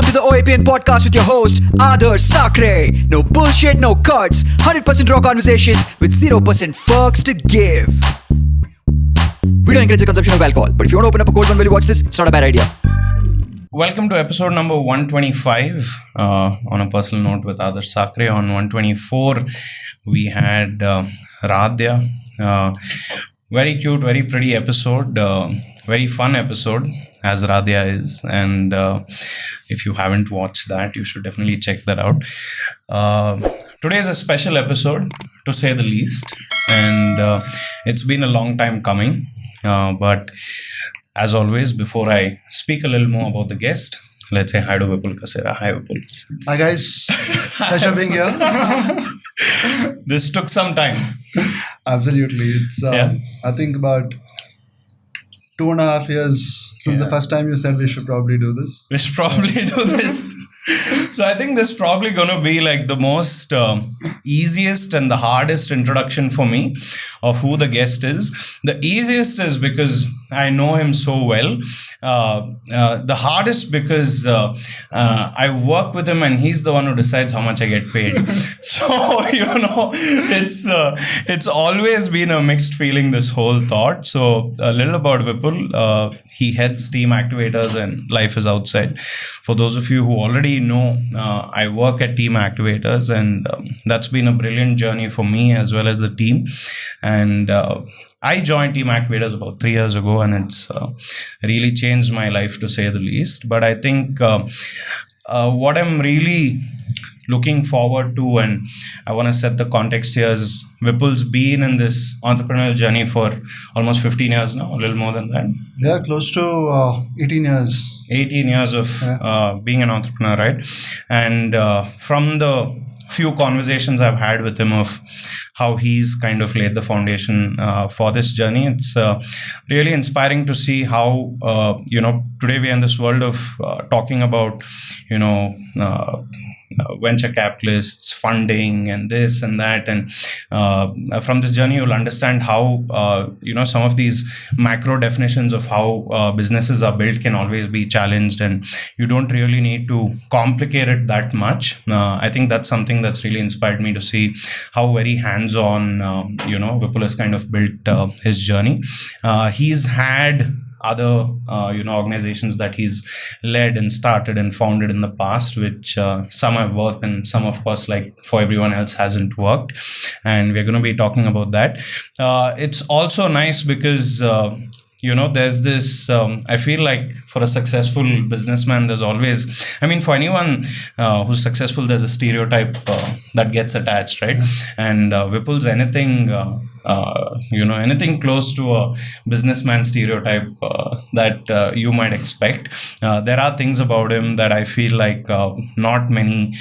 Welcome to the OAPN podcast with your host, Adarsh Sakare. No bullshit, no cuts. 100% raw conversations with 0% fucks to give. We don't encourage the consumption of alcohol, but if you want to open up a cold one while you watch this, it's not a bad idea. Welcome to episode number 125. On a personal note with Adarsh Sakare. On 124, we had Radhya. Very cute, very pretty episode. Very fun episode, as Radhya is. And if you haven't watched that, you should definitely check that out. Today is a special episode, to say the least. And it's been a long time coming. But as always, before I speak a little more about the guest, let's say hi to Vipul Kasera. Hi, Vipul. Hi, guys. Pleasure being here. This took some time. Absolutely. It's, I think, about 2.5 years since the first time you said we should probably do this. We should probably do this. So I think this is probably going to be like the most easiest and the hardest introduction for me of who the guest is. The easiest is because I know him so well. The hardest because I work with him and he's the one who decides how much I get paid. So, it's always been a mixed feeling, this whole thought. So a little about Vipul. He heads Team Activators and Life is Outside. For those of you who already know, I work at Team Activators, and that's been a brilliant journey for me as well as the team. And I joined Team Activators about 3 years ago, and it's really changed my life, to say the least. But I think what I'm really looking forward to, and I want to set the context here, is Vipul's been in this entrepreneurial journey for almost 15 years now, a little more than that. Yeah, close to 18 years. 18 years of being an entrepreneur, right? And from the few conversations I've had with him of how he's kind of laid the foundation for this journey, it's really inspiring to see how, today we're in this world of talking about, venture capitalists, funding, and this and that. And from this journey, you'll understand how, some of these macro definitions of how businesses are built can always be challenged, and you don't really need to complicate it that much. I think that's something that's really inspired me to see how very hands-on, Vipul has kind of built his journey. He's had other organizations that he's led and started and founded in the past, which some have worked and some, of course, like for everyone else, hasn't worked, and we're going to be talking about that. It's also nice because there's this, I feel like for a successful businessman, there's always, for anyone who's successful, there's a stereotype that gets attached, right? And Vipul's anything, anything close to a businessman stereotype that you might expect. There are things about him that I feel like not many,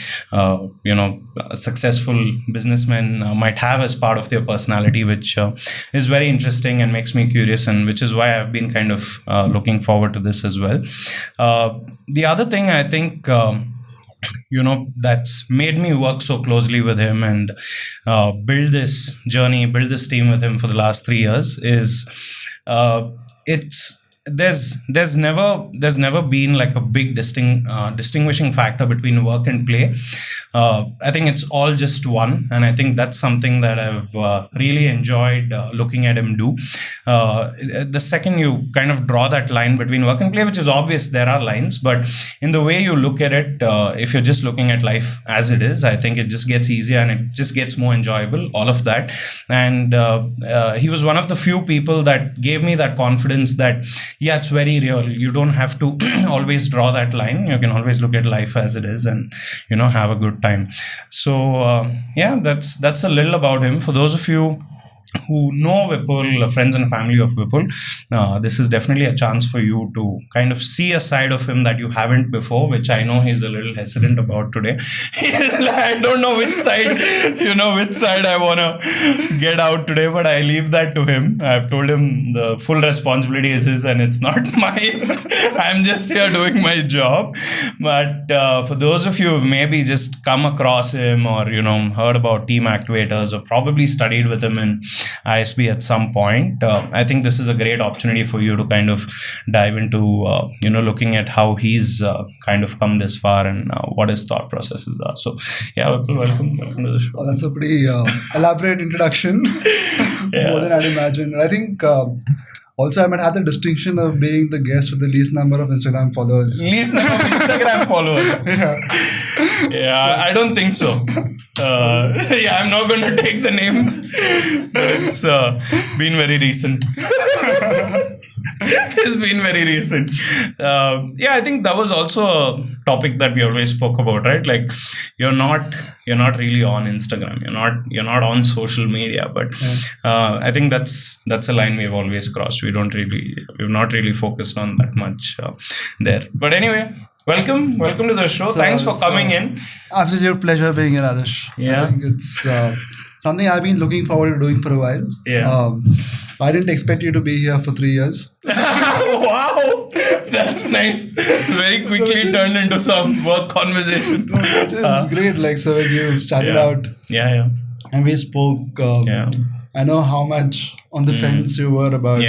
successful businessmen might have as part of their personality, which is very interesting and makes me curious, and which is why I've been kind of looking forward to this as well. The other thing I think, that's made me work so closely with him and build this journey, build this team with him for the last 3 years is there's never been like a big distinguishing factor between work and play. I think it's all just one, and I think that's something that I've really enjoyed looking at him do. The second you kind of draw that line between work and play, which is obvious, there are lines, but in the way you look at it, if you're just looking at life as it is, I think it just gets easier and it just gets more enjoyable, all of that. And he was one of the few people that gave me that confidence that, yeah, it's very real. You don't have to always draw that line. You can always look at life as it is and, have a good time. So, that's a little about him. For those of you who know Vipul, friends and family of Vipul, this is definitely a chance for you to kind of see a side of him that you haven't before, which I know he's a little hesitant about today. I don't know which side I want to get out today, but I leave that to him. I've told him the full responsibility is his and it's not mine. I'm just here doing my job. But for those of you who maybe just come across him or, heard about Team Activators or probably studied with him in ISB at some point. I think this is a great opportunity for you to kind of dive into, looking at how he's kind of come this far and what his thought processes are. So, yeah, Vipul, welcome to the show. Oh, that's a pretty elaborate introduction, more than I'd imagined. I think also I might have the distinction of being the guest with the least number of Instagram followers. Least number of Instagram followers. Yeah, I don't think so. I'm not going to take the name, but it's been very recent. It's been very recent. I think that was also a topic that we always spoke about, right? Like you're not really on Instagram. You're not on social media, but I think that's a line we've always crossed. We've not really focused on that much there. But anyway, welcome to the show. Thanks for coming in. Absolute pleasure being here, Adarsh. Yeah. I think it's something I've been looking forward to doing for a while. Yeah. I didn't expect you to be here for 3 years. Wow, that's nice. Very quickly turned into some work conversation. Which is great. Like, so when you started out and we spoke, I know how much on the fence you were about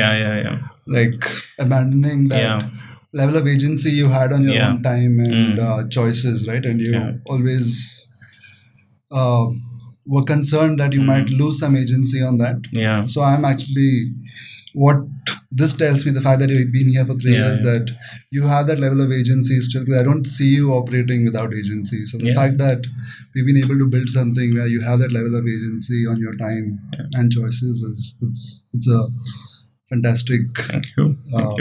like abandoning that level of agency you had on your own time and choices, right? And you always were concerned that you might lose some agency on that. Yeah. So I'm actually, what this tells me, the fact that you've been here for 3 years, that you have that level of agency still, because I don't see you operating without agency. So the fact that we've been able to build something where you have that level of agency on your time and choices it's a fantastic Thank you.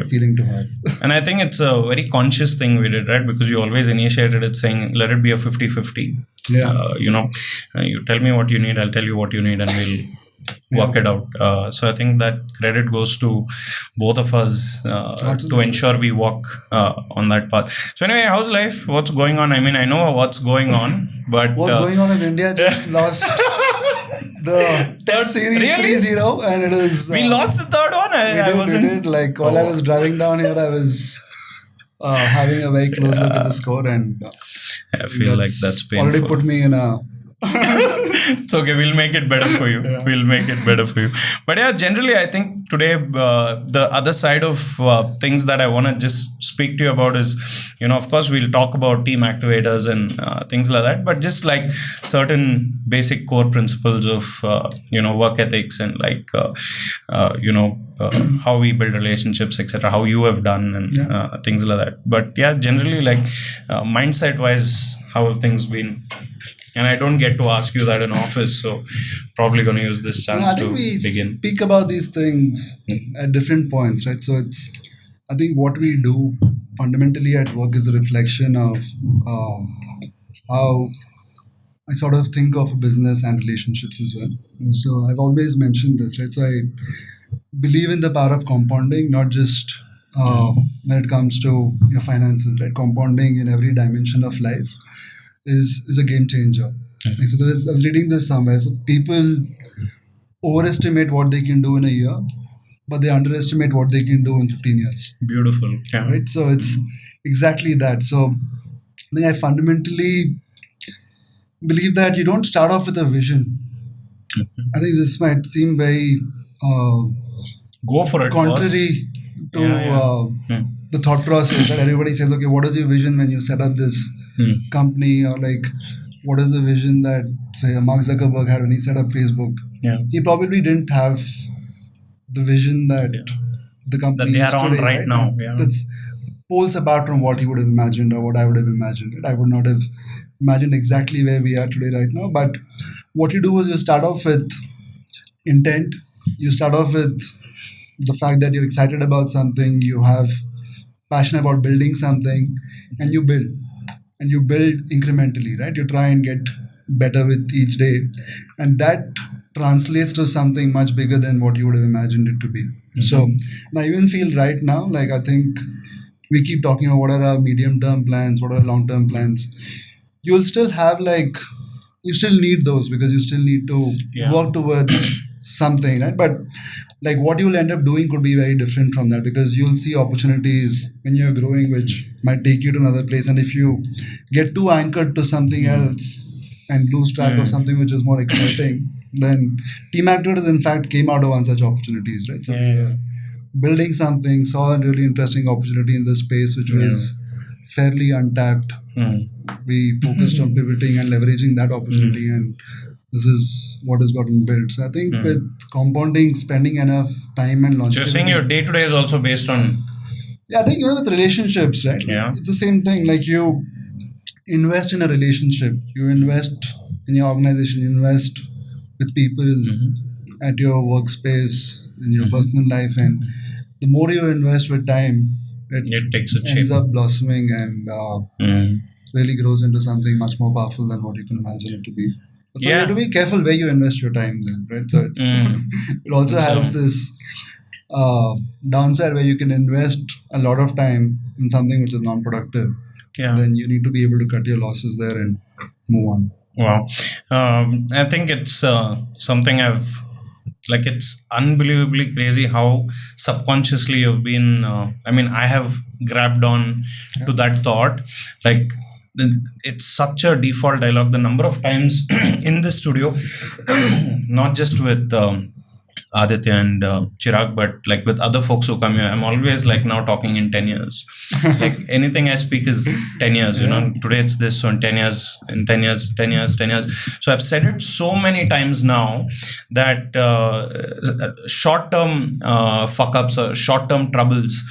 feeling to have. And I think it's a very conscious thing we did, right? Because you always initiated it saying, let it be a 50-50. Yeah. You tell me what you need, I'll tell you what you need, and we'll work it out. So I think that credit goes to both of us to ensure we walk on that path. So anyway, how's life? What's going on? I mean, I know what's going on, but... What's going on is India just lost the test series Really? 3-0, and it is... we lost the third one? We did. Like, while I was driving down here, I was having a very close look at the score, and I feel like that's painful. already put me in a... It's okay. We'll make it better for you. We'll make it better for you. But yeah, generally, I think today the other side of things that I want to just speak to you about is, of course, we'll talk about team activators and things like that. But just like certain basic core principles of work ethics and like how we build relationships, etc. How you have done and things like that. But yeah, generally, like mindset wise, how have things been? And I don't get to ask you that in office, so probably going to use this chance to begin. Speak about these things at different points, right? So I think what we do fundamentally at work is a reflection of how I sort of think of a business and relationships as well. So I've always mentioned this, right? So I believe in the power of compounding, not just when it comes to your finances, right? Compounding in every dimension of life is a game changer. Like, so I was reading this somewhere. So people overestimate what they can do in a year, but they underestimate what they can do in 15 years. Beautiful. Yeah. Right? So it's exactly that. So I think I fundamentally believe that you don't start off with a vision. I think this might seem very go for it. Contrary to the thought process that everybody says, okay, what is your vision when you set up this company, or like what is the vision that say Mark Zuckerberg had when he set up Facebook? He probably didn't have the vision that the company that they are is today, on right now. That's poles apart from what he would have imagined or what I would have imagined. I would not have imagined exactly where we are today right now, but what you do is you start off with intent. You start off with the fact that you're excited about something, you have passion about building something, and you build. And you build incrementally, right? You try and get better with each day. And that translates to something much bigger than what you would have imagined it to be. So I even feel right now, like I think we keep talking about what are our medium-term plans, what are our long-term plans. You'll still have you still need those because you still need to work towards something, right? But like what you'll end up doing could be very different from that, because you'll see opportunities when you're growing which might take you to another place. And if you get too anchored to something else and lose track of something which is more exciting, Then Team Activators, in fact, came out of one such opportunities, right? So we were building something, saw a really interesting opportunity in this space, which was fairly untapped. We focused on pivoting and leveraging that opportunity, and this is what has gotten built. So I think with compounding, spending enough time and So longevity. you're saying your day-to-day is also based on... Yeah, I think even with relationships, right? Yeah. It's the same thing. Like you invest in a relationship, you invest in your organization, you invest with people at your workspace, in your personal life, and the more you invest with time, It takes a ends shape. up blossoming and really grows into something much more powerful than what you can imagine it to be. So you have to be careful where you invest your time then, right? So it's, it also has this downside where you can invest a lot of time in something which is non-productive. Yeah. Then you need to be able to cut your losses there and move on. Wow. I think it's something it's unbelievably crazy how subconsciously you've been, I have grabbed on to that thought. Like, it's such a default dialogue. The number of times in the studio, not just with Aditya and Chirag, but like with other folks who come here, I'm always like now talking in 10 years. Like anything I speak is 10 years, you know, today it's this, so in 10 years, in 10 years, 10 years, 10 years. So I've said it so many times now that short-term fuck-ups or short-term troubles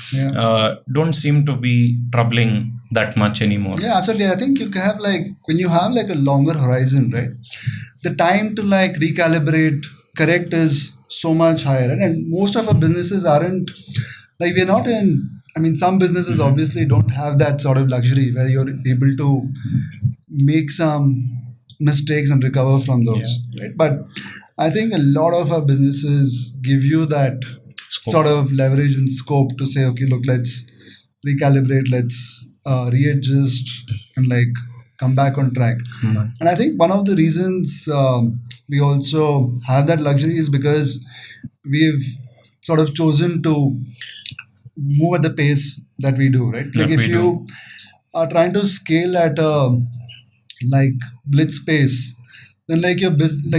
don't seem to be troubling that much anymore. Yeah, absolutely. I think you can have when you have a longer horizon, right? The time to recalibrate, correct is so much higher, right? And most of our businesses aren't we're not in. I mean, some businesses obviously don't have that sort of luxury where you're able to make some mistakes and recover from those, right? But I think a lot of our businesses give you that sort of leverage and scope to say, okay, look, let's recalibrate, let's readjust, and come back on track. And I think one of the reasons we also have that luxury is because we've sort of chosen to move at the pace that we do, right? Like if you are trying to scale at a blitz pace, then your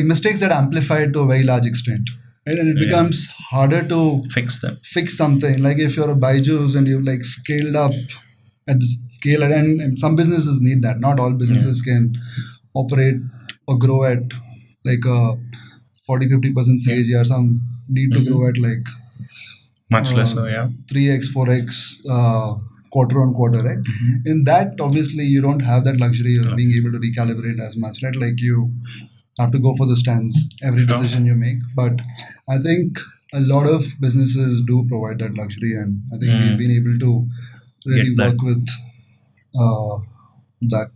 mistakes get amplified to a very large extent, right? And it becomes harder to fix something. Like if you're a Byju's and you've scaled up at the scale, and some businesses need that. Not all businesses can operate or grow at a 40-50% CAGR. Some need to grow at much lesser, 3x, 4x quarter on quarter, right? In that, obviously, you don't have that luxury of being able to recalibrate as much, right? You have to go for the stands every decision you make. But I think a lot of businesses do provide that luxury, and I think we've been able to really work with that.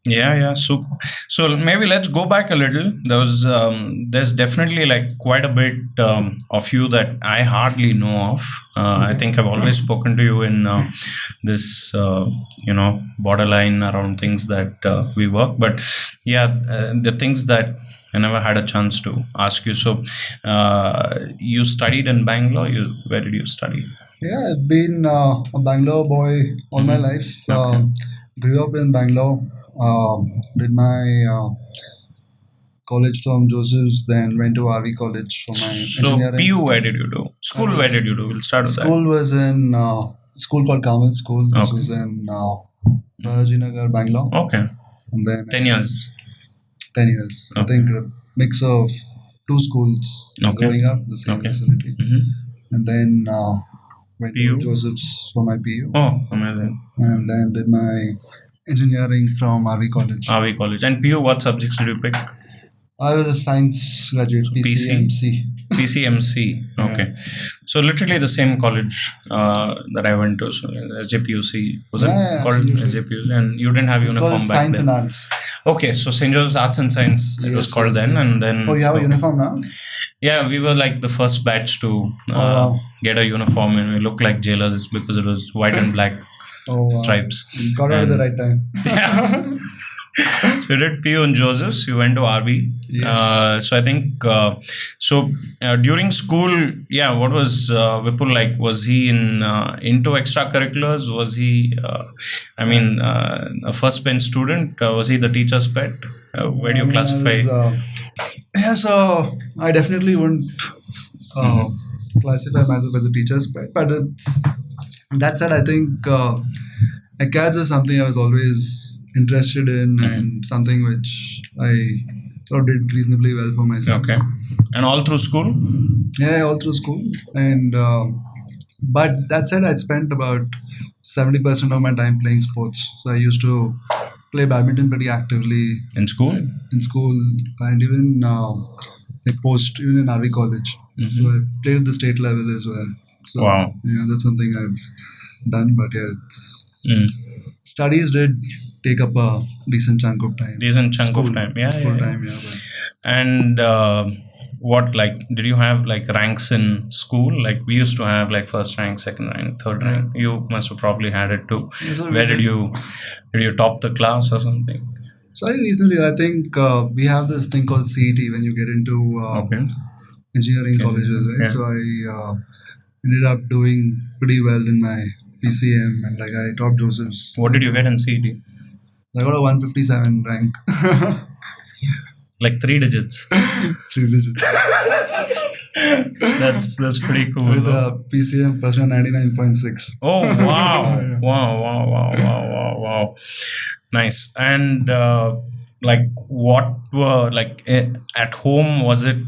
Yeah, super. So maybe let's go back a little. There's definitely quite a bit of you that I hardly know of. I think I've always spoken to you in this, borderline around things that we work. But the things that I never had a chance to ask you. So you studied in Bangalore. Where did you study? Yeah, I've been a Bangalore boy all my life. Grew up in Bangalore. Did my college from Joseph's, then went to RV College for my engineering. So PU, where did you do? School, where did you do? We'll start with School was in a school called Commute School. This was in Rajinagar, Bangalore. Okay. And then 10 years. 10 years. I think a mix of two schools growing up, the same facility. And then went to Joseph's for my PU. Oh, amazing. And then did my engineering from RV College. RV College. And PU, what subjects did you pick? I was a science graduate, PCMC. PCMC. Okay. So literally the same college that I went to. So SJPUC. Was it called SJPUC? And you didn't have uniform back Science then? and Arts. Okay. So St. Joseph's Arts and Science it was called then. And then... Oh, you have a uniform now? Yeah, we were the first batch to get a uniform, and we looked like jailers because it was white and black stripes. You got it at the right time. So you did PU in Joseph's, you went to RV. Yes. So I think, during school, what was Vipul like? Was he into extracurriculars? Was he, a first bench student? Was he the teacher's pet? Where do you classify? So I definitely wouldn't classify myself as a teacher's pet, but that said, I think academics was something I was always interested in and something which I sort of did reasonably well for myself. Okay. And all through school? Yeah, all through school. And but that said, I spent about 70% of my time playing sports. So I used to play badminton pretty actively In school? in school and even even in RV college. So I've played at the state level as well. So Wow. yeah, that's something I've done. But yeah, it's studies did take up a decent chunk of time. Decent chunk of School, time. Yeah. full time, yeah. But And did you have like ranks in school? Like we used to have like first rank, second rank, third rank. You must have probably had it too. Yeah, so we Where did did. you top the class or something? So I reasonably, I think we have this thing called CET when you get into Okay. engineering colleges, right? Yeah. So I ended up doing pretty well in my PCM and like I topped Joseph's. What did you get in CET? I got a 157 rank. Like 3 digits. 3 digits. That's pretty cool. With though. a PCM personal 99.6. Oh wow. Wow. Nice. And what were at home, was it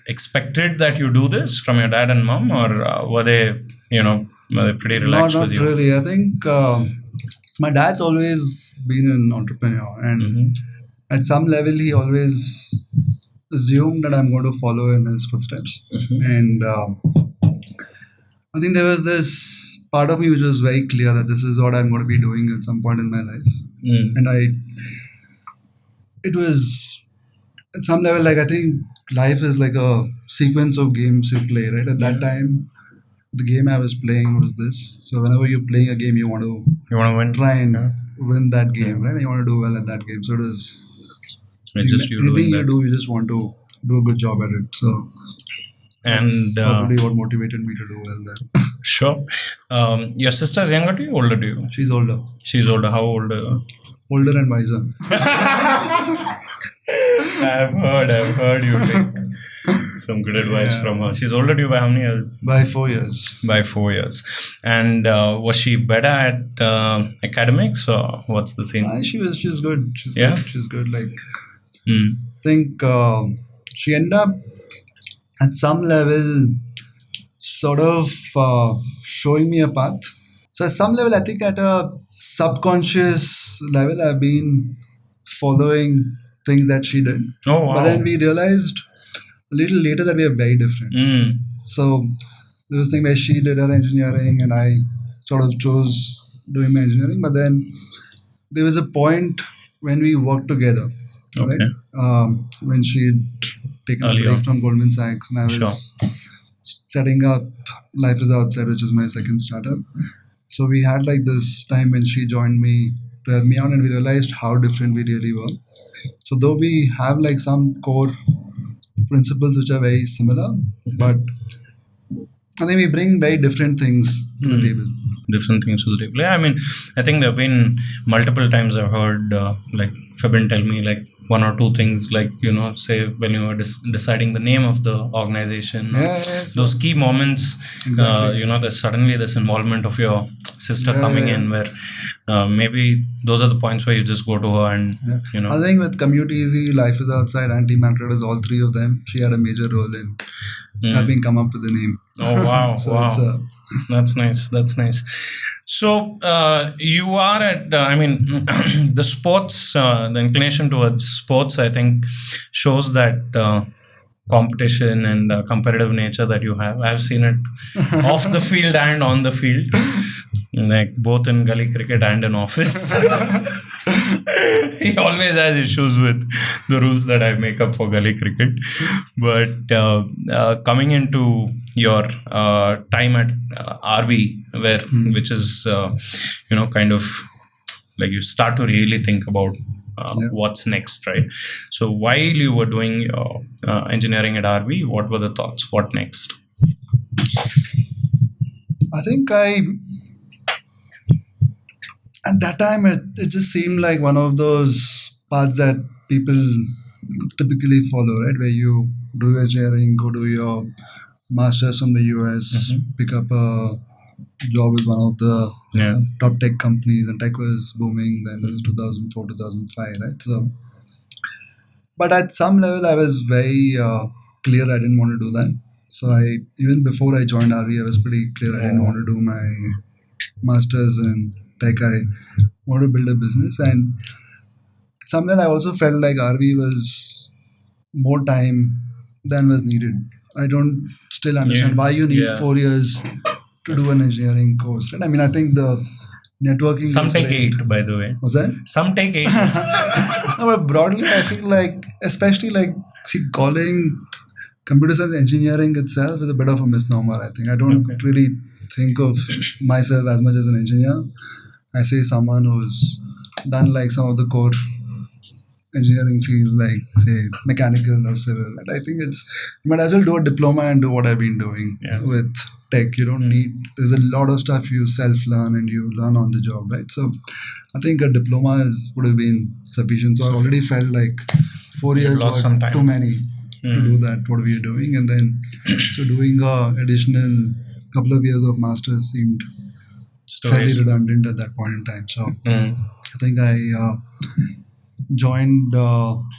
expected that you do this from your dad and mom, or were they pretty relaxed Not with you? really. I think so my dad's always been an entrepreneur and at some level he always assumed that I'm going to follow in his footsteps. And I think there was this part of me which was very clear that this is what I'm going to be doing at some point in my life. And it was at some level like I think life is like a sequence of games you play, right? At that time, the game I was playing was this. So whenever you're playing a game, you want to win? try and win that game, right? And you want to do well at that game. So it is It's just you doing anything you that. do, you just want to do a good job at it. So And that's probably what motivated me to do well there. sure. Your sister's younger to you, older to you? She's older, She's older. How old? older and wiser. I've heard you take some good advice from her. She's older to you by how many years? By 4 years. By 4 years. And was she better at academics, or what's the scene? She's good. She's Yeah? good. She's good. Like Mm. think she ended up at some level sort of showing me a path. So at some level, I think at a subconscious level, I've been following things that she did. Oh wow. But then we realized a little later that we are very different. Mm. So there was a thing where she did her engineering and I sort of chose doing my engineering. But then there was a point when we worked together, Okay. right? When she'd taken Early a break on. from Goldman Sachs and I was setting up Life is Outside, which is my second startup. So we had like this time when she joined me to help me out and we realized how different we really were. So though we have like some core principles which are very similar, but I think we bring very different things to the table. Different things to the table. Yeah, I mean, I think there have been multiple times I've heard Fabin tell me like one or two things, like, say when you were deciding the name of the organization, those key moments, Exactly. there's suddenly this involvement of your sister coming in where maybe those are the points where you just go to her and, I think with Commute Easy, Life is Outside, and Team Activators, all three of them, she had a major role in helping come up with the name. Oh, wow. So wow. it's That's nice. So you are at, the sports, the inclination towards sports, I think, shows that competition and competitive nature that you have. I've seen it off the field and on the field, like both in gully cricket and in office. He always has issues with the rules that I make up for gully cricket. But coming into your time at RV, which is kind of like you start to really think about what's next, right? So while you were doing your engineering at RV, what were the thoughts? What next? I think at that time it just seemed like one of those paths that people typically follow, right? Where you do engineering, go do your masters from the US, pick up a job with one of the Yeah. top tech companies, and tech was booming. Then this was 2004, 2005, right? So, but at some level, I was very clear I didn't want to do that. So I even before I joined RV, I was pretty clear I didn't want to do my masters in tech. I wanted to build a business, and somewhere I also felt like RV was more time than was needed. I don't still understand why you need Yeah. 4 years to do an engineering course, right? I mean, I think the networking Some is take great. 8, by the way. Was that? Some take 8. No, but broadly, I feel like, especially like, see, calling computer science engineering itself is a bit of a misnomer. I think I don't really think of myself as much as an engineer. I say someone who's done like some of the core engineering fields, like say mechanical or civil. And I think it's you might as well do a diploma and do what I've been doing with tech. You don't need. There's a lot of stuff you self-learn and you learn on the job, right? So I think a diploma would have been sufficient. So I already felt like 4 years lost were some time. too many to do that. What we are doing, and then so doing a additional couple of years of masters seemed fairly redundant at that point in time. So I think I joined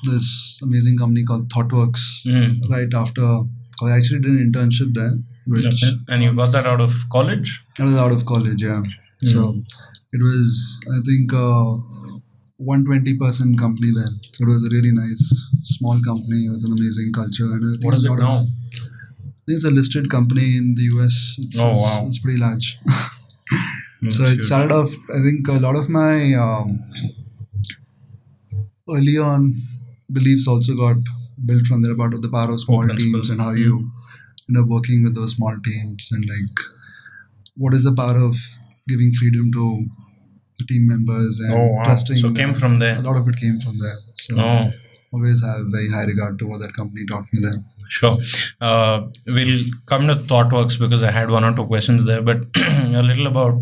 this amazing company called ThoughtWorks right after. I actually did an internship there, which And you got that out of college? I was out of college, yeah. So it was, I think, 120-person company then. So it was a really nice small company with an amazing culture. And I think What is it now? I think it's a listed company in the US. It's pretty large. So it started off, I think a lot of my early on beliefs also got built from there about the power of small teams and how you end up working with those small teams and like what is the power of giving freedom to the team members and trusting So it them. came from there. A lot of it came from there. So always have very high regard to what that company taught me there. Sure. We'll come to ThoughtWorks because I had one or two questions there, but a little about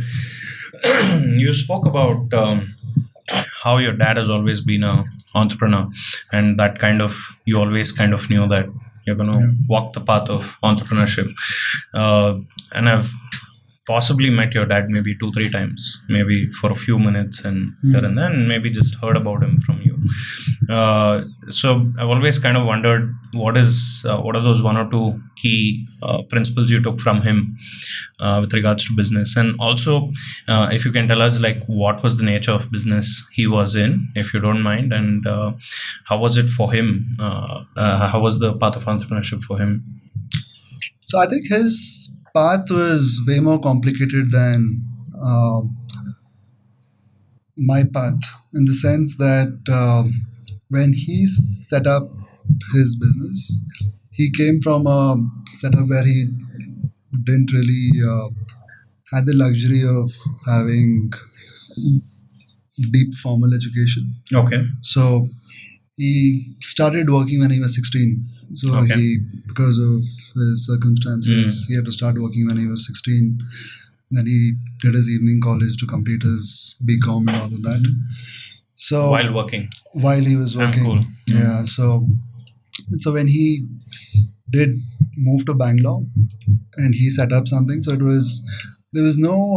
you spoke about how your dad has always been an entrepreneur, and that kind of you always kind of knew that you're going to walk the path of entrepreneurship. And I've possibly met your dad maybe 2-3 times, maybe for a few minutes and here and then, maybe just heard about him from you. So I've always kind of wondered what are those one or two key principles you took from him with regards to business, and also if you can tell us like what was the nature of business he was in, if you don't mind, and how was it for him? How was the path of entrepreneurship for him? So I think his path was way more complicated than my path in the sense that when he set up his business, he came from a setup where he didn't really had the luxury of having deep formal education. Okay. So he started working when he was 16. So he, because of his circumstances, he had to start working when he was 16. Then he did his evening college to complete his BCom and all of that. So while he was working, cool. Yeah. So when he did move to Bangalore and he set up something, so there was no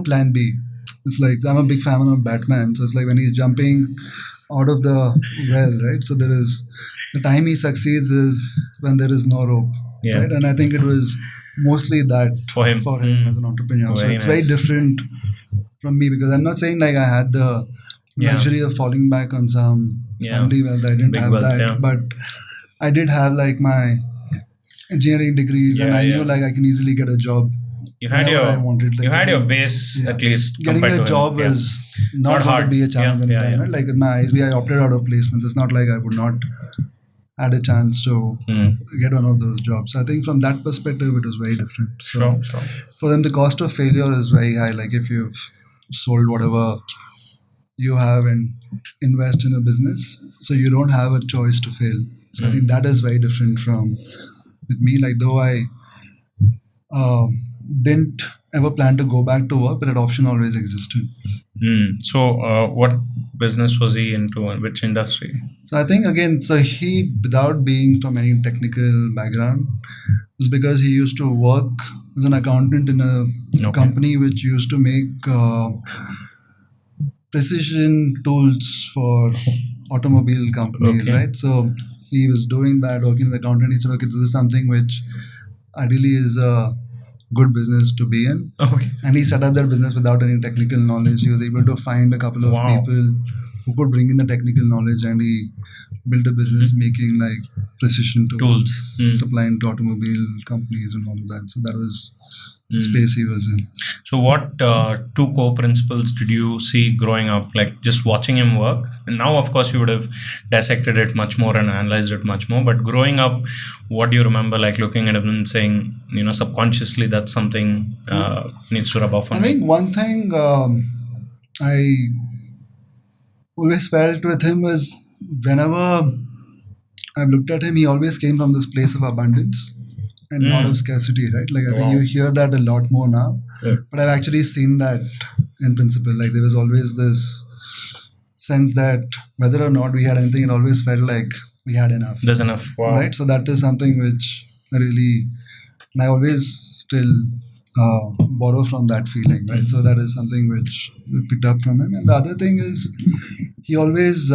plan B. It's like I'm a big fan of Batman, so it's like when he's jumping out of the well, right? So there is the time he succeeds is when there is no rope, right? And I think it was mostly that for him as an entrepreneur. So it's very different from me because I'm not saying like I had the luxury of falling back on some family wealth. I didn't have that, but I did have like my engineering degrees, and I knew like I can easily get a job. You had your base at least. Getting a job is not going to be a challenge anytime. Right? Like with my ISB, I opted out of placements. It's not like I would not had a chance to get one of those jobs. So I think from that perspective, it was very different. So for them, the cost of failure is very high. Like if you've sold whatever you have and invest in a business. So you don't have a choice to fail. So I think that is very different from with me. Like though I uh, didn't ever plan to go back to work, but that option always existed. So, what business was he into and which industry? So I think again, so he, without being from any technical background, is because he used to work as an accountant in a Okay. company which used to make precision tools for automobile companies, Okay. right? So he was doing that, working as an accountant. He said, okay, this is something which ideally is a good business to be in. Okay. And he set up that business without any technical knowledge. He was able to find a couple of Wow. people who could bring in the technical knowledge, and he built a business making like precision tools, supplying to automobile companies and all of that. So that was the space he was in. So, what two core principles did you see growing up? Like just watching him work, and now, of course, you would have dissected it much more and analyzed it much more. But growing up, what do you remember? Like looking at him and saying, subconsciously, that's something needs to rub off on I me. think one thing I always felt with him was whenever I've looked at him, he always came from this place of abundance and not of scarcity, right? Like I think you hear that a lot more now, but I've actually seen that in principle. Like there was always this sense that whether or not we had anything, it always felt like we had enough. There's enough. Wow. Right? So that is something which I really, and I always still borrow from that feeling, right? So that is something which we picked up from him. And the other thing is, he always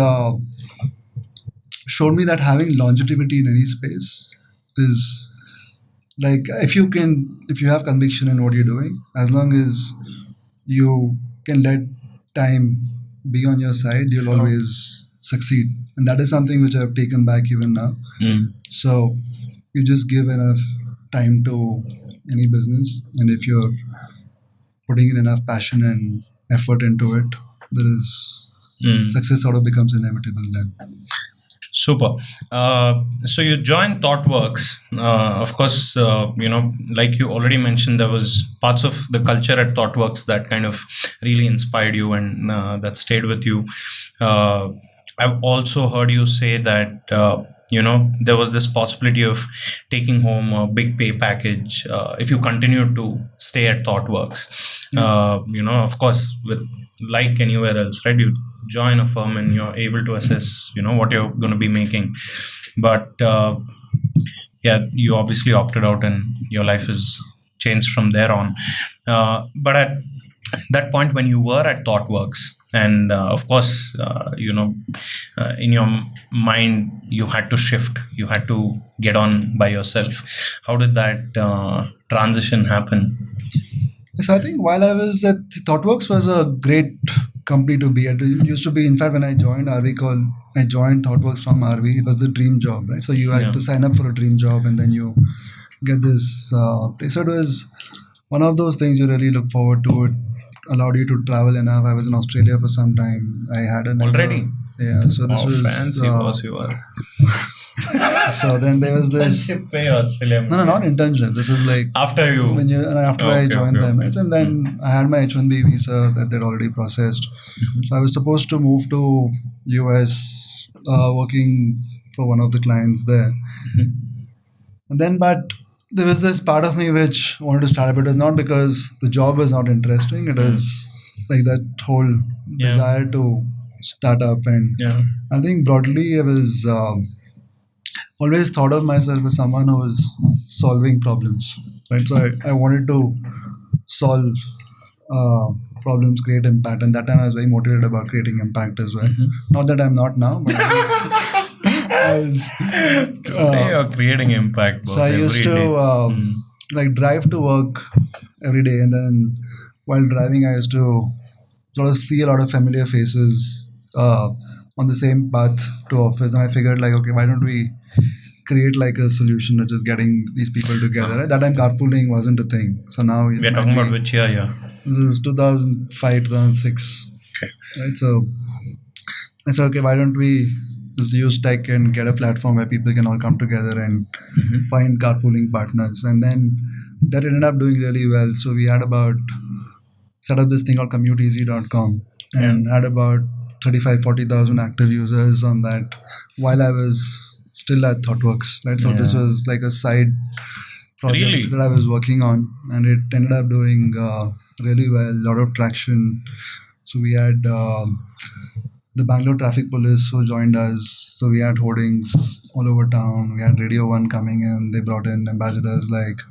showed me that having longevity in any space is like if you have conviction in what you're doing, as long as you can let time be on your side, you'll always succeed. And that is something which I've taken back even now. So you just give enough time to any business, and if you're putting in enough passion and effort into it, there is success sort of becomes inevitable then. Super. So you joined ThoughtWorks. Of course, like you already mentioned, there was parts of the culture at ThoughtWorks that kind of really inspired you and that stayed with you. I've also heard you say that, there was this possibility of taking home a big pay package if you continue to stay at ThoughtWorks. Of course, with like anywhere else, right? You join a firm and you're able to assess, what you're going to be making. But you obviously opted out and your life is changed from there on. But at that point when you were at ThoughtWorks, and of course, in your mind, you had to shift, you had to get on by yourself. How did that transition happen? So I think while I was at ThoughtWorks was a great company to be at. It used to be, in fact, when I joined I joined ThoughtWorks from RV. It was the dream job, right? So you had to sign up for a dream job and then you get this. So it was one of those things you really look forward to. It allowed you to travel enough. I was in Australia for some time. I had an already. Yeah, so this was fancy boss you are. So then there was this. Australia. No, not internship. This is like after you. When you and after I joined them, right? And then I had my H1B visa that they'd already processed. So I was supposed to move to US, working for one of the clients there. And then, but there was this part of me which wanted to start up. It was not because the job was not interesting. It was like that whole desire to start up. And I think broadly I was always thought of myself as someone who was solving problems, right? So I wanted to solve problems, create impact. And that time I was very motivated about creating impact as well. Not that I'm not now, but today you're creating impact. So I used to like drive to work every day, and then while driving I used to sort of see a lot of familiar faces on the same path to office, and I figured like, okay, why don't we create like a solution of just getting these people together, right? That time carpooling wasn't a thing. So now we're talking about which year? It was 2005, 2006. Okay. Right. So I said, okay, why don't we just use tech and get a platform where people can all come together and find carpooling partners. And then that ended up doing really well. So we had about set up this thing called CommuteEasy.com and had about 35-40,000 active users on that while I was still at ThoughtWorks, right? So this was like a side project Really? that I was working on, and it ended up doing really well, a lot of traction. So we had the Bangalore traffic police who joined us. So we had hoardings all over town. We had Radio One coming in. They brought in ambassadors like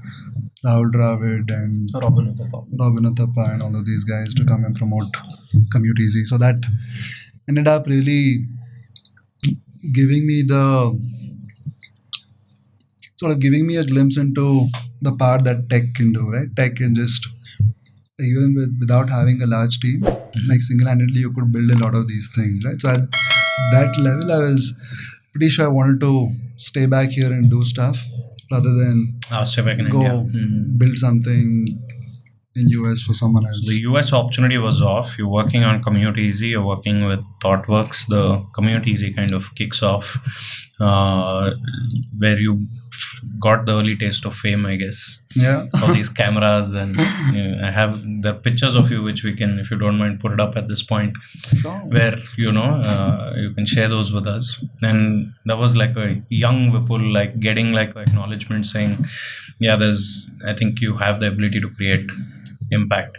Rahul Dravid and Robin Uthappa and all of these guys to come and promote Commute Easy. So that ended up really giving me giving me a glimpse into the power that tech can do, right? Tech can just, even without having a large team, like single-handedly you could build a lot of these things, right? So at that level I was pretty sure I wanted to stay back here and do stuff rather than Stay back in go India. build something in US for someone else. The US opportunity was off. You're working on Commute Easy. You're working with ThoughtWorks. The Commute Easy kind of kicks off, where you got the early taste of fame, I guess. Yeah. All these cameras, and I have the pictures of you, which we can, if you don't mind, put it up at this point, Sure. where you can share those with us. And that was like a young Vipul, like getting like acknowledgement saying, yeah, I think you have the ability to create impact.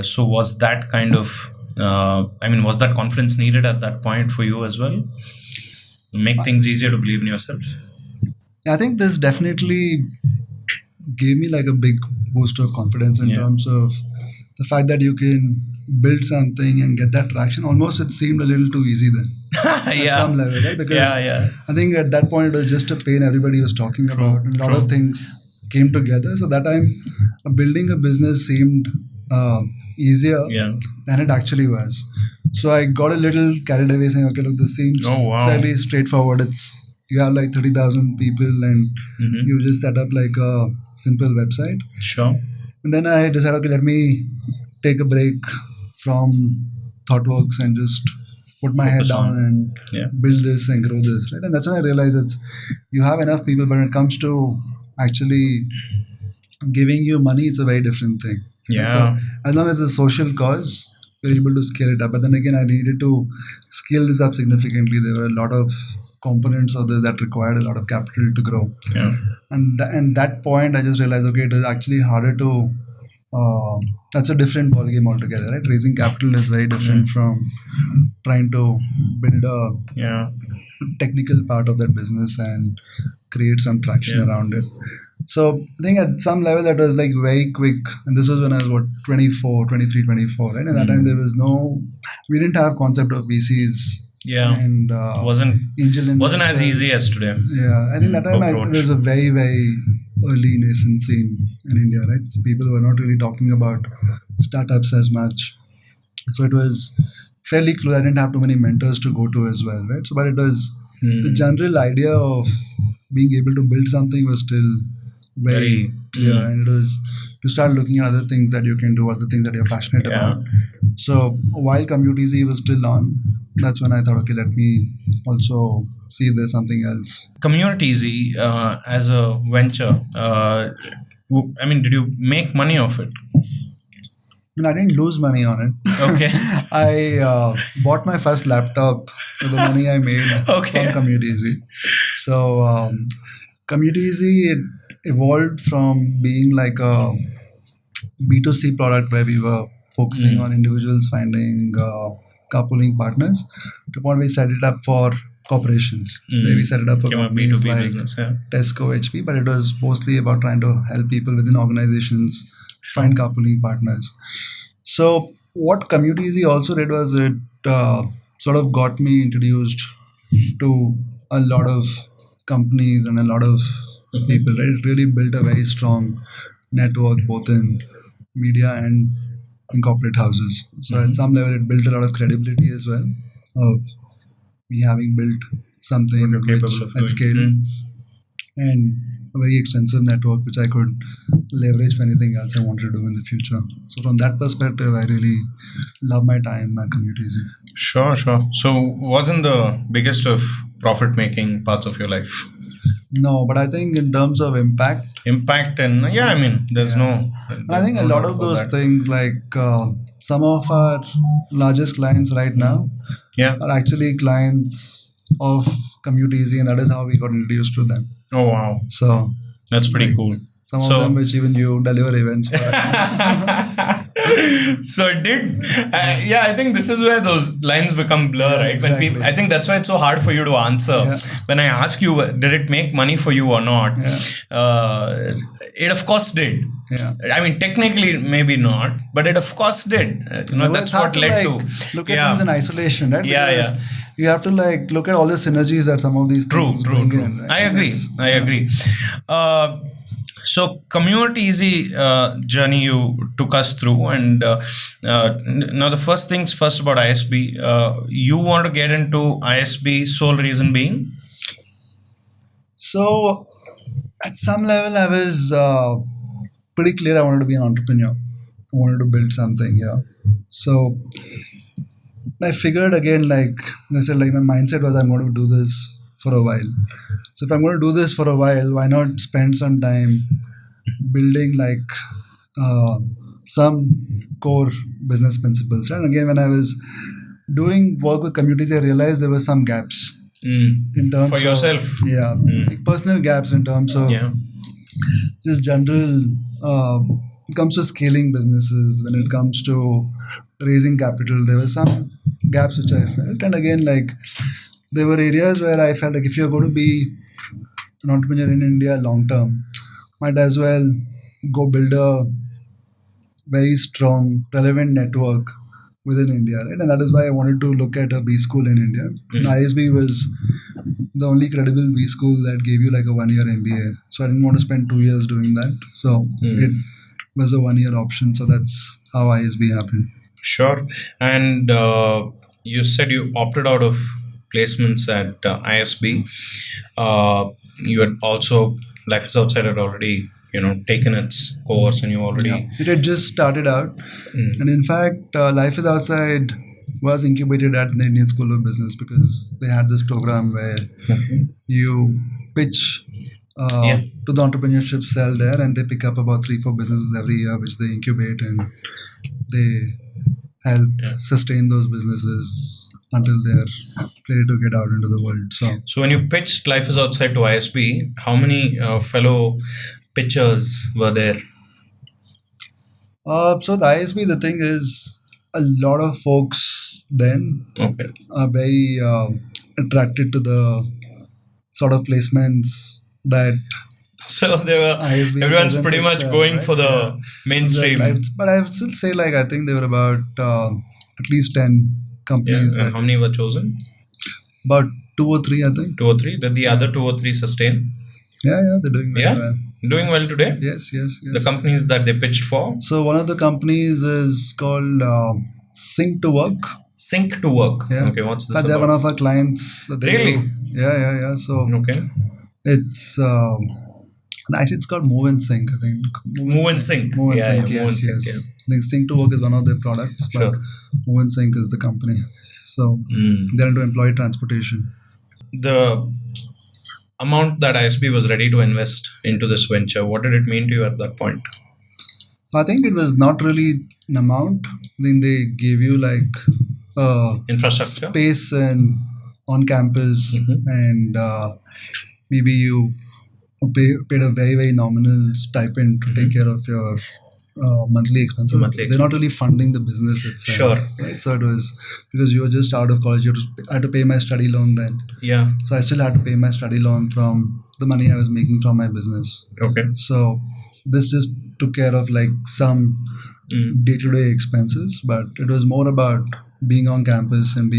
So was that kind of was that confidence needed at that point for you as well? Make things easier to believe in yourself? I think this definitely gave me like a big boost of confidence in terms of the fact that you can build something and get that traction. Almost it seemed a little too easy then at some level, right? Because I think at that point it was just a pain everybody was talking about, and a lot of things came together. So that time building a business seemed easier than it actually was. So I got a little carried away saying, okay, look, this seems fairly straightforward. You have like 30,000 people and you just set up like a simple website. Sure. And then I decided, okay, let me take a break from ThoughtWorks and just put my head down and build this and grow this, right? And that's when I realized you have enough people, but when it comes to actually giving you money, it's a very different thing. Yeah. Right? So as long as it's a social cause, you're able to scale it up. But then again, I needed to scale this up significantly. There were a lot of components of this that required a lot of capital to grow. Yeah. And that point, I just realized, okay, it is actually harder to. That's a different ballgame altogether, right? Raising capital is very different from trying to build a technical part of that business and create some traction around it. So I think at some level that was like very quick, and this was when I was 23, 24, right? And that time we didn't have concept of VCs. Yeah, and wasn't as easy as today. Yeah, I think that time it was a very, very early nascent scene in India, right? So people were not really talking about startups as much. So it was fairly close. I didn't have too many mentors to go to as well, right? So, but it was the general idea of being able to build something was still very clear, and it was you start looking at other things that you can do, other things that you're passionate about. So while Commute Easy was still on, that's when I thought, okay, let me also see if there's something else. Commute Easy as a venture, did you make money off it? I didn't lose money on it. Okay. I bought my first laptop with the money I made from Commute Easy. So Commute Easy, it evolved from being like a B2C product where we were focusing on individuals finding carpooling partners to the point we set it up for corporations. Where we set it up for companies like Tesco, HP, but it was mostly about trying to help people within organizations find carpooling partners. So what Commute Easy also did was it sort of got me introduced to a lot of companies and a lot of people, right? It really built a very strong network both in media and in corporate houses. So at some level it built a lot of credibility as well of me having built something which at scale and a very extensive network which I could leverage for anything else I wanted to do in the future. So from that perspective, I really love my time at Commute Easy. Sure. So wasn't the biggest of profit-making parts of your life No, but I think in terms of Impact and yeah, I mean, there's and I think a no lot doubt of about those that. things, like some of our largest clients right now Yeah. are actually clients of Commute Easy, and that is how we got introduced to them. Oh wow, So, that's pretty like, cool. some of them So. which even you deliver events for us. So it did. Yeah, I think this is where those lines become blur, right? When exactly. people, I think that's why it's so hard for you to answer. Yeah. When I ask you, did it make money for you or not? It of course did. Yeah. I mean, technically maybe not, but it of course did. But That's it's hard what led like, to. look at things in isolation, right? Yeah, Because yeah. you have to like look at all the synergies that some of these True, things true, bring true. in. Right? I agree. I agree. So Commute Easy journey you took us through, and now the first things first about ISB. You want to get into ISB, sole reason being? So at some level, I was pretty clear I wanted to be an entrepreneur. I wanted to build something. Yeah. So I figured again, like I said, like my mindset was I'm going to do this for a while. So if I'm going to do this for a while, why not spend some time building like uh, some core business principles? Right? And again, when I was doing work with communities, I realized there were some gaps in terms For yourself. of like personal gaps in terms of Yeah. just general. It comes to scaling businesses, when it comes to raising capital, there were some gaps which I felt, and again, like there were areas where I felt like if you're going to be an entrepreneur in India long term, might as well go build a very strong, relevant network within India, right? And that is why I wanted to look at a B school in India. And ISB was the only credible B school that gave you like a 1 year MBA. So I didn't want to spend 2 years doing that. So it was a 1 year option. So that's how ISB happened. Sure. And you said you opted out of placements at ISB. You had also Life is Outside had already taken its course, and you already It had just started out. And in fact, Life is Outside was incubated at the Indian School of Business because they had this program where you pitch to the entrepreneurship cell there, and they pick up about 3-4 businesses every year which they incubate, and they help sustain those businesses until they're ready to get out into the world. So when you pitched Life is Outside to ISB, how many fellow pitchers were there? So the ISB, the thing is, a lot of folks then are very attracted to the sort of placements that So they were ISB everyone's presents pretty much itself, going right? for the mainstream. But I would still say, like, I think there were about at least 10 companies. And how many were chosen? About 2 or 3, I think. 2 or 3. Did the other 2 or 3 sustain? Yeah, they're doing very well. Doing well today. Yes. The companies that they pitched for. So one of the companies is called Sync to Work. Sync to Work. Yeah. Okay, what's this They're about? one of our clients. That they Really? do. Yeah. So it's actually it's called Move and Sync, I think. Move and Sync. Move and Yeah, Sync, Move and yes. Sync, yeah. I think Sync to Work is one of their products, but Sure. Move and Sync is the company. So they're into employee transportation. The amount that ISB was ready to invest into this venture, what did it mean to you at that point? So I think it was not really an amount. I think they gave you like Infrastructure? space and on campus, and maybe you paid a very, very nominal stipend to take care of your monthly expenses. They're not really funding the business itself. Sure. Right? So it was because you were just out of college. I had to pay my study loan then. Yeah. So I still had to pay my study loan from the money I was making from my business. Okay. So this just took care of like some day-to-day expenses, but it was more about being on campus and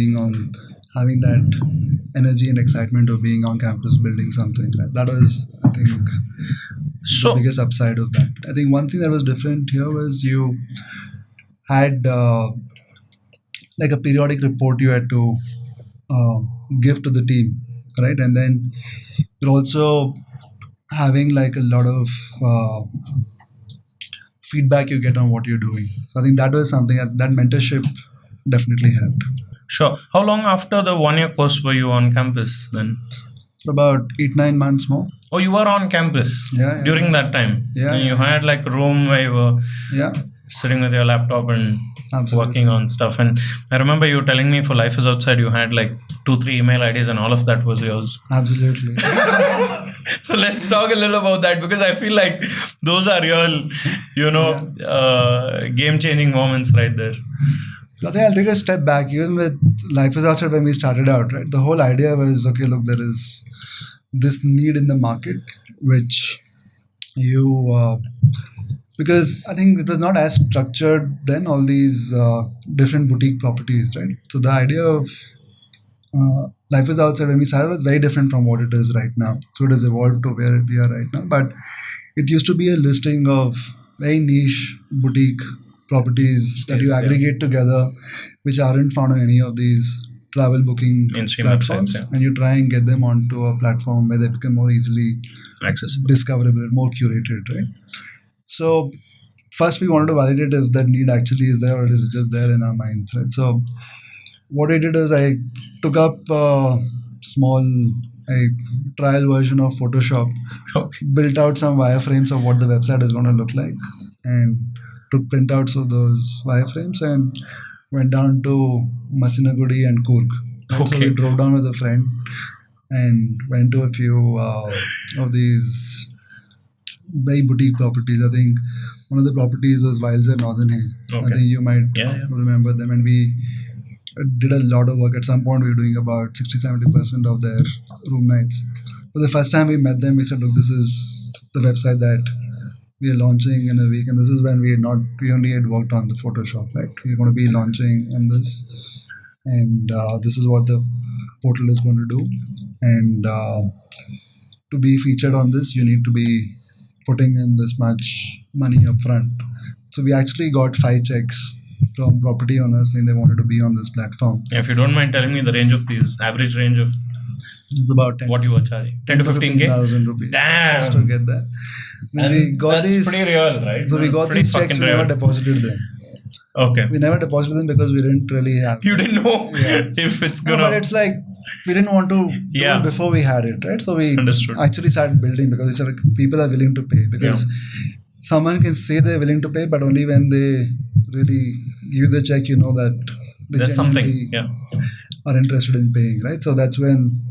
having that energy and excitement of being on campus building something. Right? That was, I think, the biggest upside of that. I think one thing that was different here was you had like a periodic report you had to give to the team, right? And then you're also having like a lot of feedback you get on what you're doing. So I think that was something that mentorship definitely helped. Sure. How long after the 1 year course were you on campus then? for about 8-9 months more. Oh, you were on campus Yeah, during that time. Yeah, And you had like a room where you were Yeah, sitting with your laptop and Absolutely. working on stuff. And I remember you telling me for Life is Outside, you had like 2-3 email IDs and all of that was yours. absolutely. So let's talk a little about that, because I feel like those are real, game-changing moments right there. So I think I'll take a step back. Even with Life is Outside, when we started out, right, the whole idea was, okay, look, there is this need in the market, which because I think it was not as structured then, all these different boutique properties, right? So the idea of Life is Outside when we started was very different from what it is right now. So it has evolved to where we are right now. But it used to be a listing of very niche boutique properties that you aggregate together, which aren't found on any of these travel booking Mainstream platforms, websites, and you try and get them onto a platform where they become more easily accessible, discoverable, more curated, right? So first we wanted to validate if that need actually is there or it is just there in our minds, right? So what I did is I took up a trial version of Photoshop, built out some wireframes of what the website is going to look like, and took printouts of those wireframes and went down to Masinagudi and Coorg. Right? So we drove down with a friend and went to a few of these very boutique properties. I think one of the properties was Wilds at Northern Hay. I think you might remember them. And we did a lot of work. At some point, we were doing about 60-70% of their room nights. For the first time we met them, we said, look, this is the website that we are launching in a week. And this is when we only had worked on the Photoshop, right? We're going to be launching on this. And this is what the portal is going to do. And to be featured on this, you need to be putting in this much money up front. So we actually got 5 checks from property owners saying they wanted to be on this platform. If you don't mind telling me the range of these, average range of it's about 10 what you were charging, 10 to 15K? 15,000 rupees. Damn. Just to get that. Then we got that's pretty real, right? So we got these checks, we never deposited them. Okay. We never deposited them because we didn't really have. You didn't know if it's gonna. No, but it's like we didn't want to do it before we had it, right? So we actually started building because we said like, people are willing to pay, because someone can say they're willing to pay, but only when they really give the check, you know that they there's something are interested in paying, right? So that's when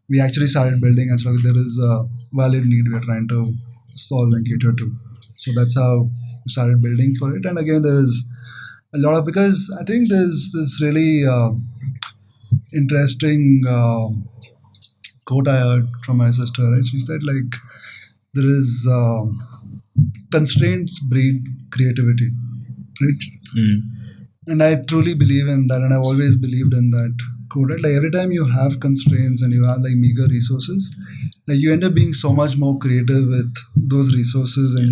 we actually started building, and so there is a valid need we're trying to solve and cater to. So that's how we started building for it. And again, there's a lot of, because I think there's this really interesting quote I heard from my sister, right? She said like, there is constraints breed creativity, right? And I truly believe in that, and I've always believed in that quote, right? Like every time you have constraints and you have like meager resources, like you end up being so much more creative with those resources, and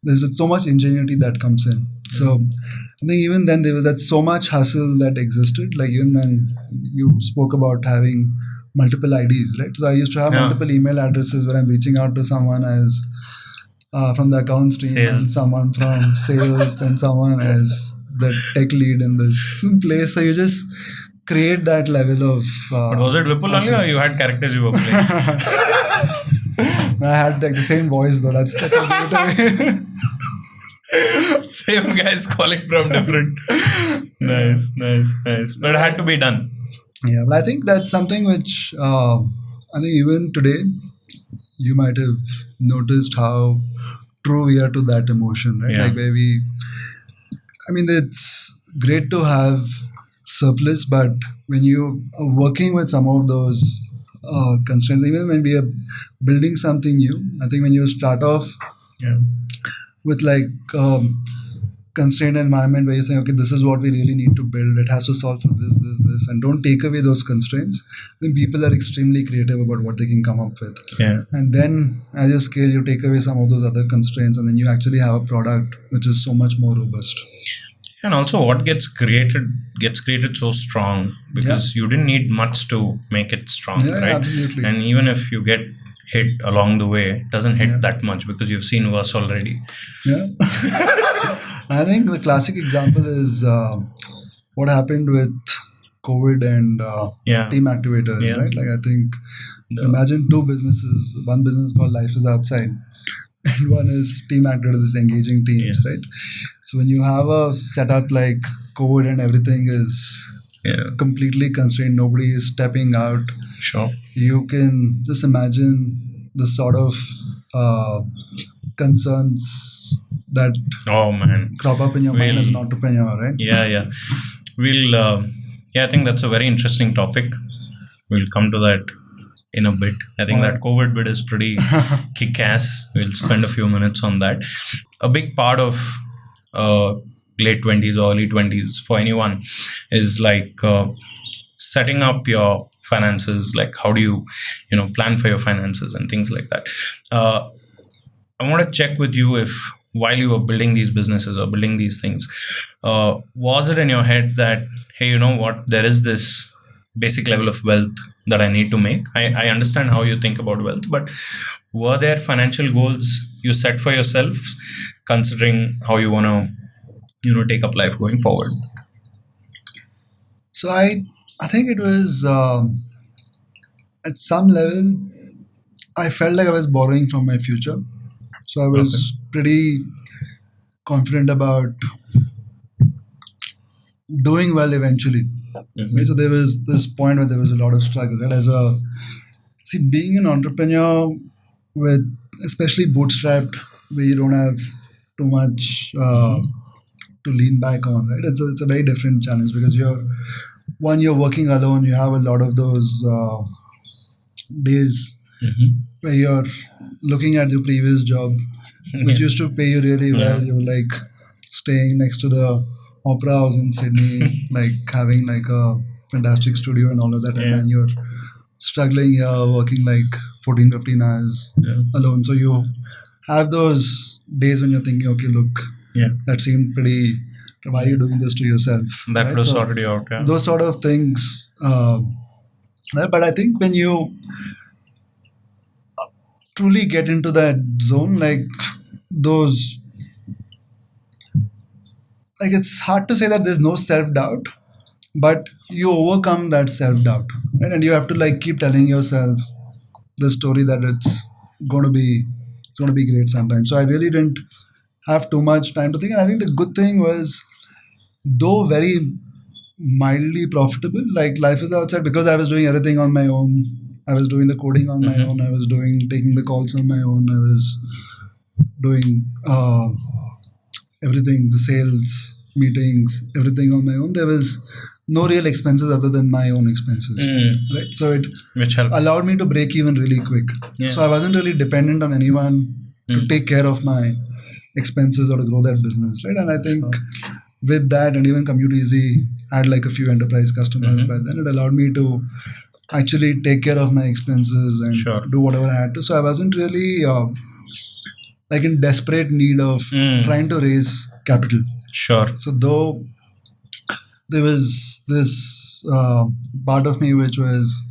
there's so much ingenuity that comes in. So I think even then there was that so much hustle that existed. Like even when you spoke about having multiple IDs, right? So I used to have multiple email addresses where I'm reaching out to someone as from the accounts team, and someone from sales, and someone as the tech lead in this place. So you just create that level of. But was it Vipul only, or you had characters you were playing? I had like the same voice though. That's a great. Same guys calling from different. Nice. But it had to be done. Yeah, but I think that's something which I think even today you might have noticed how true we are to that emotion, right? Like where it's great to have surplus, but when you are working with some of those constraints, even when we are building something new, I think when you start off with like constrained environment where you're saying, okay, this is what we really need to build, it has to solve for this, and don't take away those constraints, then people are extremely creative about what they can come up with. And then as you scale, you take away some of those other constraints, and then you actually have a product which is so much more robust. And also what gets created so strong, because you didn't need much to make it strong, right? Absolutely. And even if you get hit along the way, it doesn't hit that much because you've seen worse already. I think the classic example is what happened with COVID and Yeah. Team Activators, Yeah. right? Like I think, imagine two businesses. One business called Life is Outside, and one is Team Activators, is engaging teams, Yeah. right? So when you have a setup like COVID and everything is Yeah. completely constrained, nobody is stepping out. Sure. You can just imagine the sort of concerns that Oh man. crop up in your mind as an We'll- entrepreneur, right? Yeah. We'll. Yeah, I think that's a very interesting topic. We'll come to that in a bit. I think that COVID bit is pretty kick-ass. We'll spend a few minutes on that. A big part of late 20s or early 20s for anyone is like setting up your finances. Like how do you plan for your finances and things like that. I want to check with you if while you were building these businesses or building these things, was it in your head that, hey, you know what, there is this basic level of wealth that I need to make? I understand how you think about wealth, but were there financial goals you set for yourself considering how you want to, take up life going forward? So I think it was at some level I felt like I was borrowing from my future. So I was pretty confident about doing well eventually. Mhm. Right? So there was this point where there was a lot of struggle. Right? Being an entrepreneur with especially bootstrapped, where you don't have too much to lean back on, right? It's a very different challenge because you're working alone. You have a lot of those days Mhm. where you're looking at your previous job, which used to pay you really well. You're like staying next to the opera house in Sydney, like having like a fantastic studio and all of that, and Yeah. then you're struggling here, working like 14, 15 hours Yeah. alone. So you have those days when you're thinking, okay, look, Yeah. that seemed pretty. Why are you doing this to yourself? That right? would have So sorted you out. Yeah. those sort of things. Right? But I think when you truly get into that zone, like those, like it's hard to say that there's no self doubt, but you overcome that self doubt, right? And you have to like keep telling yourself the story that it's going to be great sometimes. So I really didn't have too much time to think. And I think the good thing was, though very mildly profitable, like Life is Outside, because I was doing everything on my own. I was doing the coding on my own. I was taking the calls on my own. I was doing everything, the sales, meetings, everything on my own. There was no real expenses other than my own expenses, right? So it Which helped. allowed me to break even really quick. Yeah. So I wasn't really dependent on anyone to take care of my expenses or to grow that business, right? And I think with that, and even Commute Easy had like a few enterprise customers by then, it allowed me to actually take care of my expenses and Sure. do whatever I had to. So I wasn't really like in desperate need of trying to raise capital. Sure. So though there was this part of me which was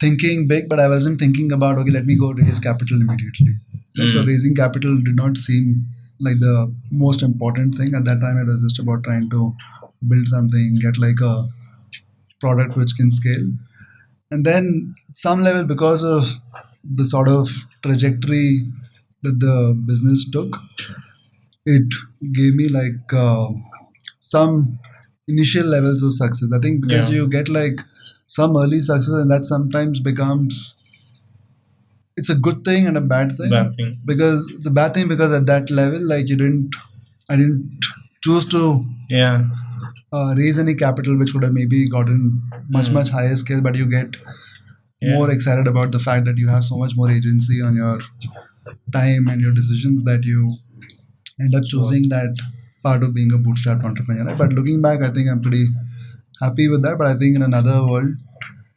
thinking big, but I wasn't thinking about, okay, let me go raise capital immediately. Right? So raising capital did not seem like the most important thing at that time. It was just about trying to build something, get like a product which can scale. And then at some level, because of the sort of trajectory that the business took, it gave me like some initial levels of success. I think because Yeah. you get like some early success, and that sometimes becomes, it's a good thing and a bad thing. Bad thing. Because it's a bad thing because at that level, like I didn't choose to Yeah. raise any capital, which would have maybe gotten much higher scale, but you get more excited about the fact that you have so much more agency on your time and your decisions that you end up choosing that part of being a bootstrapped entrepreneur. Right? But looking back, I think I'm pretty happy with that. But I think in another world,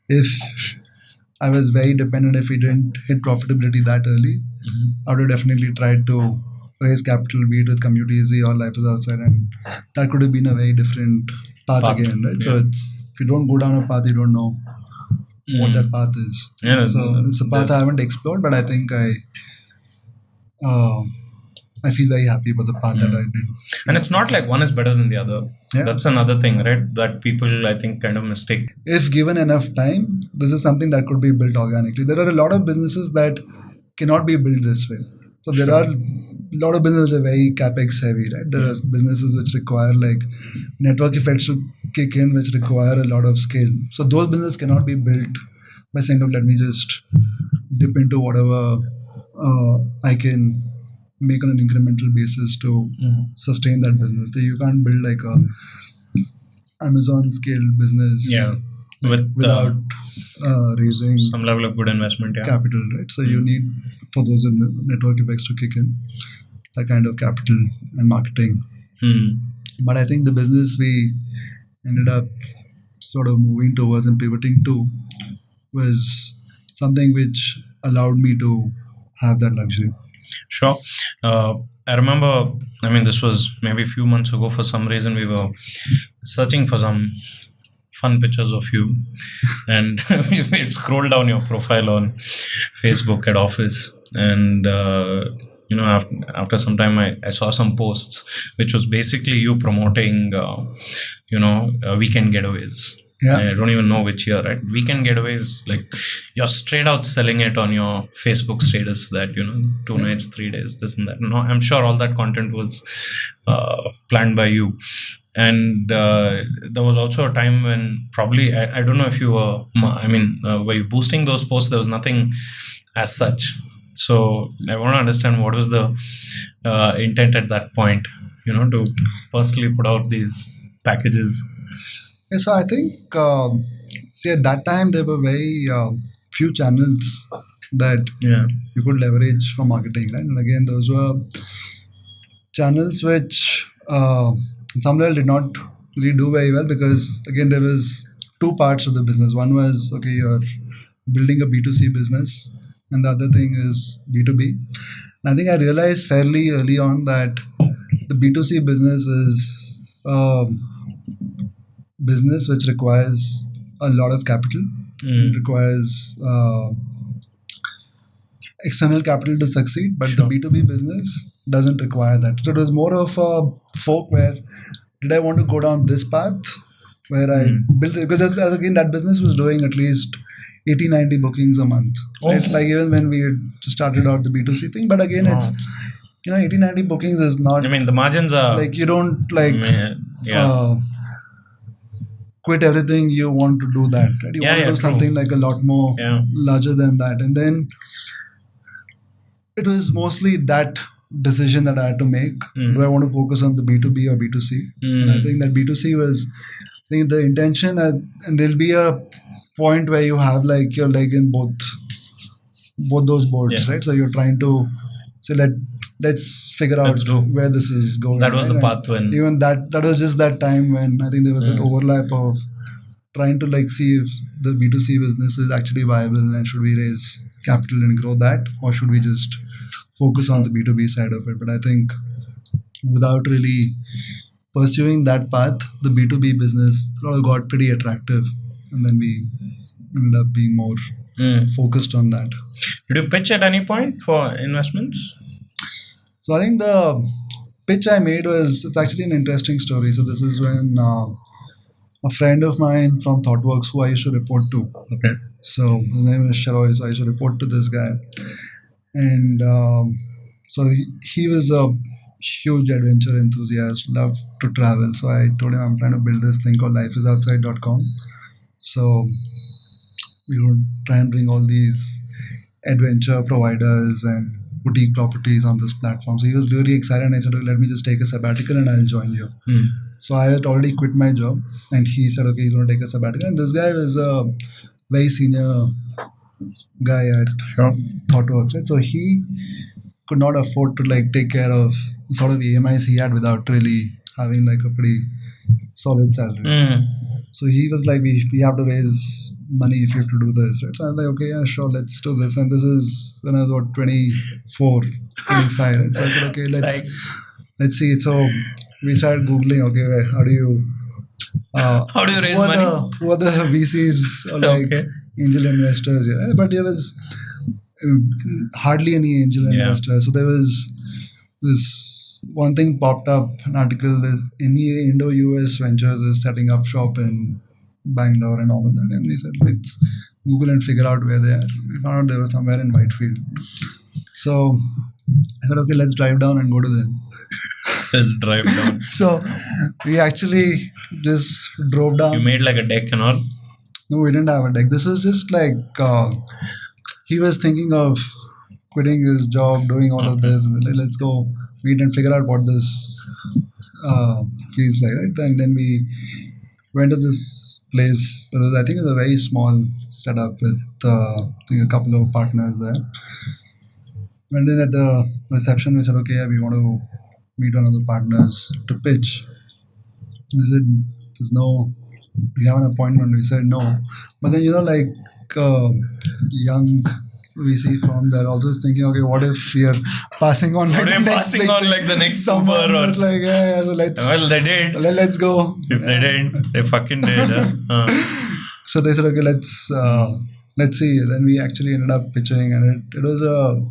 if I was very dependent, if we didn't hit profitability that early, I would have definitely tried to raise capital, be it with Commute Easy or Life is Outside, and that could have been a very different path again, right? So it's, if you don't go down a path, you don't know what that path is. Yeah, So it's a path I haven't explored, but I think I I feel very happy about the path that I did. And it's not like one is better than the other. Yeah. That's another thing, right? That people, I think, kind of mistake. If given enough time, this is something that could be built organically. There are a lot of businesses that cannot be built this way. So there are a lot of businesses which are very capex heavy, right? There are businesses which require like network effects to kick in, which require a lot of scale. So those businesses cannot be built by saying, look, let me just dip into whatever I can make on an incremental basis to sustain that business. You can't build like a Amazon scale business without raising some level of good investment, capital, right? So you need for those network effects to kick in that kind of capital and marketing. But I think the business we ended up sort of moving towards and pivoting to was something which allowed me to have that luxury. Sure. I remember, I mean, this was maybe a few months ago. For some reason, we were searching for some fun pictures of you, and we scrolled down your profile on Facebook at office, and after some time, I saw some posts which was basically you promoting, weekend getaways. Yeah. I don't even know which year, right? Weekend getaways, like you're straight out selling it on your Facebook status that, 2 nights, 3 days, this and that. No, I'm sure all that content was planned by you. And there was also a time when probably, I don't know if you were, were you boosting those posts? There was nothing as such. So I want to understand what was the intent at that point, to personally put out these packages. Yeah, so I think, at that time there were very few channels that you could leverage for marketing, right? And again, those were channels which in some level did not really do very well because, again, there was two parts of the business. One was, okay, you're building a B2C business, and the other thing is B2B. And I think I realized fairly early on that the B2C business is business which requires a lot of capital. It requires external capital to succeed, but the B2B business doesn't require that. So it was more of a fork where did I want to go down this path where I built it, because again that business was doing at least 80-90 bookings a month, right? Like even when we started out the B2C thing, but again it's 80-90 bookings is not, the margins are like you don't quit everything, you want to do that, right? You want to do something like a lot more larger than that. And then it was mostly that decision that I had to make. Do I want to focus on the B2B or B2C? And I think that B2C was, I think the intention, and there'll be a point where you have like your leg in both those boards, right? So you're trying to say, let's figure out where this is going. That was the path when even that was just that time when I think there was an overlap of trying to like see if the B2C business is actually viable and should we raise capital and grow that, or should we just focus on the B2B side of it. But I think without really pursuing that path, the B2B business got pretty attractive, and then we ended up being more focused on that. Did you pitch at any point for investments? So I think the pitch I made it's actually an interesting story. So this is when a friend of mine from ThoughtWorks, who I used to report to. Okay. So his name is Sharoy. So I used to report to this guy. And so he was a huge adventure enthusiast, loved to travel. So I told him I'm trying to build this thing called lifeisoutside.com. So we would try and bring all these adventure providers and boutique properties on this platform. So he was really excited, and I said, let me just take a sabbatical and I'll join you. So I had already quit my job, and he said, okay, he's going to take a sabbatical. And this guy was a very senior guy at ThoughtWorks, right? So he could not afford to like take care of the sort of EMIs he had without really having like a pretty solid salary. So he was like, we have to raise money if you have to do this, right? So I was like, okay, yeah, sure, let's do this. And this is when I was about 24, 25, right? So I said, okay, let's see. So we started Googling, okay, how do you raise money? Who are the VCs or like angel investors? Right? But there was hardly any angel investors. So there was this one thing popped up, an article is NEA Indo-US Ventures is setting up shop in Bangalore and all of that. And we said, let's Google and figure out where they are. We found out they were somewhere in Whitefield. So I said, okay, let's drive down and go to them. Let's drive down. So we actually just drove down. You made like a deck and all? No, we didn't have a deck. This was just like he was thinking of quitting his job, doing all of this. We're like, let's go meet and figure out what this feels like, right? And then we went to this place that was, I think, it was a very small setup with I think a couple of partners there. And then at the reception, we said, okay, we want to meet one of the partners to pitch. They said, do you have an appointment? We said no. But then, like young VC firm that also is thinking, okay, what if we are passing on like the next super or like, yeah, so well, they did. Let's go. If they didn't, they fucking did. So they said, okay, let's see. Then we actually ended up pitching, and it was a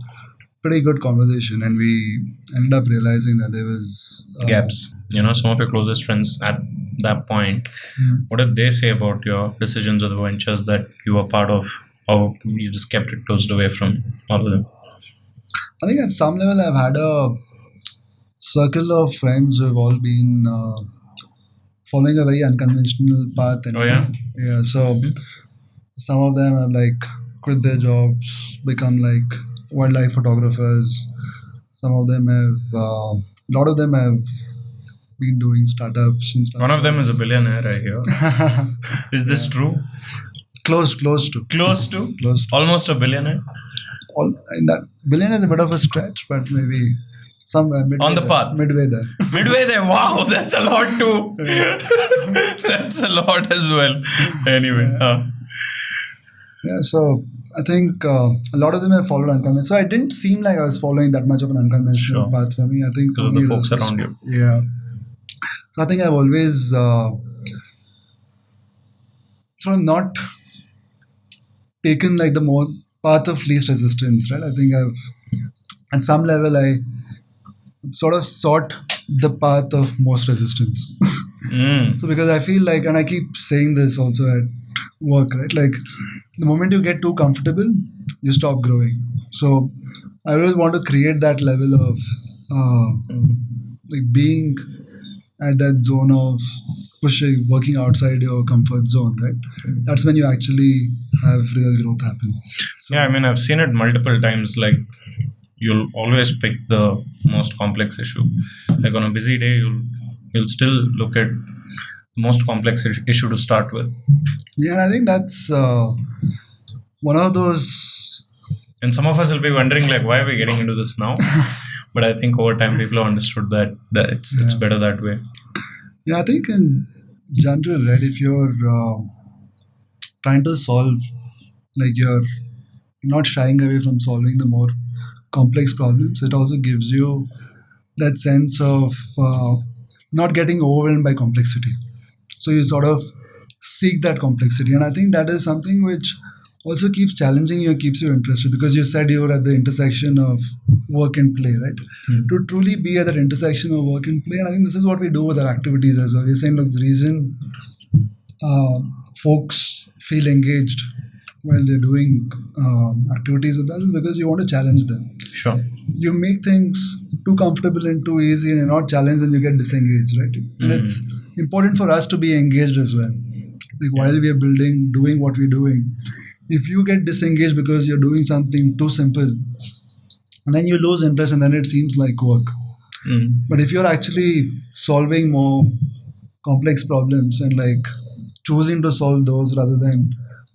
pretty good conversation, and we ended up realizing that there was gaps. Some of your closest friends at that point, what did they say about your decisions or the ventures that you were part of, or you just kept it closed away from all of them? I think at some level I've had a circle of friends who have all been following a very unconventional path. And, yeah. So some of them have like quit their jobs, become like wildlife photographers. Some of them have, a lot of them have been doing startups and stuff. One of them is a billionaire, I hear. Is this true? Close to. Almost a billionaire? In that billionaire is a bit of a stretch, but maybe somewhere on the path. Midway there. Wow, that's a lot too. That's a lot as well. Anyway. Yeah, so I think a lot of them have followed unconventional. So I didn't seem like I was following that much of an unconventional path for me. I think because of the folks around you. Yeah. So I think I've always sort of not taken like the more path of least resistance, right? I think at some level I sort of sought the path of most resistance. So because I feel like, and I keep saying this also at work, right? Like the moment you get too comfortable, you stop growing. So I always want to create that level of like being at that zone of pushing, working outside your comfort zone, right? That's when you actually have real growth happen. So, yeah, I mean, I've seen it multiple times. Like you'll always pick the most complex issue. Like on a busy day, you'll still look at the most complex issue to start with. Yeah, and I think that's one of those. And some of us will be wondering, like, why are we getting into this now? But I think over time, people have understood that it's better that way. Yeah, I think in general, right, if you're trying to solve, like you're not shying away from solving the more complex problems, it also gives you that sense of not getting overwhelmed by complexity. So you sort of seek that complexity. And I think that is something which also keeps challenging you, keeps you interested, because you said you were at the intersection of work and play, right? To truly be at that intersection of work and play, and I think this is what we do with our activities as well. We're saying, look, the reason folks feel engaged while they're doing activities with us is because you want to challenge them. Sure. You make things too comfortable and too easy and you're not challenged, and you get disengaged, right? And it's important for us to be engaged as well. Like while we are building, doing what we're doing, if you get disengaged because you're doing something too simple, then you lose interest and then it seems like work. But if you're actually solving more complex problems and like choosing to solve those rather than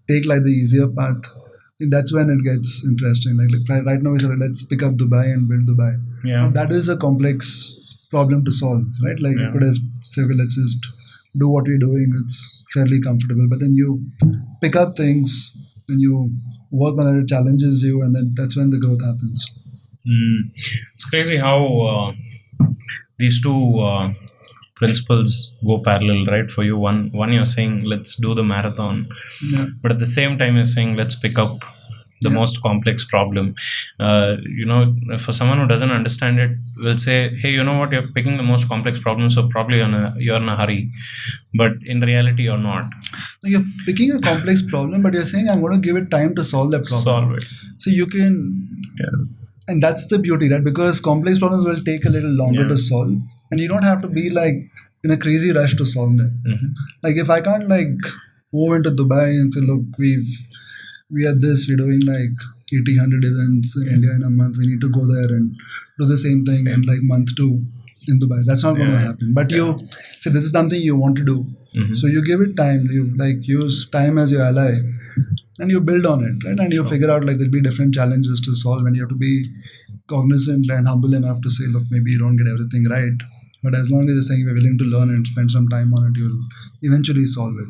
take like the easier path, I think that's when it gets interesting. Like right now we said, let's pick up Dubai and build Dubai. Yeah. And that is a complex problem to solve, right? Like you could have said, okay, let's just do what we're doing. It's fairly comfortable. But then you pick up things and you work on it, it challenges you, and then that's when the growth happens. It's crazy how these two principles go parallel, right? For you, one you're saying let's do the marathon, but at the same time you're saying let's pick up the most complex problem. For someone who doesn't understand it, will say, hey, you know what, you're picking the most complex problem, so probably you're in a hurry. But in reality, you're not. You're picking a complex problem, but you're saying, I'm going to give it time to solve that problem. Solve it. So you can, and that's the beauty, right? Because complex problems will take a little longer to solve, and you don't have to be like in a crazy rush to solve them. Like if I can't like move into Dubai and say, look, we're doing like 80, 100 events in India in a month. We need to go there and do the same thing in like month 2 in Dubai. That's not going to happen. But you say this is something you want to do. So you give it time. You like use time as your ally, and you build on it, right? And you figure out like there'll be different challenges to solve, and you have to be cognizant and humble enough to say, look, maybe you don't get everything right, but as long as you're saying you're willing to learn and spend some time on it, you'll eventually solve it.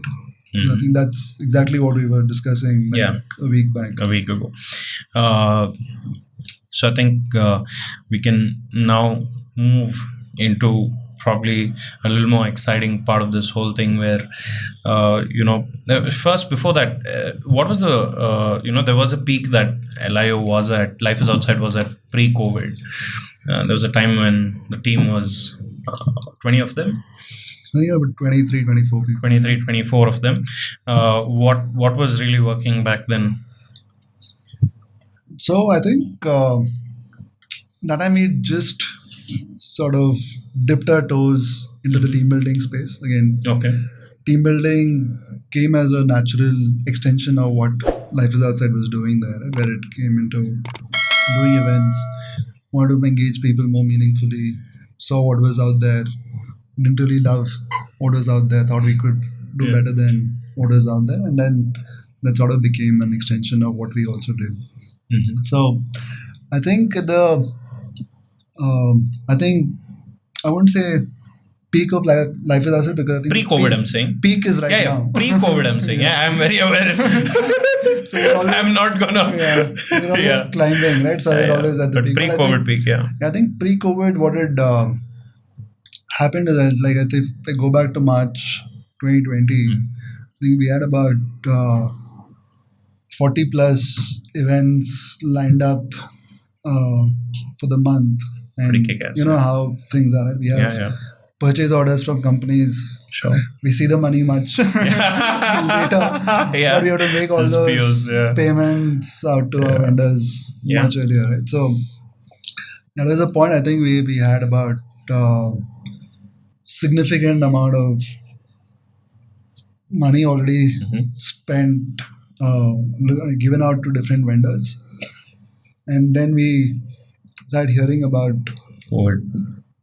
So I think that's exactly what we were discussing a week back. A week ago. So I think we can now move into probably a little more exciting part of this whole thing where, first before that, what was the, there was a peak that LIO was at, Life is Outside was at pre-COVID. There was a time when the team was 20 of them. I think about 23, 24 people. 23, 24 of them. What was really working back then? So I think that time we just sort of dipped our toes into the team building space. Again, team building came as a natural extension of what Life is Outside was doing there, right? Where it came into doing events, wanted to engage people more meaningfully, saw what was out there, didn't really love what was out there, thought we could do better than what was out there, and then that sort of became an extension of what we also did. So I think I wouldn't say peak of Life is Outside, because I think pre-COVID I'm saying. Peak is right now. Pre-COVID I'm saying. I'm very aware. So I'm not gonna. We're always climbing, right? So we're always at the peak. Pre-COVID peak, I think pre-COVID, what had happened is that, like, I think if I go back to March 2020, I think we had about 40 plus events lined up for the month. And you know how things are, right? We have purchase orders from companies. Sure. We see the money much later. But we have to make all those payments out to our vendors much earlier, right? So that was a point. I think we had about significant amount of money already spent, given out to different vendors. And then we started hearing about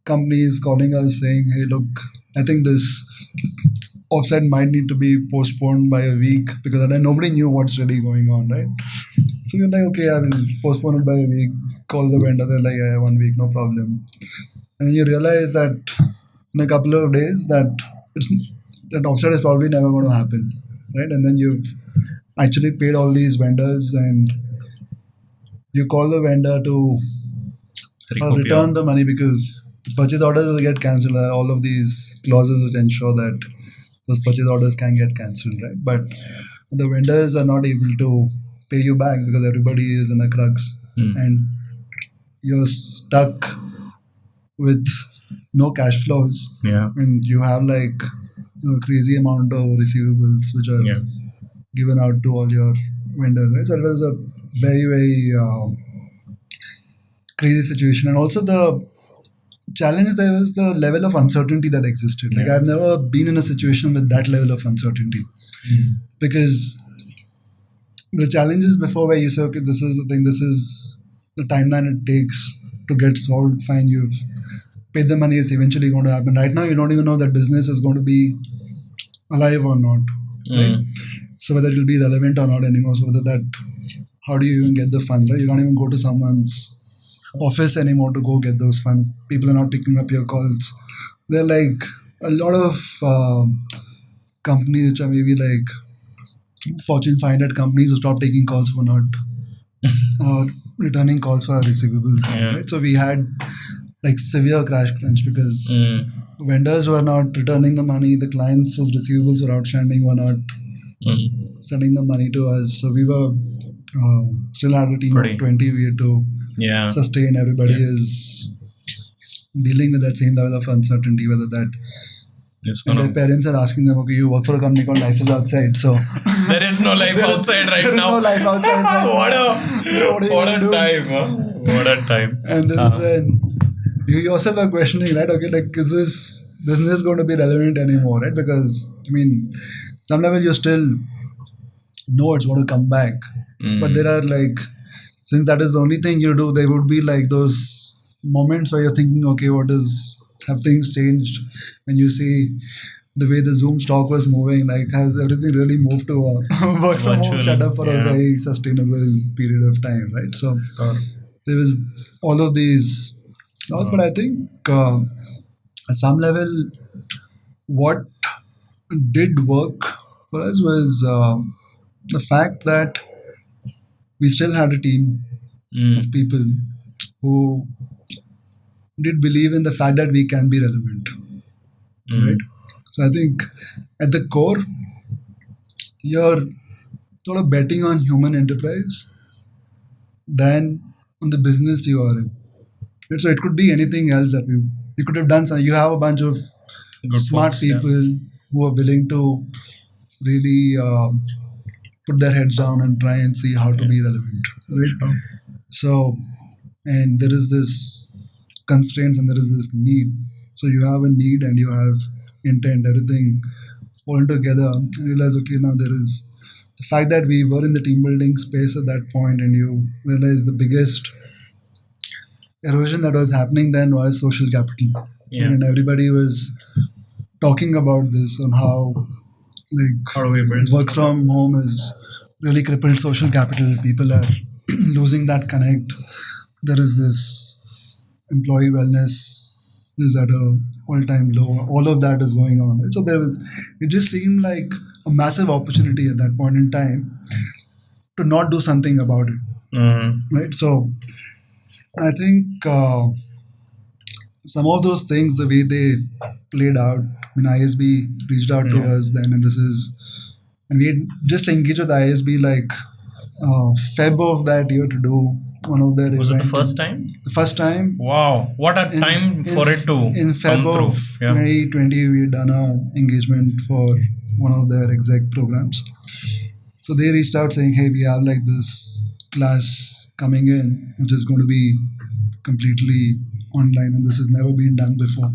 companies calling us saying, hey, look, I think this offsite might need to be postponed by a week, because then nobody knew what's really going on, right? So we're like, okay, I will postpone it by a week, call the vendor, they're like, yeah, 1 week, no problem. And then you realize that in a couple of days that offsite is probably never going to happen, right? And then you've actually paid all these vendors, and you call the vendor to return the money, because the purchase orders will get cancelled. There are all of these clauses which ensure that those purchase orders can get cancelled, right? But the vendors are not able to pay you back because everybody is in a crux, and you're stuck with no cash flows, and you have like a crazy amount of receivables which are given out to all your vendors, right? So it was a very, very crazy situation. And also the challenge there was the level of uncertainty that existed. Like I've never been in a situation with that level of uncertainty, because the challenges before where you say, okay, this is the thing, this is the timeline it takes to get solved, fine, you've paid the money, it's eventually going to happen. Right now you don't even know that business is going to be alive or not, right? So whether it will be relevant or not anymore, so whether that, how do you even get the funds, right? You can't even go to someone's office anymore to go get those funds. People are not picking up your calls. There are like a lot of companies which are maybe like Fortune 500 companies who stop taking calls for not returning calls for our receivables, right? So we had like severe crash crunch because vendors were not returning the money, the clients whose receivables were outstanding were not sending the money to us. So we were Still had a team Pretty. of 20. We had to Yeah. sustain. Everybody Yeah. is dealing with that same level of uncertainty, whether that It's and their gonna. parents are asking them, okay, you work for a company called Life is Outside, so There is no life outside right there is now. no life outside right What now. a So what are you what gonna a do? time, huh? What a time. And then you yourself are questioning, right? Okay, like is this business going to be relevant anymore, right? Because I mean, some level you still know it's going to come back, but there are like, since that is the only thing you do, there would be like those moments where you're thinking, okay, what is have things changed? When you see the way the Zoom stock was moving, like has everything really moved to a work from home Virtual, setup for a yeah. very sustainable period of time, right? So there was all of these laws, but I think at some level, what did work for us was the fact that we still had a team of people who did believe in the fact that we can be relevant, right? So I think at the core, you're sort of betting on human enterprise than on the business you are in. Right? So it could be anything else that you could have done. So you have a bunch of Good smart folks, yeah. people who are willing to really put their heads down and try and see how to be relevant, right? Sure. So, and there is this constraints and there is this need. So you have a need and you have intent, everything falling together. And you realize, okay, now there is the fact that we were in the team building space at that point, and you realize the biggest erosion that was happening then was social capital. Yeah. And everybody was talking about this on how How do like we build work from home is really crippled social capital. People are losing that connect. There is this employee wellness is at a all-time low. All of that is going on. Right? So it just seemed like a massive opportunity at that point in time to not do something about it. Right? So I think some of those things, the way they played out, I mean, ISB reached out to us then, and we had just engaged with ISB like Feb of that year to do one of their Was it the event. first time? The first time. Wow, what a time for it to in Feb come through. of 2020, we had done an engagement for one of their exec programs. So they reached out saying, hey, we have like this class coming in, which is going to be completely online, and this has never been done before.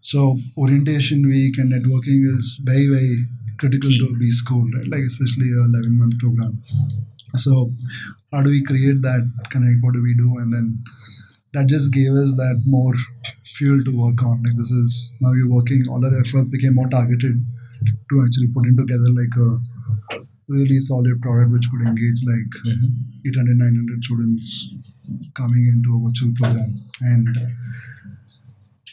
So orientation week and networking is very, very critical to a B school, right? Like especially a 11-month program. So how do we create that connect? What do we do? And then that just gave us that more fuel to work on. Like this is now we're working. All our efforts became more targeted to actually putting together like a really solid product which could engage like 800, 900 students coming into a virtual program. And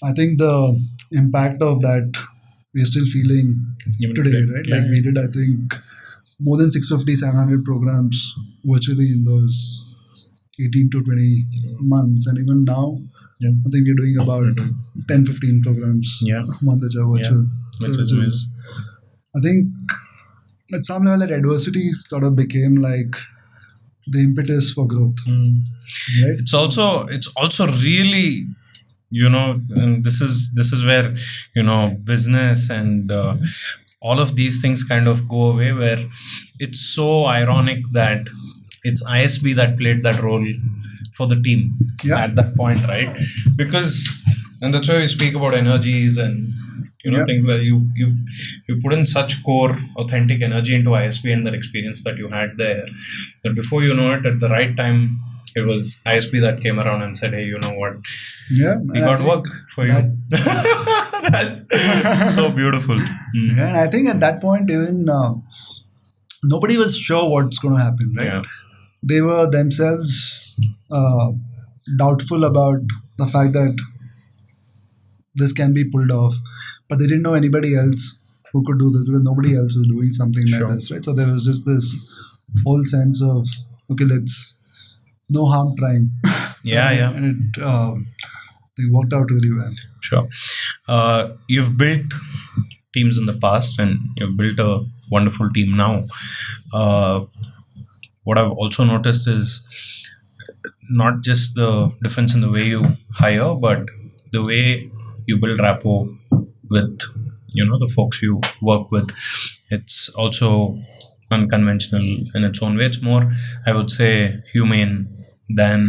I think the impact of that we're still feeling Even today, today. right? Yeah. Like we did, I think, more than 650, 700 programs virtually in those 18 to 20 months. And even now, I think we're doing about 10, 15 programs a month which are virtual. Which So is amazing. I think at some level that adversity sort of became like the impetus for growth. Right? It's also really, and this is where business and all of these things kind of go away, where it's so ironic that it's ISB that played that role for the team at that point, right? Because, and that's why we speak about energies and things where you put in such core authentic energy into ISB and that experience that you had there, that before you know it, at the right time, it was ISB that came around and said, hey, you know what? Yeah, We got work for you. That's so beautiful. Yeah, and I think at that point, even nobody was sure what's going to happen, right? Yeah. They were themselves doubtful about the fact that this can be pulled off, but they didn't know anybody else who could do this because nobody else was doing something like this, right? So there was just this whole sense of, okay, let's no harm trying. And they worked out really well. Sure. You've built teams in the past and you've built a wonderful team now. what I've also noticed is not just the difference in the way you hire, but the way you build rapport with the folks you work with. It's also unconventional in its own way. It's more, I would say, humane than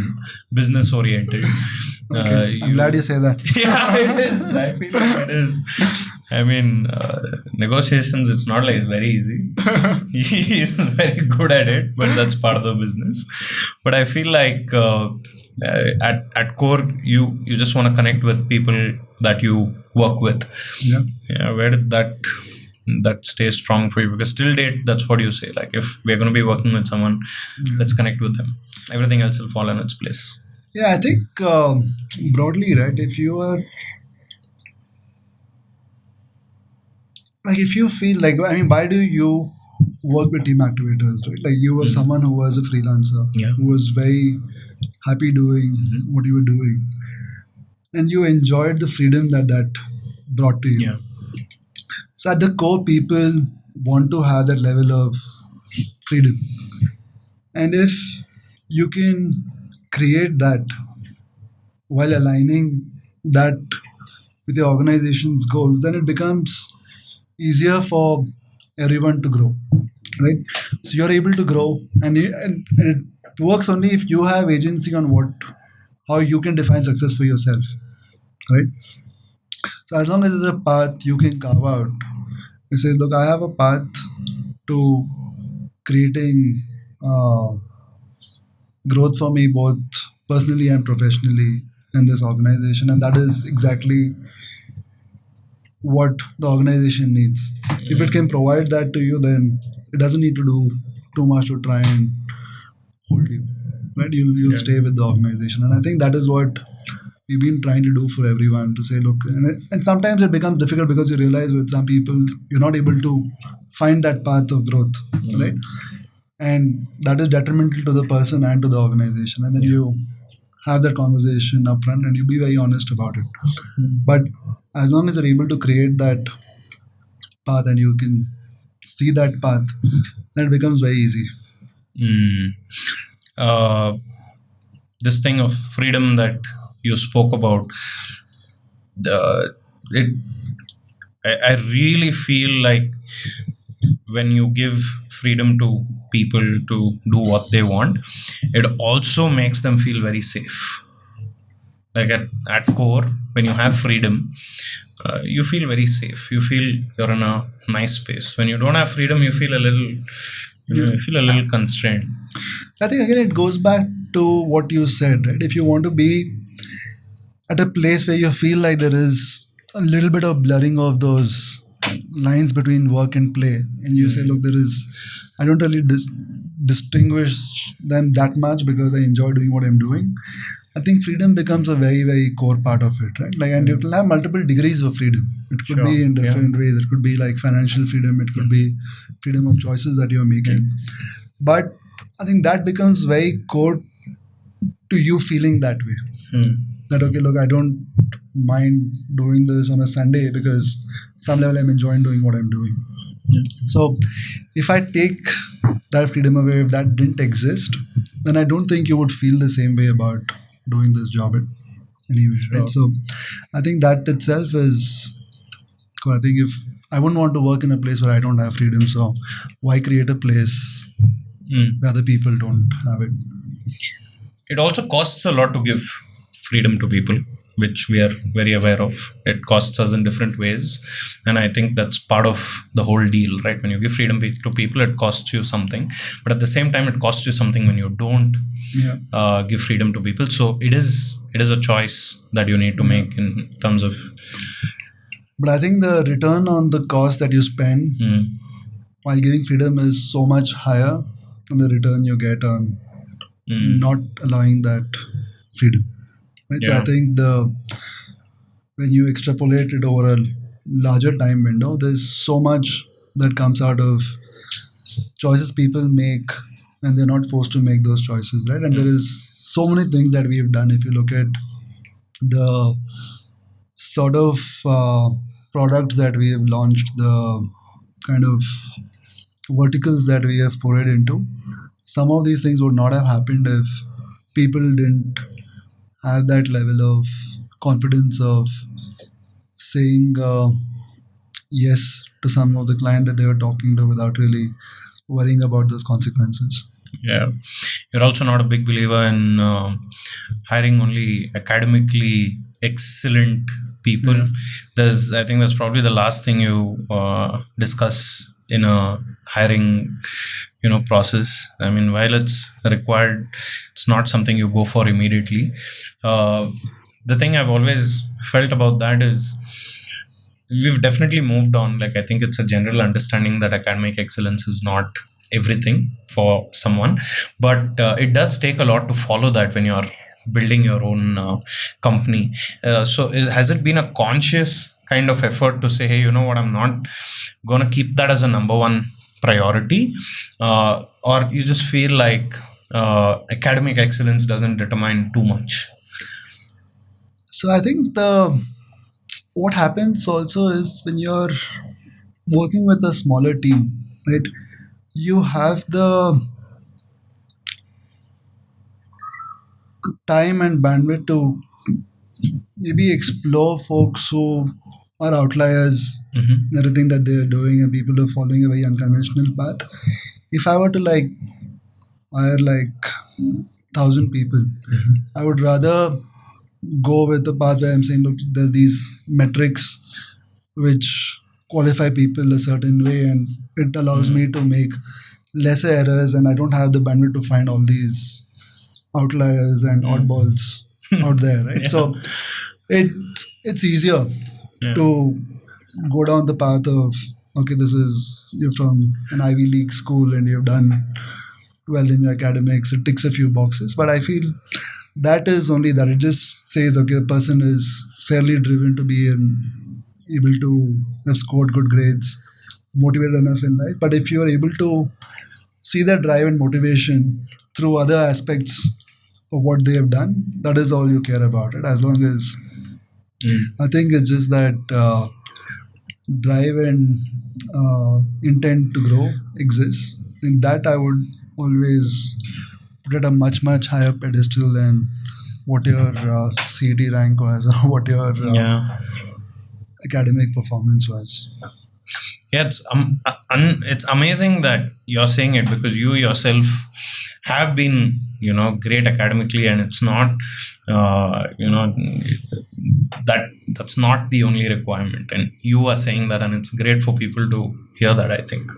business oriented. Okay, I'm glad you say that. Yeah, it is. I feel like it is. I mean, negotiations, it's not like it's very easy. He is very good at it, but that's part of the business. But I feel like at core, you just want to connect with people that you work with. Yeah. Yeah, where did that stay strong for you? Because till date, that's what you say. Like, if we're going to be working with someone, let's connect with them. Everything else will fall in its place. Yeah, I think broadly, right? If you feel like, I mean, why do you work with Team Activators, right? Like, you were someone who was a freelancer, Yeah. who was very happy doing what you were doing, and you enjoyed the freedom that brought to you. Yeah. So at the core, people want to have that level of freedom, and if you can create that while aligning that with your organization's goals, then it becomes easier for everyone to grow, right? So you're able to grow, and it works only if you have agency on how you can define success for yourself, right? So as long as there's a path you can carve out, it says, look, I have a path to creating growth for me both personally and professionally in this organization, and that is exactly what the organization needs. If it can provide that to you, then it doesn't need to do too much to try and hold you, right? You'll stay with the organization, and I think that is what we've been trying to do for everyone, to say, look, and sometimes it becomes difficult because you realize with some people you're not able to find that path of growth, right? And that is detrimental to the person and to the organization, and then you have that conversation upfront and you be very honest about it. But as long as you're able to create that path and you can see that path, then it becomes very easy. This thing of freedom that you spoke about, it I really feel like when you give freedom to people to do what they want, it also makes them feel very safe. Like at core, when you have freedom, you feel very safe. You feel you're in a nice space. When you don't have freedom, you feel a little constrained. I think again it goes back to what you said, right? If you want to be at a place where you feel like there is a little bit of blurring of those lines between work and play, and you say, look, I don't really distinguish them that much because I enjoy doing what I'm doing. I think freedom becomes a very, very core part of it, right? Like, and you can have multiple degrees of freedom. It could be in different ways. It could be like financial freedom. It could be freedom of choices that you're making. But I think that becomes very core to you feeling that way. That, okay, look, I don't mind doing this on a Sunday because some level I'm enjoying doing what I'm doing. So if I take that freedom away, if that didn't exist, then I don't think you would feel the same way about doing this job at any way, right? So I think that itself is cool. I think if I wouldn't want to work in a place where I don't have freedom, so why create a place where other people don't have it? It also costs a lot to give freedom to people, which we are very aware of. It costs us in different ways, and I think that's part of the whole deal, right? When you give freedom to people, it costs you something, but at the same time it costs you something when you don't give freedom to people. So it is a choice that you need to make in terms of. But I think the return on the cost that you spend while giving freedom is so much higher than the return you get on not allowing that freedom. Right? So I think when you extrapolate it over a larger time window, there's so much that comes out of choices people make when they're not forced to make those choices, right? And there is so many things that we've done. If you look at the sort of products that we have launched, the kind of verticals that we have forayed into, some of these things would not have happened if people didn't have that level of confidence of saying yes to some of the client that they were talking to without really worrying about those consequences. Yeah, you're also not a big believer in hiring only academically excellent people. Yeah. I think that's probably the last thing you discuss in a hiring, process. I mean, while it's required, it's not something you go for immediately. The thing I've always felt about that is we've definitely moved on. Like, I think it's a general understanding that academic excellence is not everything for someone, but it does take a lot to follow that when you're building your own company. Has it been a conscious kind of effort to say, hey, you know what, I'm not gonna keep that as a number one priority, or you just feel like academic excellence doesn't determine too much? So I think what happens also is when you're working with a smaller team, right? You have the time and bandwidth to maybe explore folks who are outliers in everything that they're doing and people who are following a very unconventional path. If I were to hire 1,000 people, I would rather go with the path where I'm saying, look, there's these metrics which qualify people a certain way, and it allows me to make lesser errors, and I don't have the bandwidth to find all these outliers and oddballs out there, right? Yeah. So it's easier to go down the path of, okay, you're from an Ivy League school and you've done well in your academics, it ticks a few boxes. But I feel that is only that. It just says, okay, the person is fairly driven to be able to have scored good grades, motivated enough in life. But if you're able to see that drive and motivation through other aspects of what they have done, that is all you care about it. As long as I think it's just that drive and intent to grow exists. In that, I would always put it a much, much higher pedestal than what your CET rank was or what your academic performance was. Yeah, it's amazing that you're saying it, because you yourself have been, great academically, and it's not, that's not the only requirement. And you are saying that, and it's great for people to hear that, I think,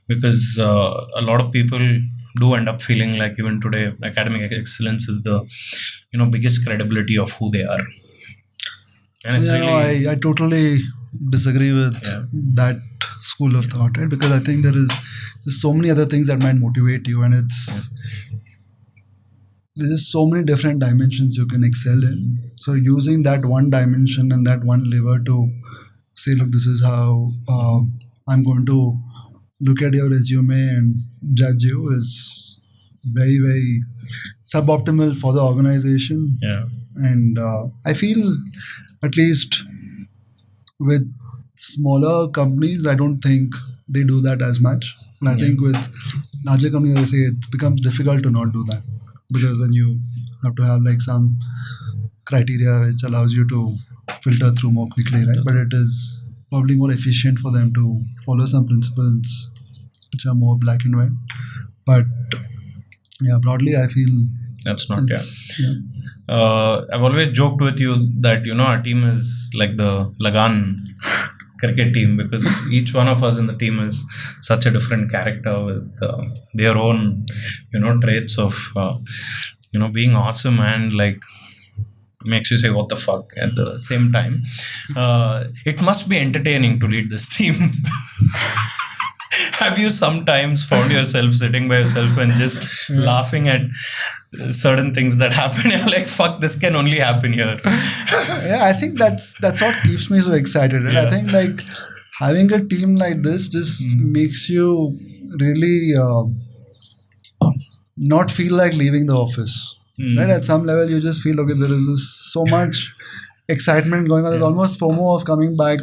because a lot of people do end up feeling like even today, academic excellence is the, biggest credibility of who they are. And it's I totally disagree with that school of thought, right? Because I think there's so many other things that might motivate you, and there's just so many different dimensions you can excel in. So using that one dimension and that one lever to say, look, this is how I'm going to look at your resume and judge you is very, very suboptimal for the organization. Yeah. And I feel, at least with smaller companies, I don't think they do that as much. And I think with larger companies, I say it becomes difficult to not do that, because then you have to have some criteria which allows you to filter through more quickly, right? But it is probably more efficient for them to follow some principles which are more black and white. But yeah, broadly, I feel that's not. I've always joked with you that our team is like the Lagan cricket team, because each one of us in the team is such a different character with their own traits of being awesome and makes you say what the fuck at the same time. It must be entertaining to lead this team. Have you sometimes found yourself sitting by yourself and just laughing at certain things that happen? You're like, fuck, this can only happen here. Yeah, I think that's what keeps me so excited. Right? I think having a team like this just makes you really not feel like leaving the office. Right? At some level, you just feel, okay, there is so much excitement going on. There's almost FOMO of coming back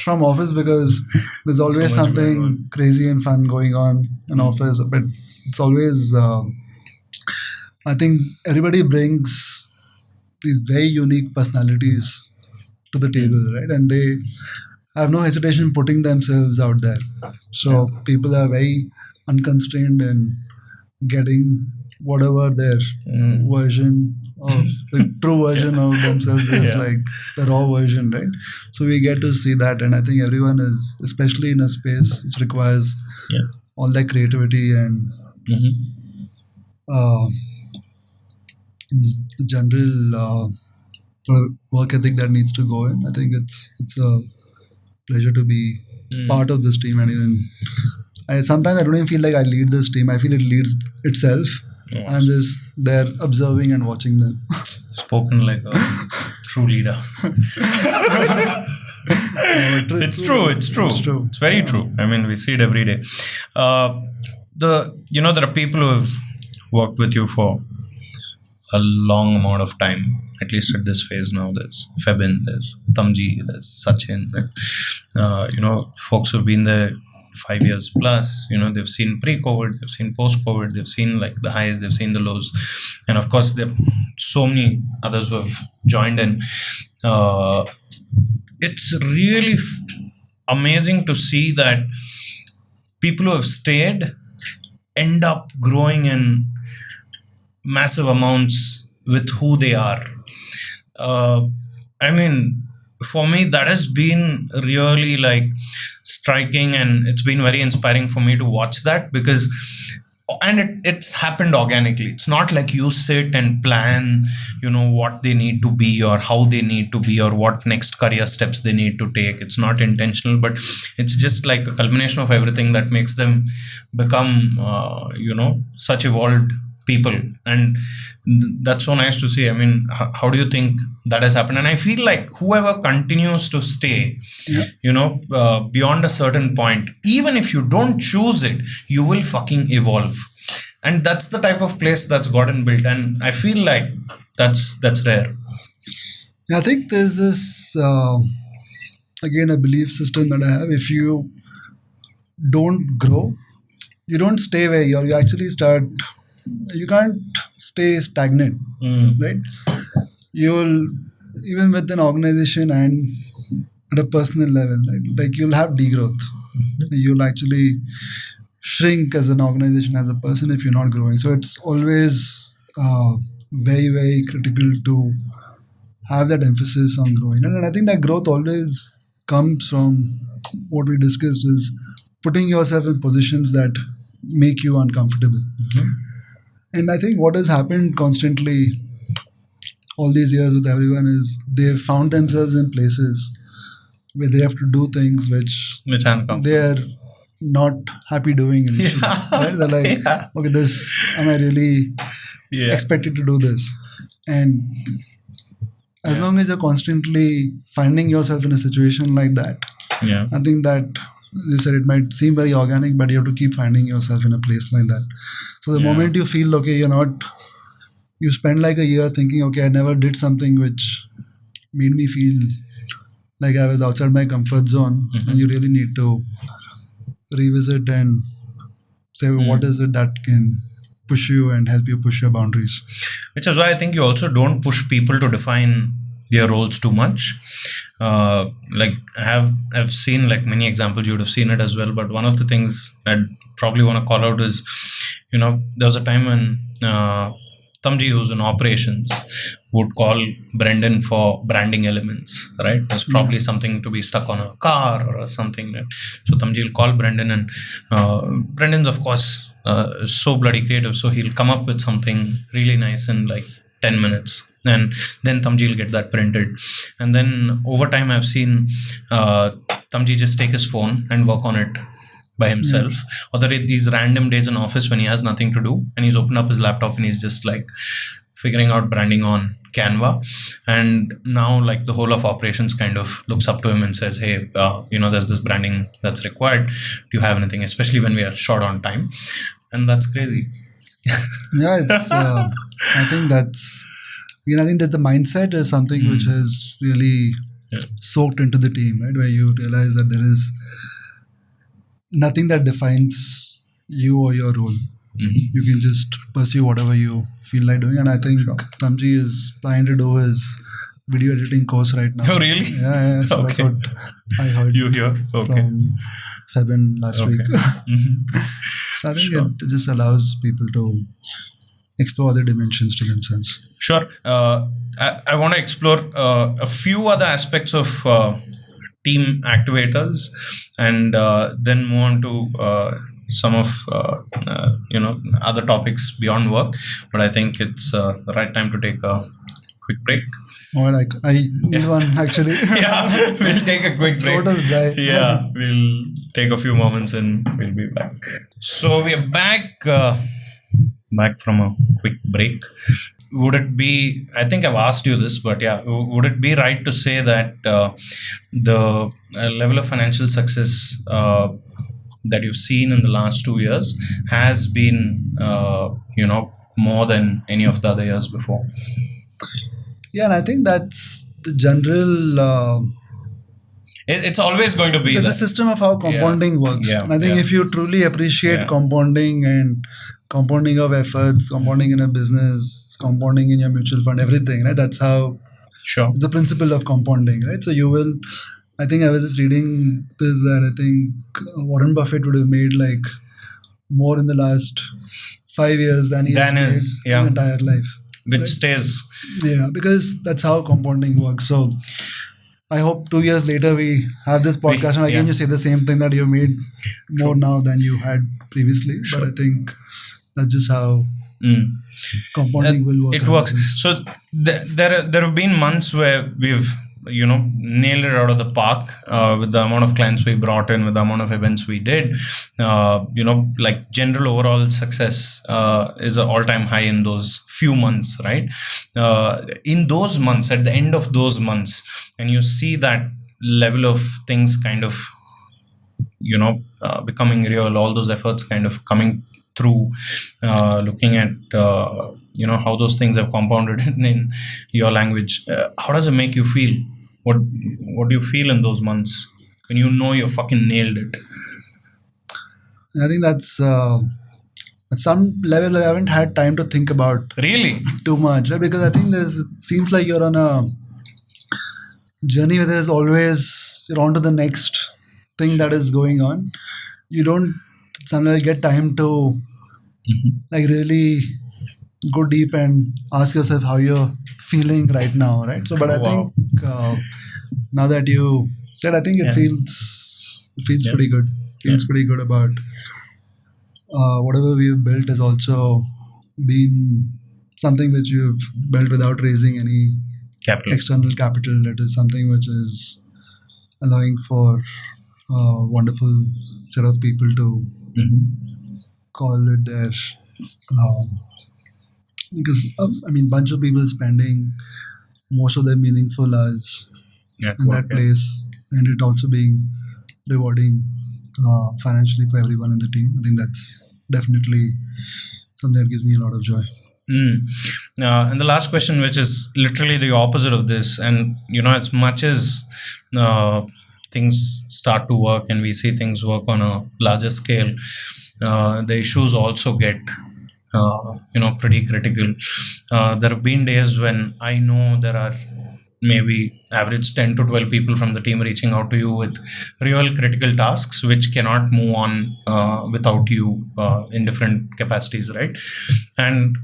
from office, because there's always something crazy and fun going on in office. But it's always. I think everybody brings these very unique personalities to the table, right? And they have no hesitation putting themselves out there. So people are very unconstrained in getting whatever their version of the true version of themselves is, like the raw version, right? So we get to see that, and I think everyone is, especially in a space which requires all that creativity and uh, the general sort of work ethic that needs to go in. I think it's a pleasure to be part of this team, and even sometimes I don't even feel like I lead this team. I feel it leads itself. I'm just there observing and watching them. Spoken like a true leader. It's true. It's very true. I mean, we see it every day. There are people who have worked with you for a long amount of time, at least at this phase now. There's Febin, there's Tamji, there's Sachin. Folks who've been there 5 years plus. They've seen pre-COVID, they've seen post-COVID, they've seen like the highs, they've seen the lows, and of course there are so many others who have joined in. It's really amazing to see that people who have stayed end up growing in massive amounts with who they are. For me, that has been really like striking, and it's been very inspiring for me to watch that, because it's happened organically. It's not like you sit and plan, what they need to be or how they need to be or what next career steps they need to take. It's not intentional, but it's just like a culmination of everything that makes them become, such evolved people. And that's so nice to see. I mean, how do you think that has happened? And I feel like whoever continues to stay, beyond a certain point, even if you don't choose it, you will fucking evolve. And that's the type of place that's gotten built. And I feel like that's rare. Yeah, I think there's this, again, a belief system that I have. If you don't grow, you don't stay where you are. You actually start. You can't stay stagnant, right? You'll, even with an organization and at a personal level, right? Like you'll have degrowth. You'll actually shrink as an organization, as a person, if you're not growing. So it's always very, very critical to have that emphasis on growing. And I think that growth always comes from what we discussed, is putting yourself in positions that make you uncomfortable. And I think what has happened constantly all these years with everyone is they've found themselves in places where they have to do things which they're not happy doing initially. Right? They're like, okay, am I really expected to do this? And as long as you're constantly finding yourself in a situation like that, I think that, you said, it might seem very organic, but you have to keep finding yourself in a place like that. So the moment you feel, okay, you spend like a year thinking, okay, I never did something which made me feel like I was outside my comfort zone, and you really need to revisit and say, what is it that can push you and help you push your boundaries. Which is why I think you also don't push people to define their roles too much. I've seen like many examples, you would have seen it as well, but one of the things I'd probably want to call out is, there was a time when Tamji, who's in operations, would call Brendan for branding elements, right? There's probably something to be stuck on a car or something. So Tamji will call Brendan, and Brendan's, of course, so bloody creative. So he'll come up with something really nice in like 10 minutes. And then Tamji will get that printed. And then over time, I've seen Tamji just take his phone and work on it by himself. Or there are these random days in office when he has nothing to do, and he's opened up his laptop and he's just like figuring out branding on Canva. And now like the whole of operations kind of looks up to him and says, hey, there's this branding that's required. Do you have anything? Especially when we are short on time. And that's crazy. It's I think that's, I think that the mindset is something which is really soaked into the team, right? Where you realize that there is nothing that defines you or your role. You can just pursue whatever you feel like doing. And I think Tamji is planning to do his video editing course right now. Oh, really? Yeah. So that's Okay. what I heard You hear? Okay. from Febin last week. Mhm. So I think it just allows people to explore other dimensions to themselves. Sure. I want to explore a few other aspects of team activators, and then move on to some of other topics beyond work. But I think it's the right time to take a quick break. Or like I need one actually. Yeah, we'll take a quick break. Throat is dry. Yeah, we'll take a few moments and we'll be back. So we are back from a quick break. Would it be, I think I've asked you this, but yeah, would it be right to say that the level of financial success that you've seen in the last 2 years has been, more than any of the other years before? Yeah, and I think that's the general. It's always going to be It's the that. system of how compounding works. Yeah, And I think yeah. if you truly appreciate Yeah. compounding and compounding of efforts, compounding in a business, compounding in your mutual fund, everything, right? That's how Sure. it's the principle of compounding, right? So you will, I think I was just reading this that I think Warren Buffett would have made like more in the last 5 years than he has Than made his, in yeah. his entire life. Which stays. Yeah, because that's how compounding works. So I hope 2 years later we have this podcast and again yeah. you say the same thing that you made more now than you had previously. Sure. But I think that's just how Mm. compounding will work. It and works. happens. So there have been months where we've nailed it out of the park with the amount of clients we brought in, with the amount of events we did. Like general overall success is an all-time high in those few months, right? In those months, at the end of those months, and you see that level of things kind of becoming real, all those efforts kind of coming through, looking at how those things have compounded in your language. How does it make you feel? What do you feel in those months when you fucking nailed it? I think that's at some level I haven't had time to think about Really? too much, right? Because I think it seems like you're on a journey where there's always you're on to the next thing that is going on. You don't sometimes get time to like really go deep and ask yourself how you're feeling right now, right? So, but I Wow. think now that you said, I think it Yeah. feels Yeah. pretty good. Feels pretty good about whatever we've built has also been something which you've built without raising any Capital. external capital. It is something which is allowing for a wonderful set of people to call it their because I mean bunch of people spending most of their meaningful hours Yeah, in that place and it also being rewarding financially for everyone in the team. I think that's definitely something that gives me a lot of joy. And the last question, which is literally the opposite of this, and as much as things start to work and we see things work on a larger scale, the issues also get pretty critical. There have been days when I know there are maybe average 10 to 12 people from the team reaching out to you with real critical tasks which cannot move on without you in different capacities, right? And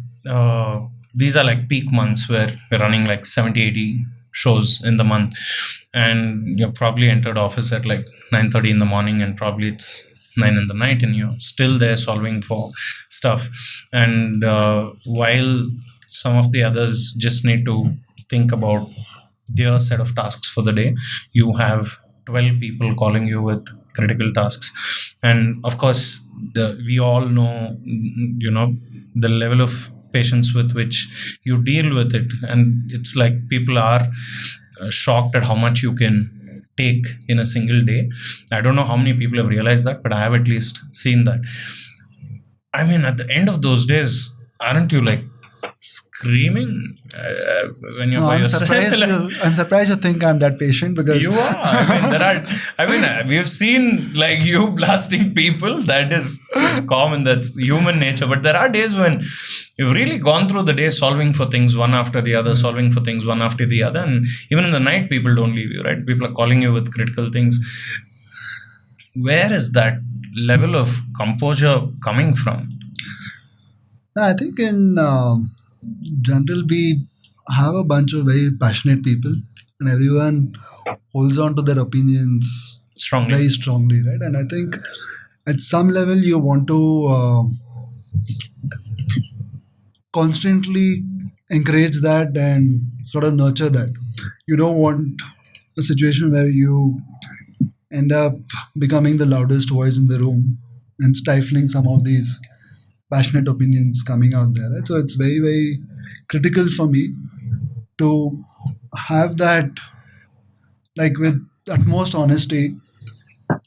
these are like peak months where we're running like 70-80 shows in the month, and you're probably entered office at like 9:30 in the morning and probably it's 9 in the night and you're still there solving for stuff. And while some of the others just need to think about their set of tasks for the day, you have 12 people calling you with critical tasks. And of course, we all know, the level of patience with which you deal with it. And it's like people are shocked at how much you can take in a single day. I don't know how many people have realized that, but I have at least seen that. I mean, at the end of those days, aren't you like Screaming when you're No, by I'm yourself. surprised. I'm surprised you think I'm that patient because You are. We've seen like you blasting people. That is common. That's human nature. But there are days when you've really gone through the day solving for things one after the other, solving for things one after the other. And even in the night, people don't leave you, right? People are calling you with critical things. Where is that level of composure coming from? I think in general we have a bunch of very passionate people, and everyone holds on to their opinions Strongly. very strongly, right? And I think at some level you want to constantly encourage that and sort of nurture that. You don't want a situation where you end up becoming the loudest voice in the room and stifling some of these passionate opinions coming out there, right? So it's very, very critical for me to have that, like with utmost honesty,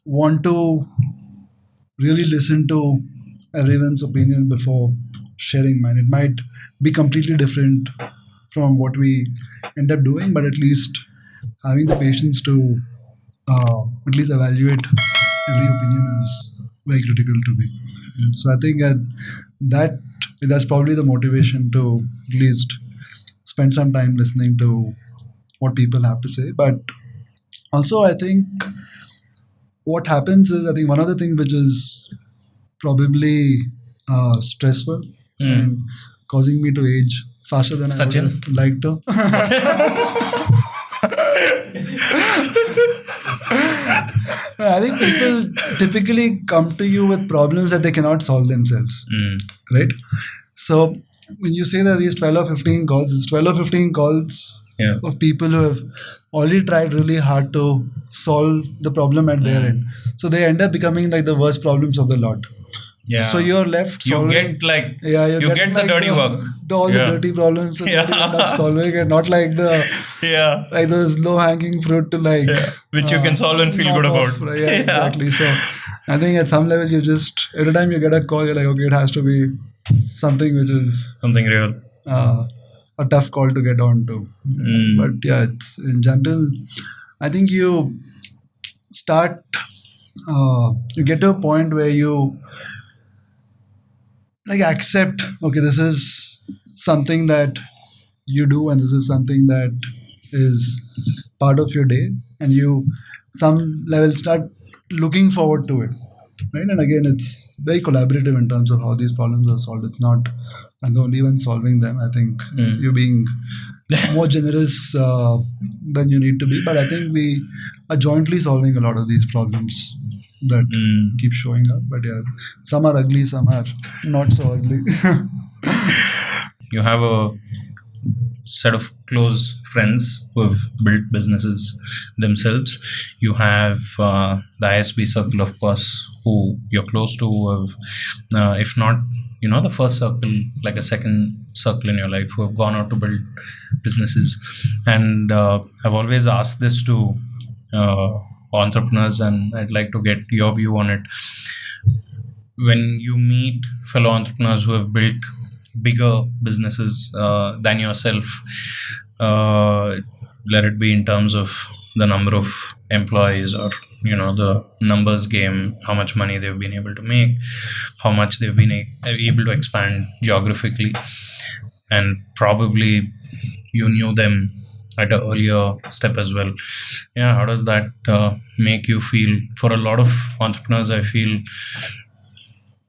want to really listen to everyone's opinion before sharing mine. It might be completely different from what we end up doing, but at least having the patience to at least evaluate every opinion is very critical to me. So I think that's probably the motivation to at least spend some time listening to what people have to say. But also, I think what happens is, I think one of the things which is probably stressful and causing me to age faster than I would Sachin? have liked to. I think people typically come to you with problems that they cannot solve themselves, right? So when you say that these 12 or 15 calls, it's 12 or 15 calls Yeah. of people who have already tried really hard to solve the problem at their end. So they end up becoming like the worst problems of the lot. Yeah. So you're left You solving. get like you're you getting get the dirty work. all Yeah. the dirty problems that you end Yeah. up solving, and not like Yeah. those low hanging fruit to like Which you can solve and feel good knock off. about. Right? Yeah, exactly. So I think at some level you just every time you get a call, you're like, okay, it has to be something which is Something real. a tough call to get on to. But yeah, it's in general, I think you start you get to a point where you like accept, okay, this is something that you do and this is something that is part of your day, and you some level start looking forward to it, right? And again, it's very collaborative in terms of how these problems are solved. It's not I'm the only one solving them. I think you're being more generous than you need to be, but I think we are jointly solving a lot of these problems that keep showing up. But yeah, some are ugly, some are not so ugly. You have a set of close friends who have built businesses themselves. You have the ISB circle, of course, who you're close to, who have, if not, the first circle, like a second circle in your life, who have gone out to build businesses. And I've always asked this to entrepreneurs, and I'd like to get your view on it. When you meet fellow entrepreneurs who have built bigger businesses than yourself, let it be in terms of the number of employees or the numbers game, how much money they've been able to make, how much they've been able to expand geographically, and probably you knew them at an earlier step as well. Yeah, how does that make you feel? For a lot of entrepreneurs, I feel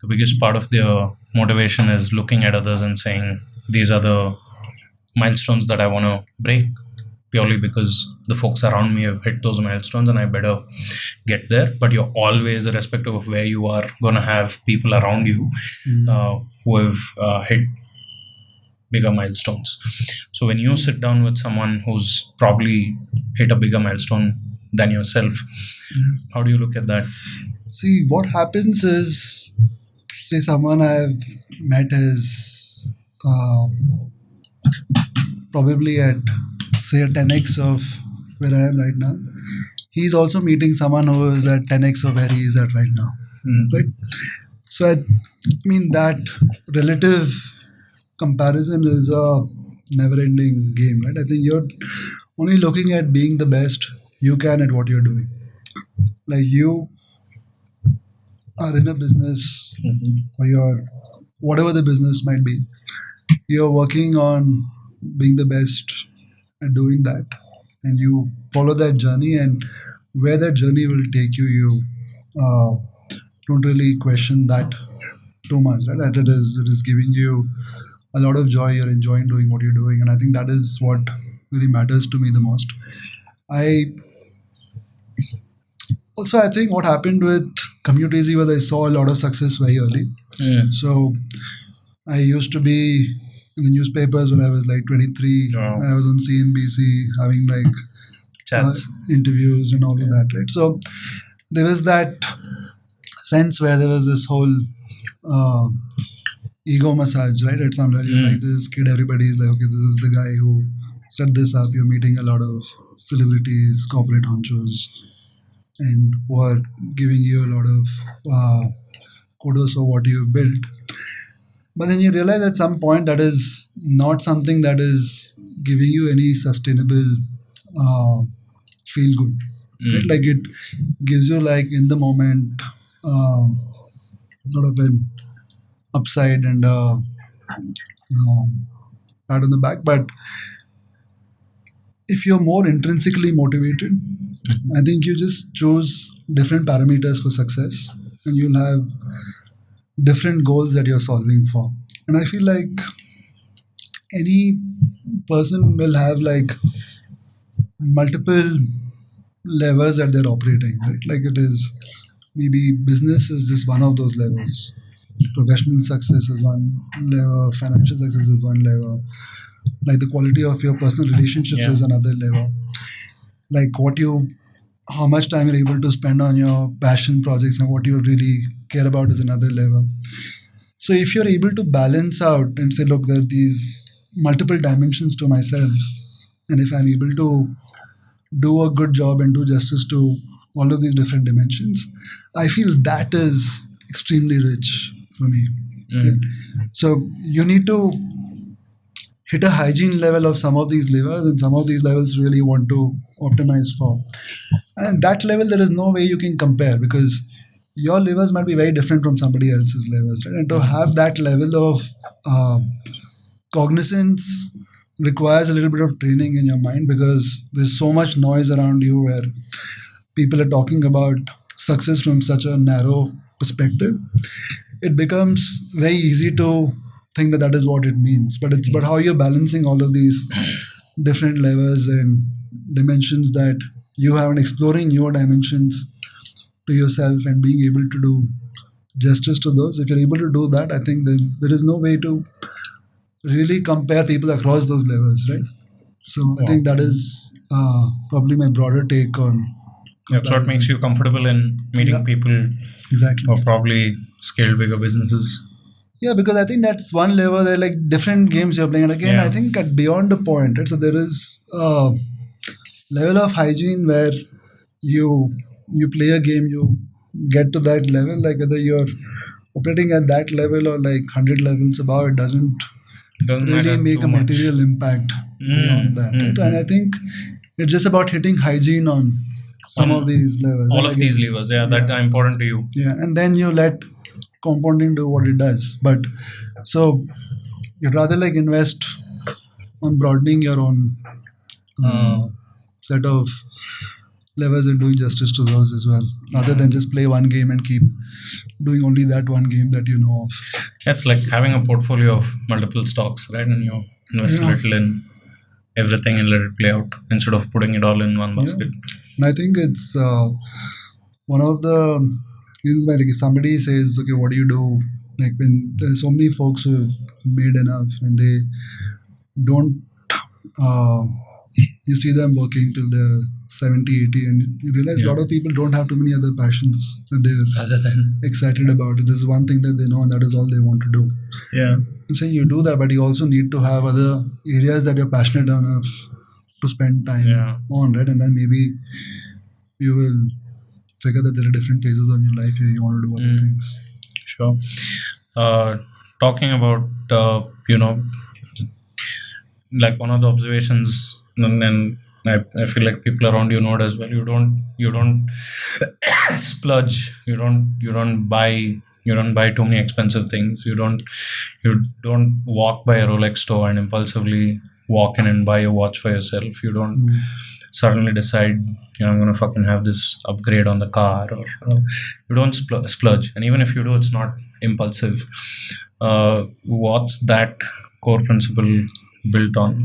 the biggest part of their motivation is looking at others and saying, these are the milestones that I want to break, purely because the folks around me have hit those milestones and I better get there. But you're always, irrespective of where you are, going to have people around you who have hit bigger milestones. So when you sit down with someone who's probably hit a bigger milestone than yourself, how do you look at that? See, what happens is, say someone I've met is probably at, say, a 10x of where I am right now. He's also meeting someone who is at 10x of where he is at right now, right? So I mean that relative comparison is a never-ending game, right? I think you're only looking at being the best you can at what you're doing. Like you are in a business, or you're whatever the business might be, you're working on being the best at doing that, and you follow that journey, and where that journey will take you, you uh, don't really question that too much, right? That it is giving you a lot of joy. You're enjoying doing what you're doing, and I think that is what really matters to me the most. I also, I think what happened with Commute Easy was I saw a lot of success very early. So I used to be in the newspapers when I was like 23. Wow. I was on CNBC having like Chats. interviews and all of that, right? So there was that sense where there was this whole uh, ego massage, right? At some level, you're like this kid, everybody's like, okay, this is the guy who set this up. You're meeting a lot of celebrities, corporate honchos, and who are giving you a lot of kudos for what you've built. But then you realize at some point that is not something that is giving you any sustainable feel good. Right? Like it gives you like in the moment sort of an upside and pat on the back. But if you're more intrinsically motivated, I think you just choose different parameters for success, and you'll have different goals that you're solving for. And I feel like any person will have like multiple levers that they're operating, right? Like it is maybe business is just one of those levels. Professional success is one level, financial success is one level. Like the quality of your personal relationships is another level. Like how much time you're able to spend on your passion projects and what you really care about is another level. So if you're able to balance out and say, look, there are these multiple dimensions to myself, and if I'm able to do a good job and do justice to all of these different dimensions, I feel that is extremely rich for me. Right? So you need to hit a hygiene level of some of these levers, and some of these levels really want to optimize for. And at that level, there is no way you can compare, because your levers might be very different from somebody else's levers. Right? And to have that level of cognizance requires a little bit of training in your mind, because there's so much noise around you where people are talking about success from such a narrow perspective. It becomes very easy to think that that is what it means, but it's about how you're balancing all of these different levels and dimensions that you have, and exploring your dimensions to yourself and being able to do justice to those. If you're able to do that, I think then there is no way to really compare people across those levels, right? So I think that is probably my broader take on That's what makes you comfortable in meeting people exactly, who probably scaled bigger businesses. Yeah, because I think that's one level. There are like different games you're playing, and again, I think at beyond the point, right? So there is a level of hygiene where you play a game, you get to that level, like whether you're operating at that level or like 100 levels above, it doesn't really make a material impact beyond that. Right? And I think it's just about hitting hygiene on some of these levels. All of these levers, that are important to you. Yeah, and then you let compounding do what it does. But so you'd rather like invest on broadening your own set of levers and doing justice to those as well, rather than just play one game and keep doing only that one game that you know of. It's like having a portfolio of multiple stocks, right? And you invest a little in everything and let it play out instead of putting it all in one basket. And I think it's one of the reasons why, like, if somebody says, okay, what do you do? Like when there's so many folks who've made enough and they don't, you see them working till they're 70, 80, and you realize a lot of people don't have too many other passions that they're Other than excited about. This is one thing that they know, and that is all they want to do. I'm saying you do that, but you also need to have other areas that you're passionate enough to spend time on, right? And then maybe you will figure that there are different phases of your life here you want to do other things. Sure. talking about like one of the observations, and I feel like people around you know it as well. You don't splurge. You don't buy too many expensive things. You don't walk by a Rolex store and impulsively walk in and buy a watch for yourself. You don't suddenly decide, I'm gonna fucking have this upgrade on the car, or you don't splurge. And even if you do, it's not impulsive. What's that core principle built on?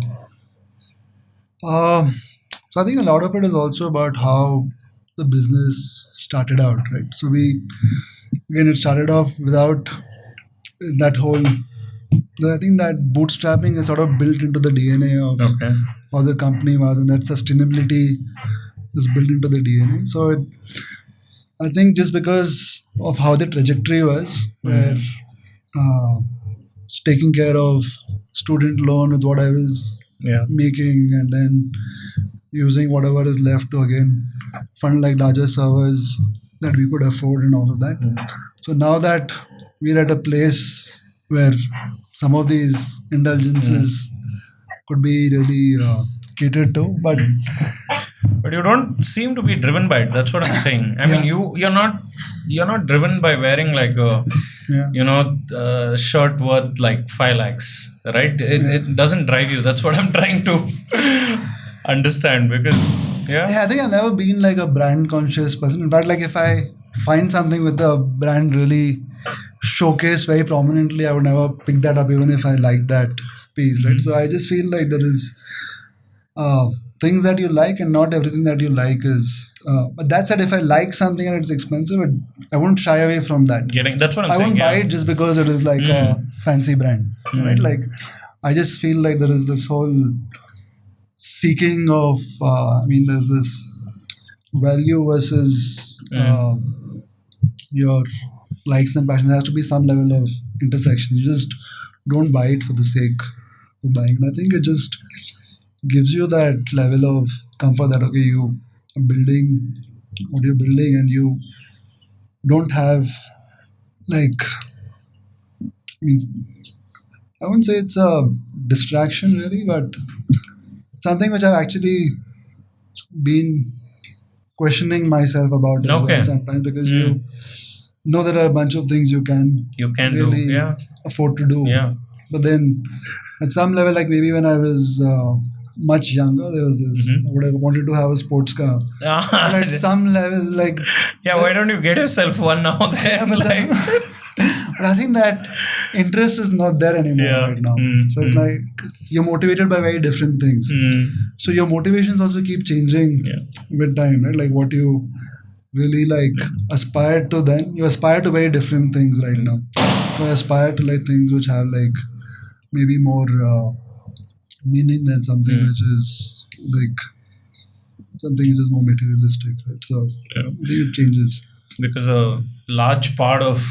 So I think a lot of it is also about how the business started out, right? So it started off without that whole. I think that bootstrapping is sort of built into the DNA of Okay. how the company was, and that sustainability is built into the DNA. So I think just because of how the trajectory was, where uh, taking care of student loan with what I was Yeah. making, and then using whatever is left to again fund like larger servers that we could afford and all of that. So now that we're at a place where some of these indulgences could be really catered to, but But you don't seem to be driven by it. That's what I'm saying. I mean, you're not driven by wearing like a shirt worth like 5 lakhs, right? It doesn't drive you. That's what I'm trying to understand, because I think I've never been like a brand conscious person. In fact, like if I find something with the brand really showcased very prominently, I would never pick that up even if I like that piece, right? So I just feel like there is things that you like, and not everything that you like is. But that said, if I like something and it's expensive, I won't shy away from that. that's what I'm I saying. won't buy it just because it is like a fancy brand, right? Like I just feel like there is this whole seeking of. There's this value versus your likes and passions. There has to be some level of intersection. You just don't buy it for the sake of buying. And I think it just gives you that level of comfort that okay, you are building what you're building, and you don't have like. I wouldn't say it's a distraction really, but it's something which I've actually been questioning myself about as Okay. well sometimes, because you know there are a bunch of things you can really do. afford to do. Yeah. But then at some level, like maybe when I was much younger, there was this, I would have wanted to have a sports car. But at some level, like, Yeah, why don't you get yourself one now then? but, Like, but I think that interest is not there anymore Yeah. right now. So it's like you're motivated by very different things. So your motivations also keep changing with time, right? Like what you really like aspire to then, you aspire to very different things right now. So I aspire to like things which have like maybe more meaning than something which is like something which is more materialistic, right? So I think it changes. because a large part of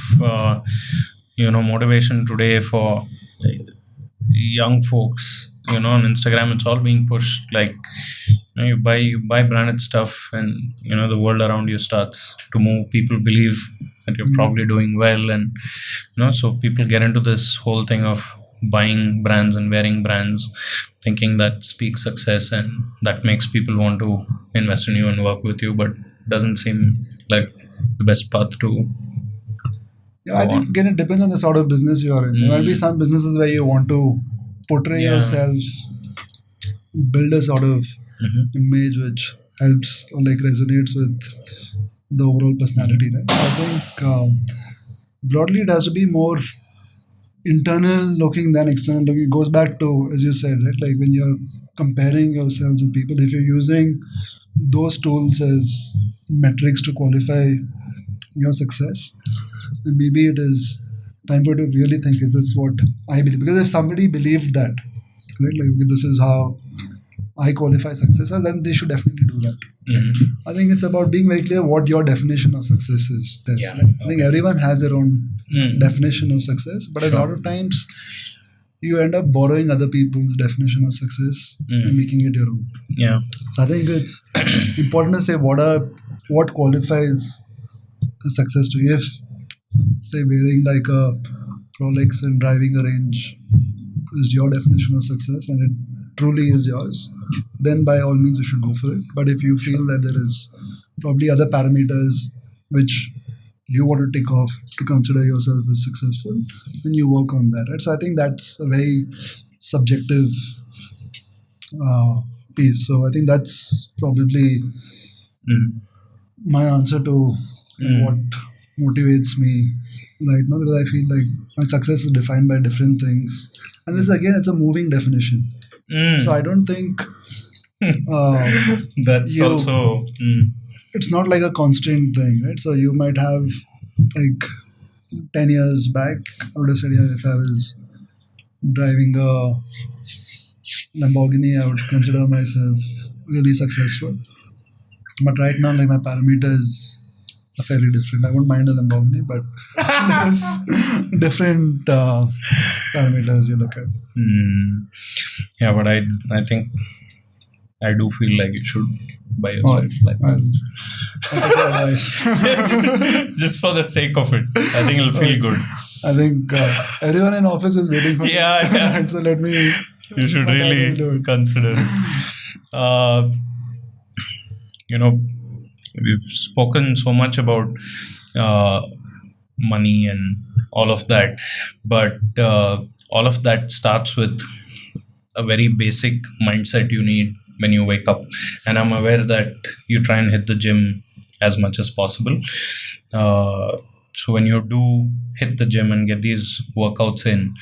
motivation today for young folks, on Instagram, it's all being pushed like, you buy branded stuff, and the world around you starts to move. People believe that you're probably doing well, and so people get into this whole thing of buying brands and wearing brands, thinking that speaks success, and that makes people want to invest in you and work with you, but doesn't seem like the best path to. Yeah, I think again it depends on the sort of business you are in. There might be some businesses where you want to portray yourself, build a sort of image which helps or like resonates with the overall personality. Right? I think broadly it has to be more internal looking than external looking. It goes back to, as you said, right? Like when you're comparing yourselves with people, if you're using those tools as metrics to qualify your success, then maybe it is time for you to really think, is this what I believe? Because if somebody believed that, right, like okay, this is how I qualify success, then they should definitely do that. I think it's about being very clear what your definition of success is. Right? I think everyone has their own definition of success, but a lot of times you end up borrowing other people's definition of success and making it your own. Yeah. So I think it's important to say what qualifies a success to you. If say wearing like a prolix in driving a range is your definition of success and it truly is yours, then by all means you should go for it. But if you feel that there is probably other parameters which you want to tick off to consider yourself as successful, then you work on that. Right? So I think that's a very subjective piece. So I think that's probably my answer to what motivates me right now, because I feel like my success is defined by different things, and this again, it's a moving definition. So I don't think That's you- also. it's not like a constant thing, right? So you might have like 10 years back, I would have said, yeah, if I was driving a Lamborghini, I would consider myself really successful. But right now, like my parameters are fairly different. I won't mind a Lamborghini, but there's different parameters you look at. Yeah, but I think I do feel like you should buy yourself like I'll take your advice. just for the sake of it. I think it'll feel good. I think everyone in office is waiting for Yeah. me. So let me. You should But I will do really it. consider. We've spoken so much about money and all of that, but all of that starts with a very basic mindset you need when you wake up. And I'm aware that you try and hit the gym as much as possible. So when you do hit the gym and get these workouts in,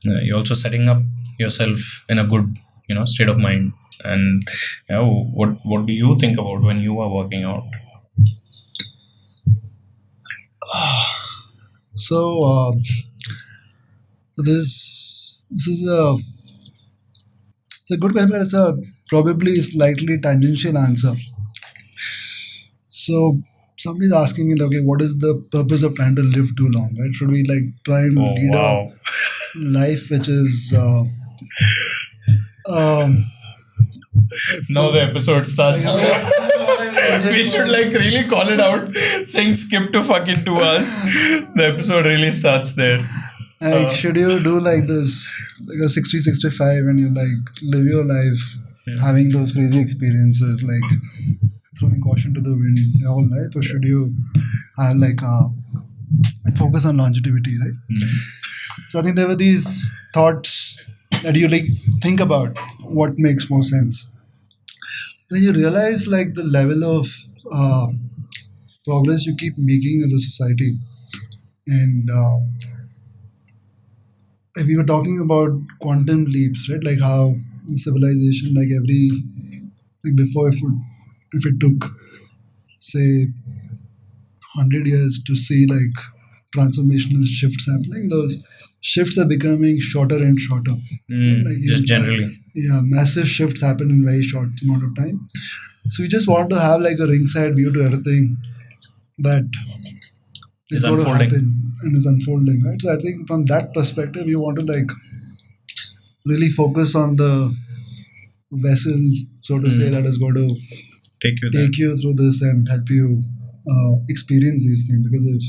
you're also setting up yourself in a good, state of mind. And what do you think about when you are working out? So this is it's a good question, but it's a probably slightly tangential answer. So somebody's asking me, okay, what is the purpose of trying to live too long, right? Should we like try and Oh, lead wow. a life which is Now the episode starts. We should really call it out, saying skip to fucking 2 hours. The episode really starts there. like should you do like this like a 60-65 and you like live your life having those crazy experiences, like throwing caution to the wind your whole life, or should you have like focus on longevity, right? So I think there were these thoughts that you like think about what makes more sense. Then you realize like the level of progress you keep making as a society. And if we were talking about quantum leaps, right? Like how civilization, like before, if it took say 100 years to see like transformational shifts happening, those shifts are becoming shorter and shorter. Like, Just generally. Yeah, massive shifts happen in very short amount of time. So you just want to have like a ringside view to everything that is Is going to unfolding. happen and is unfolding, right? So I think from that perspective, you want to like really focus on the vessel, so to say, that is going to Take you there. take you through this and help you experience these things. Because if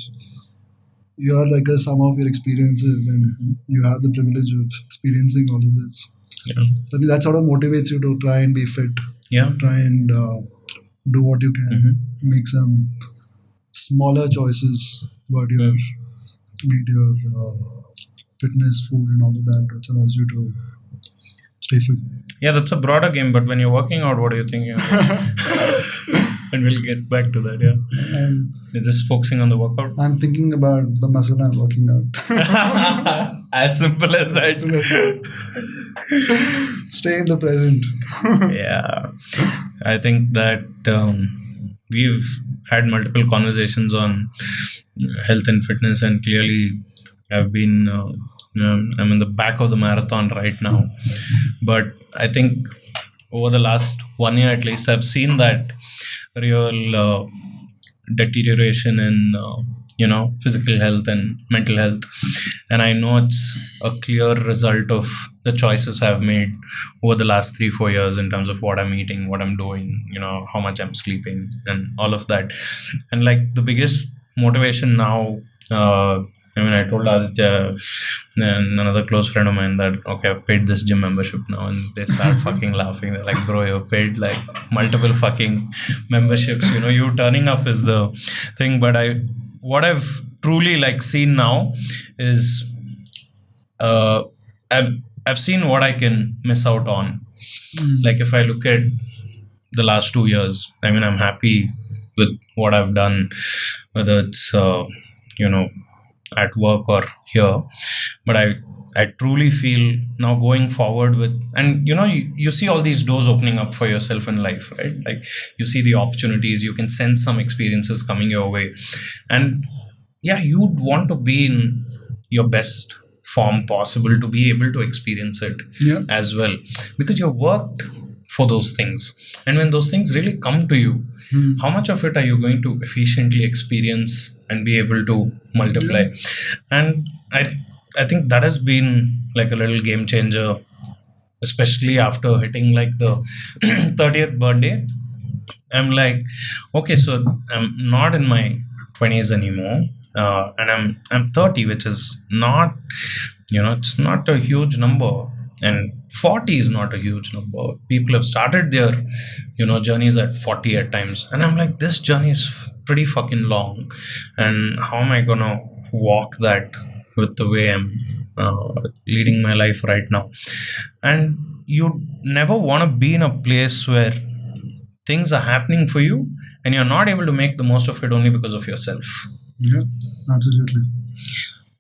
you are like a sum of your experiences and you have the privilege of experiencing all of this, Yeah. I think that sort of motivates you to try and be fit, Yeah. try and do what you can, make some smaller choices about your fitness, food, and all of that, which allows you to stay fit. Yeah, that's a broader game, but when you're working out, what are you thinking about? And we'll get back to that, yeah. And You're just focusing on the workout. I'm thinking about the muscle I'm working out. As simple as that. Stay in the present. Yeah. I think that we've had multiple conversations on health and fitness, and clearly I've been I'm in the back of the marathon right now. But I think over the last 1 year at least, I've seen that real deterioration in physical health and mental health. And I know it's a clear result of the choices I've made over the last 3-4 years in terms of what I'm eating, what I'm doing, how much I'm sleeping, and all of that. And like the biggest motivation now I mean, I told Aditya and another close friend of mine that, okay, I've paid this gym membership now, and they start fucking laughing. They're like, bro, you've paid like multiple fucking memberships. You turning up is the thing. But what I've truly like seen now is, uh, I've seen what I can miss out on. Like if I look at the last 2 years, I mean, I'm happy with what I've done, whether it's at work or here. But I truly feel now going forward with, and you see all these doors opening up for yourself in life, right? Like you see the opportunities, you can sense some experiences coming your way, and yeah, you'd want to be in your best form possible to be able to experience it as well, because you've worked for those things, and when those things really come to you, how much of it are you going to efficiently experience and be able to multiply? And I think that has been like a little game changer, especially after hitting like the 30th birthday. I'm like, okay, so I'm not in my 20s anymore, and I'm 30, which is not, it's not a huge number, and 40 is not a huge number. People have started their, journeys at 40 at times, and I'm like, this journey is pretty fucking long, and how am I gonna walk that with the way I'm leading my life right now? And you never want to be in a place where things are happening for you and you're not able to make the most of it only because of yourself. Yeah, absolutely.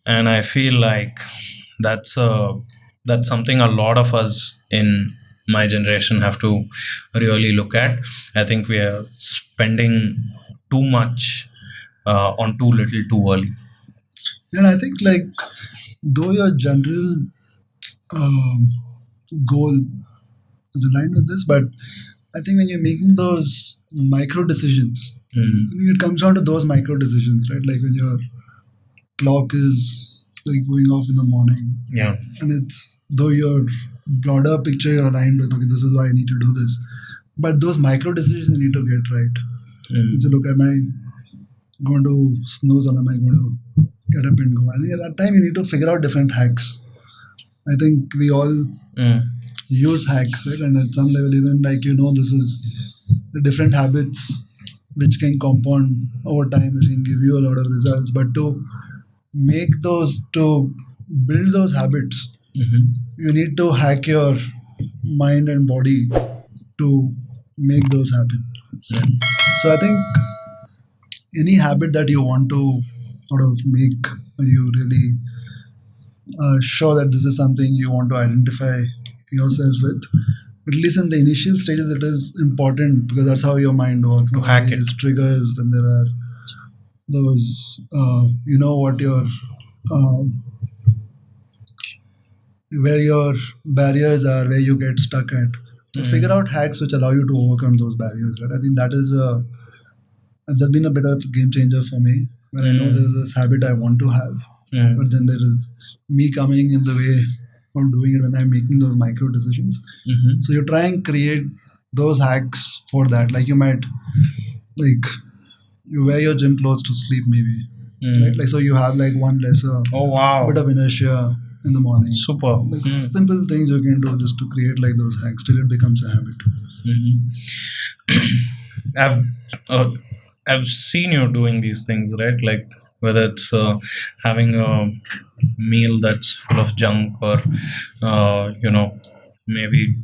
And I feel like that's something a lot of us in my generation have to really look at. I think we are spending too much on too little too early. And I think like though your general um, goal is aligned with this, but I think when you're making those micro decisions, I think it comes down to those micro decisions, right? Like when your clock is like going off in the morning, Yeah. and it's though your broader picture you're aligned with, okay, this is why I need to do this, but those micro decisions you need to get right. So look, am I going to snooze or am I going to get up and go? I think at that time you need to figure out different hacks. I think we all use hacks, right? And at some level, even like this is the different habits which can compound over time, which can give you a lot of results. But to build those habits, you need to hack your mind and body to make those happen. So I think any habit that you want to sort of make, you really are sure that this is something you want to identify yourself with. At least in the initial stages, it is important because that's how your mind works. To hack it. Triggers, and there are those, what your, where your barriers are, where you get stuck at. So figure out hacks which allow you to overcome those barriers. Right? I think that is it's been a bit of a game changer for me. Where I know there's this habit I want to have, but then there is me coming in the way of doing it when I'm making those micro decisions. So you try and create those hacks for that. Like you might, like you wear your gym clothes to sleep maybe, right? Like so you have like one lesser bit of inertia in the morning. Super. Like simple things you can do just to create like those hacks till it becomes a habit. I've seen you doing these things, right? Like whether it's having a meal that's full of junk, or maybe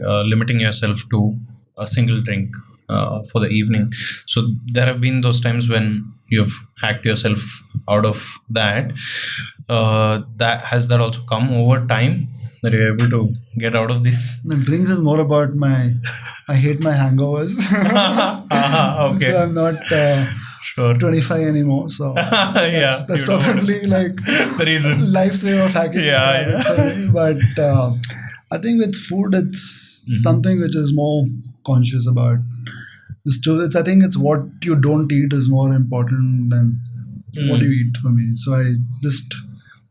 limiting yourself to a single drink for the evening. So there have been those times when you've hacked yourself out of that. Has that also come over time, that you're able to get out of this? The drinks is more about I hate my hangovers. Okay. So I'm not Sure. 25 anymore. So Yeah, that's you know probably like the reason. life's way of hacking. Yeah. But I think with food, it's something which is more conscious about. I think it's what you don't eat is more important than what you eat for me. So I just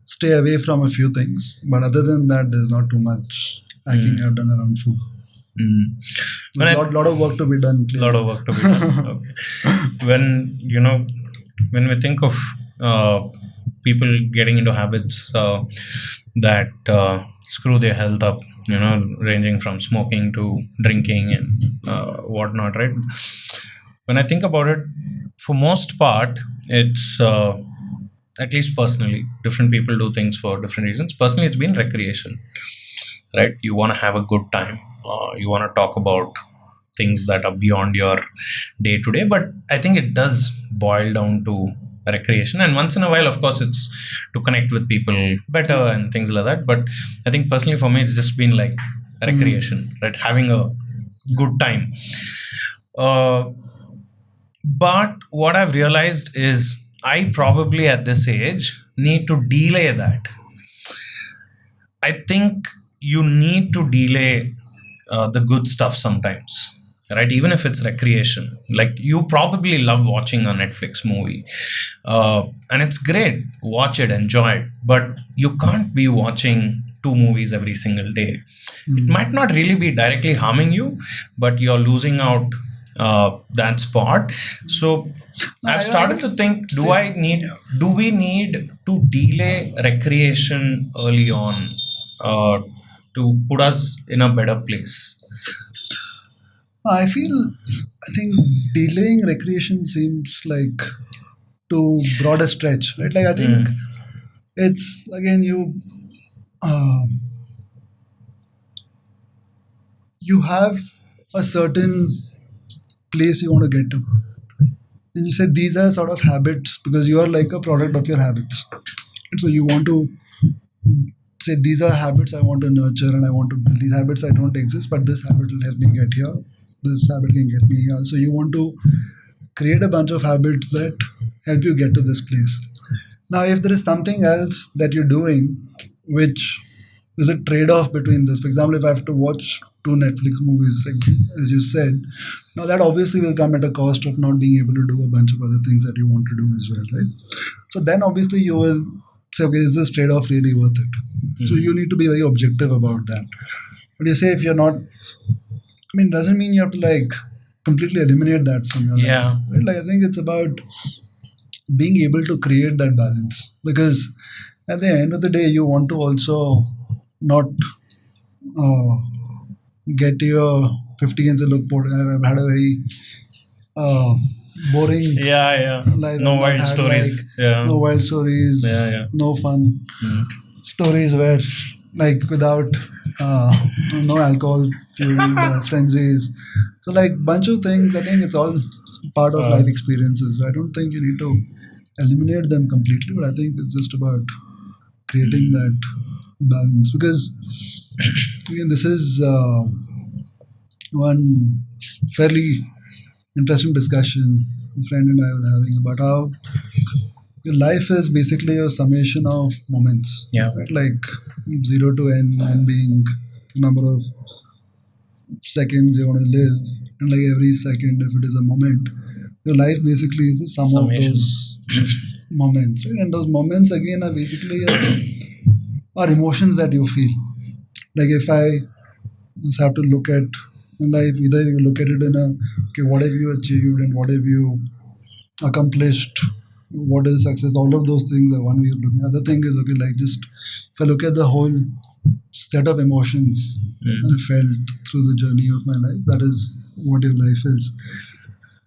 stay away from a few things. But other than that, there's not too much hacking I've done around food. There's a lot of work to be done. Lot of work to be done. Okay. When we think of people getting into habits that screw their health up, ranging from smoking to drinking and whatnot, right? When I think about it, for most part, it's at least personally, different people do things for different reasons. Personally, it's been recreation, right? You want to have a good time. You want to talk about things that are beyond your day to day, but I think it does boil down to recreation. And once in a while, of course, it's to connect with people better and things like that. But I think personally for me, it's just been like recreation, right? Having a good time. Uh, but what I've realized is I probably at this age need to delay that. I think you need to delay the good stuff sometimes, right? Even if it's recreation. Like you probably love watching a Netflix movie, and it's great. Watch it, enjoy it, but you can't be watching two movies every single day. It might not really be directly harming you, but you're losing out that spot. So I've started to think: do we need to delay recreation early on to put us in a better place? I think delaying recreation seems like too broad a stretch, right? Like I think it's again uh, you have a certain place you want to get to, and you say these are sort of habits because you are like a product of your habits, and so you want to say these are habits I want to nurture and I want to build. These habits I don't exist, but this habit will help me get here. This habit can get me here. So you want to create a bunch of habits that help you get to this place. Now, if there is something else that you're doing, which is a trade-off between this. For example, if I have to watch two Netflix movies, as you said, now that obviously will come at a cost of not being able to do a bunch of other things that you want to do as well, right? So then obviously you will say, okay, is this trade-off really worth it? So you need to be very objective about that. But you say if you're not, I mean, doesn't mean you have to like completely eliminate that from your life. Right? Like I think it's about being able to create that balance because at the end of the day, you want to also not uh, get to your 50 and say, look, I've had a very boring life. No I've not wild had, stories. No wild stories. No fun stories where like without no alcohol fueled frenzies. So like bunch of things. I think it's all part of life experiences. So I don't think you need to eliminate them completely, but I think it's just about creating that balance because again this is one fairly interesting discussion a friend and I were having about how your life is basically a summation of moments, right? Like 0 to n being the number of seconds you want to live, and like every second if it is a moment, your life basically is the sum of those moments, right? And those moments again are basically are emotions that you feel. Like if I just have to look at life, either you look at it in a okay, what have you achieved and what have you accomplished, what is success, all of those things are one way of looking. Other thing is okay, like just if I look at the whole set of emotions I felt through the journey of my life, that is what your life is.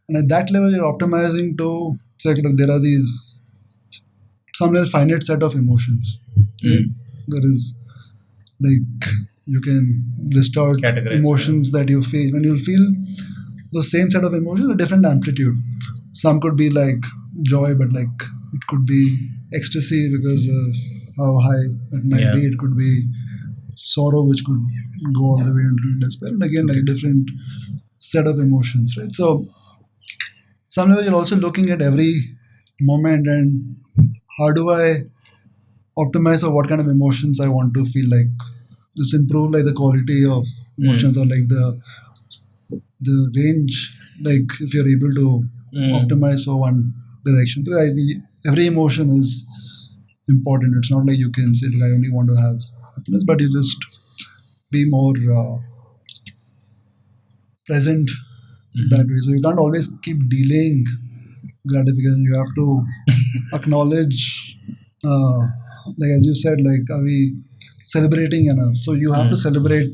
And at that level you're optimizing to say, okay, look, there are these some finite set of emotions. There is like you can list out emotions that you feel and you'll feel the same set of emotions at different amplitude. Some could be like joy, but like it could be ecstasy because of how high it might be. It could be sorrow, which could go all the way into despair. And again, like a different set of emotions, right? So some level you're also looking at every moment and how do I optimize for what kind of emotions I want to feel like. Just improve like the quality of emotions or like the range, like if you're able to optimize for one direction. Because every emotion is important. It's not like you can say like I only want to have happiness, but you just be more present that way. So you can't always keep delaying gratification. You have to acknowledge like as you said, like are we celebrating enough? So you have to celebrate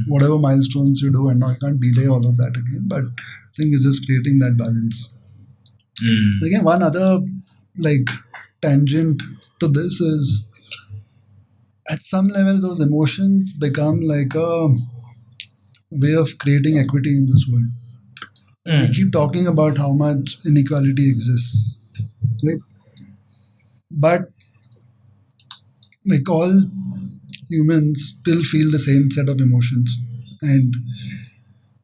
whatever milestones you do, and now you can't delay all of that again. But I think it's just creating that balance. Again, one other like tangent to this is at some level those emotions become like a way of creating equity in this world. We keep talking about how much inequality exists, right? But like all humans still feel the same set of emotions, and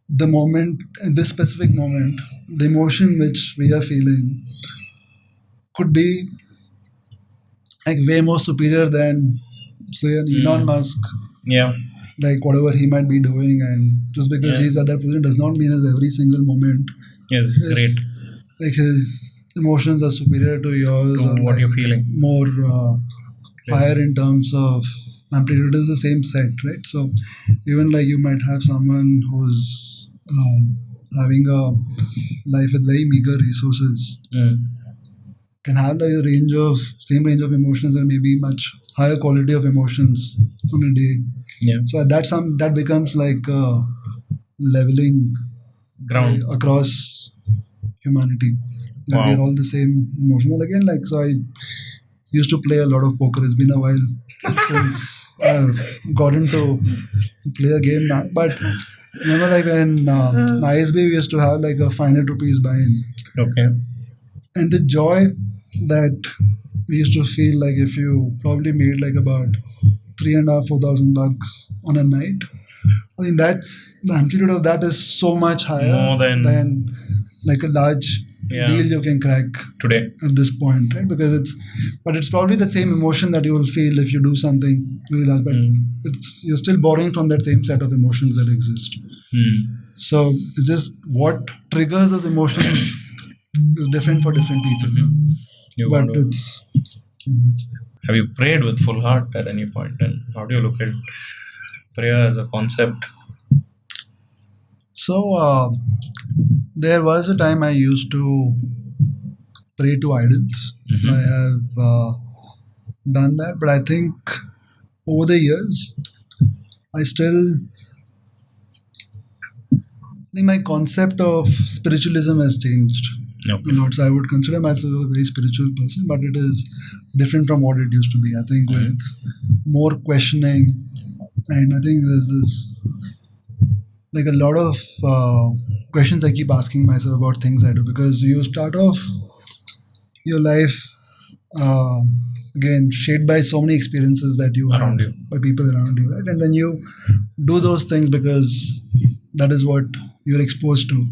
the moment, in this specific moment, the emotion which we are feeling could be like way more superior than say an Elon Musk, Yeah. like whatever he might be doing, and just because he's at that position does not mean as every single moment Yes. Great. is like his emotions are superior to yours To or what like you're feeling. more higher in terms of amplitude. It is the same set, right? So even like you might have someone who's having a life with very meager resources can have like a range of same range of emotions and maybe much higher quality of emotions on a day. Yeah. So at that becomes like leveling Ground. across humanity. That Wow. we are all the same emotion. And again, like so I used to play a lot of poker. It's been a while since I've gotten to play a game now. But remember like when ISB we used to have like a 500 rupees buy-in. Okay. And the joy that we used to feel like if you probably made like about 3,500-4,000 bucks on a night. I think that's the amplitude of that is so much higher More than like a large deal you can crack today. at this point, right? Because it's probably the same emotion that you will feel if you do something really large, but you're still borrowing from that same set of emotions that exist. So it's just what triggers those emotions is different for different people. You But want to, it's have you prayed with full heart at any point? And how do you look at prayer as a concept? so there was a time I used to pray to idols. I have done that, but I think over the years, I think my concept of spiritualism has changed Okay. a lot. So I would consider myself a very spiritual person, but it is different from what it used to be. I think with more questioning, and I think there's this like a lot of questions I keep asking myself about things I do, because you start off your life again shaped by so many experiences that you Around have you. by people around you, right? And then you do those things because that is what you're exposed to.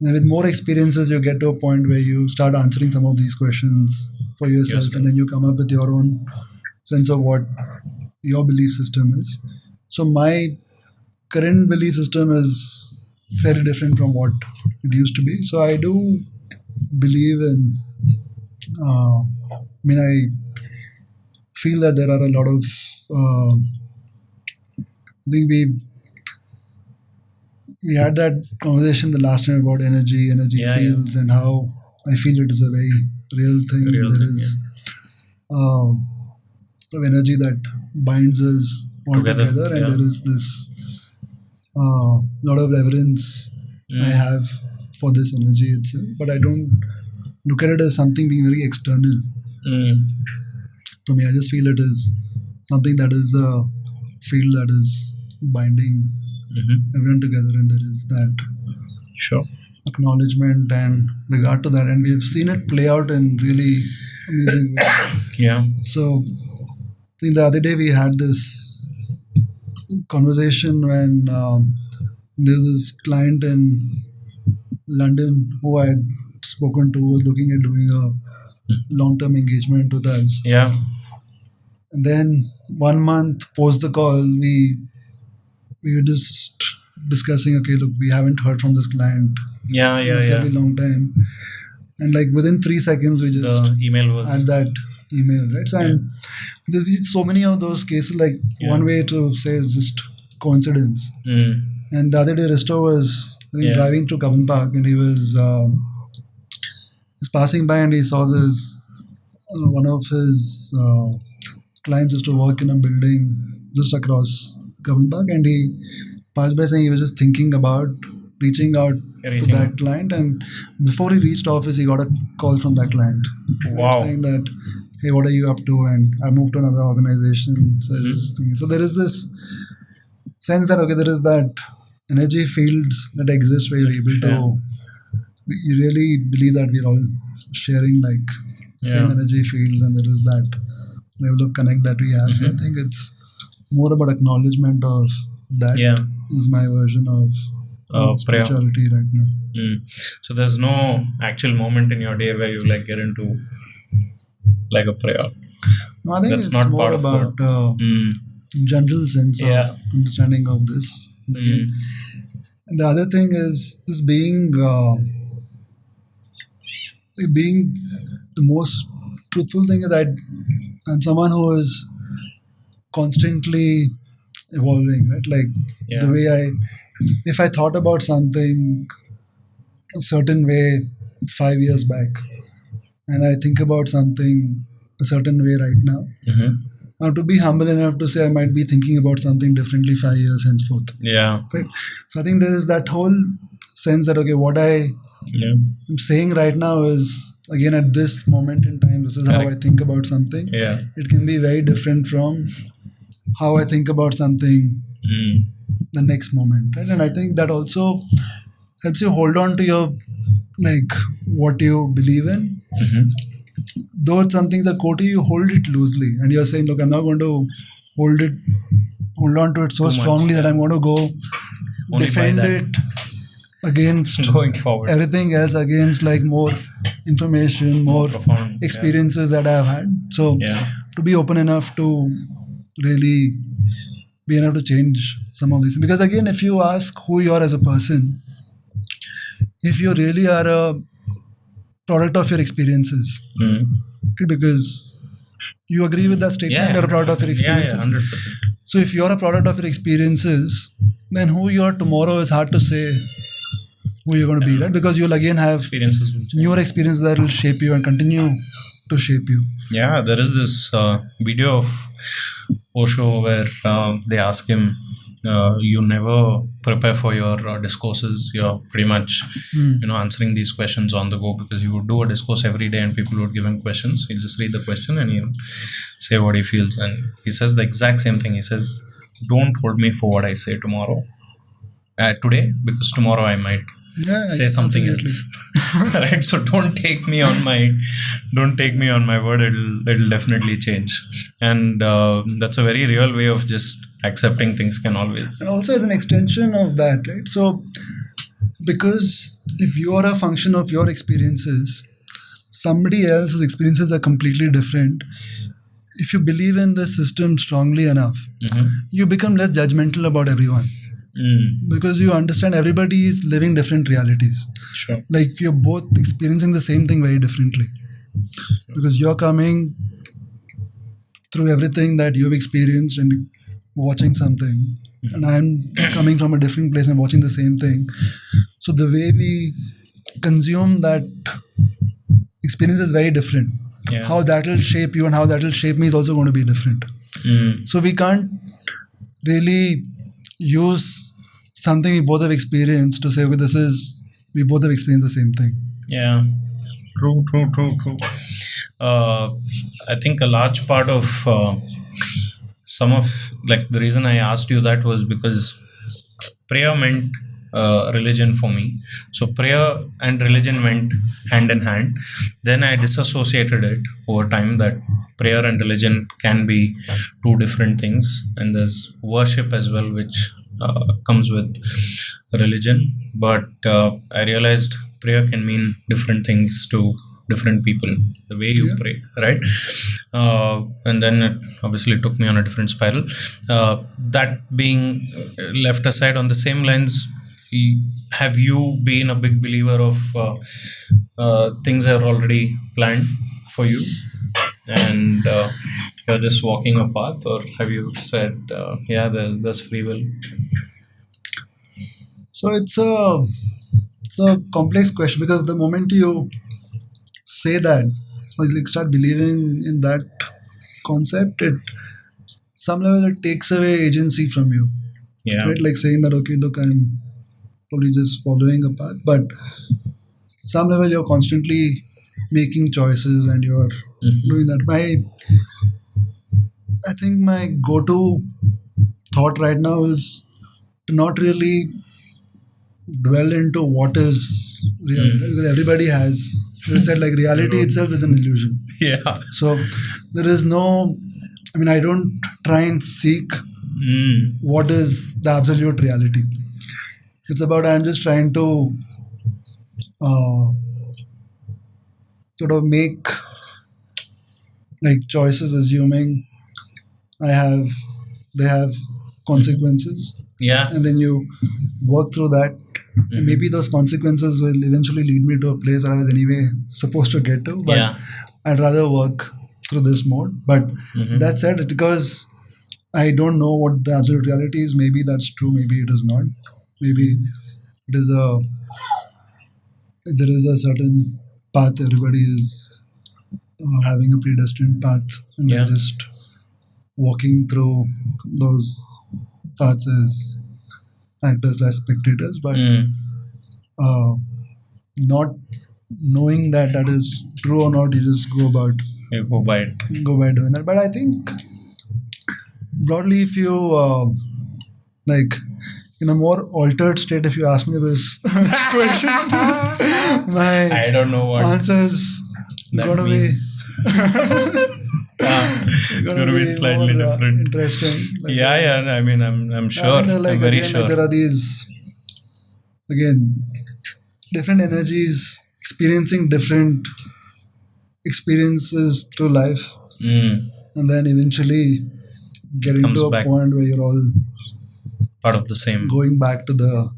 And with more experiences, you get to a point where you start answering some of these questions for yourself, Yes. and then you come up with your own sense of what your belief system is. So my current belief system is very different from what it used to be. So I do believe in. I feel that there are a lot of. I think we had that conversation the last time about energy Yeah, fields, and how I feel it is a very real thing. Real There thing, is sort of energy that binds us all Together, together, and yeah. there is this lot of reverence I have for this energy itself. But I don't look at it as something being very external to me. I just feel it is something that is a field that is binding everyone together, and there is that Sure. acknowledgement and regard to that, and we've seen it play out in really amazing ways. Yeah. So I think the other day we had this conversation when there's this client in London who I had spoken to, who was looking at doing a long-term engagement with us. Yeah. And then 1 month post the call, we were just discussing, okay, look, we haven't heard from this client Yeah. in Yeah. a fairly Yeah. long time. And like within 3 seconds, we just The email was. had that email, right? So, and there's been so many of those cases. Like one way to say is just coincidence. And the other day, Risto was I think, driving through Kavan Park, and he was passing by, and he saw this one of his clients used to work in a building just across Government Park, and he passed by saying he was just thinking about reaching out to that client, and before he reached office, he got a call from that client, Wow. saying that, hey, what are you up to? And I moved to another organization. So, so there is this sense that, okay, there is that energy fields that exist where you're able to, you really believe that we're all sharing like same energy fields, and there is that level of connect that we have. So I think it's more about acknowledgement of that. Is my version of spirituality right now. So there's no actual moment in your day where you like get into like a prayer. No, I think That's it's not more part of about general sense of understanding of this. And again, and the other thing is this being the most truthful thing is I'm someone who is constantly evolving, right? Like the way if I thought about something a certain way 5 years back, and I think about something a certain way right now, I have to be humble enough to say I might be thinking about something differently 5 years henceforth. Right? So I think there is that whole sense that, okay, what I'm saying right now is, again, at this moment in time, this is how I think about something. It can be very different from how I think about something the next moment, right? And I think that also helps you hold on to your, like, what you believe in. Though some things are core to you, hold it loosely, and you're saying, look, I'm not going to hold on to it so strongly that I'm going to go only defend it against going forward, everything else, against like more information, more profound experiences that I've had. So to be open enough to really be enough to change some of these, because again, if you ask who you are as a person, if you really are a product of your experiences, because you agree with that statement, you're a product of your experiences. 100%. So if you're a product of your experiences, then who you are tomorrow is hard to say who you're going to be, right? Because you'll again have newer experiences that will shape you and continue to shape you. Yeah, there is this video of Osho where they ask him, you never prepare for your discourses. You're pretty much, answering these questions on the go, because you would do a discourse every day and people would give him questions. He'll just read the question and he'll say what he feels. And he says the exact same thing. He says, don't hold me for what I say tomorrow, today, because tomorrow I might say something else. Right? So don't take me on my word. It'll definitely change. And that's a very real way of just accepting things can always. And also as an extension of that, right? So because if you are a function of your experiences, somebody else's experiences are completely different. If you believe in the system strongly enough, you become less judgmental about everyone. Because you understand everybody is living different realities. Sure. Like you're both experiencing the same thing very differently. Because you're coming through everything that you've experienced and watching something, and I'm coming from a different place and watching the same thing. So the way we consume that experience is very different. How that will shape you and how that will shape me is also going to be different. So we can't really use something we both have experienced to say, okay, we both have experienced the same thing. Yeah, true. I think a large part of some of, like, the reason I asked you that was because prayer meant religion for me. So prayer and religion went hand in hand. Then I disassociated it over time that prayer and religion can be two different things, and there's worship as well, which comes with religion. But I realized prayer can mean different things to different people, the way you pray, right? And then it obviously took me on a different spiral. That being left aside, on the same lens, have you been a big believer of things are already planned for you and you're just walking a path, or have you said there's free will? So it's a complex question, because the moment you say that, or you like start believing in that concept, at some level it takes away agency from you. Yeah. Right? Like saying that, okay, look, I'm probably just following a path, but some level you're constantly making choices and you're doing that. I think my go-to thought right now is to not really dwell into what is real, because everybody has. They said like reality itself is an illusion. Yeah. So there is no. I mean, I don't try and seek what is the absolute reality. It's about I'm just trying to sort of make like choices, assuming they have consequences, Yeah. and then you work through that. And maybe those consequences will eventually lead me to a place where I was anyway supposed to get to, but Yeah. I'd rather work through this mode. But that said, because I don't know what the absolute reality is, maybe that's true, maybe it is not. Maybe it is there is a certain path, everybody is having a predestined path, and Yeah. they're just walking through those paths as actors as spectators, but not knowing that that is true or not, you just go You go by it. doing that. But I think broadly, if you like in a more altered state, if you ask me this question, my I don't know what answer is that gonna means. It's going to be slightly more, different. interesting. Like, Yeah. I mean, I'm sure. I think, like, I'm very again, sure. like, there are these again different energies experiencing different experiences through life, and then eventually getting Comes to a back. point where you're all Part of the same back to the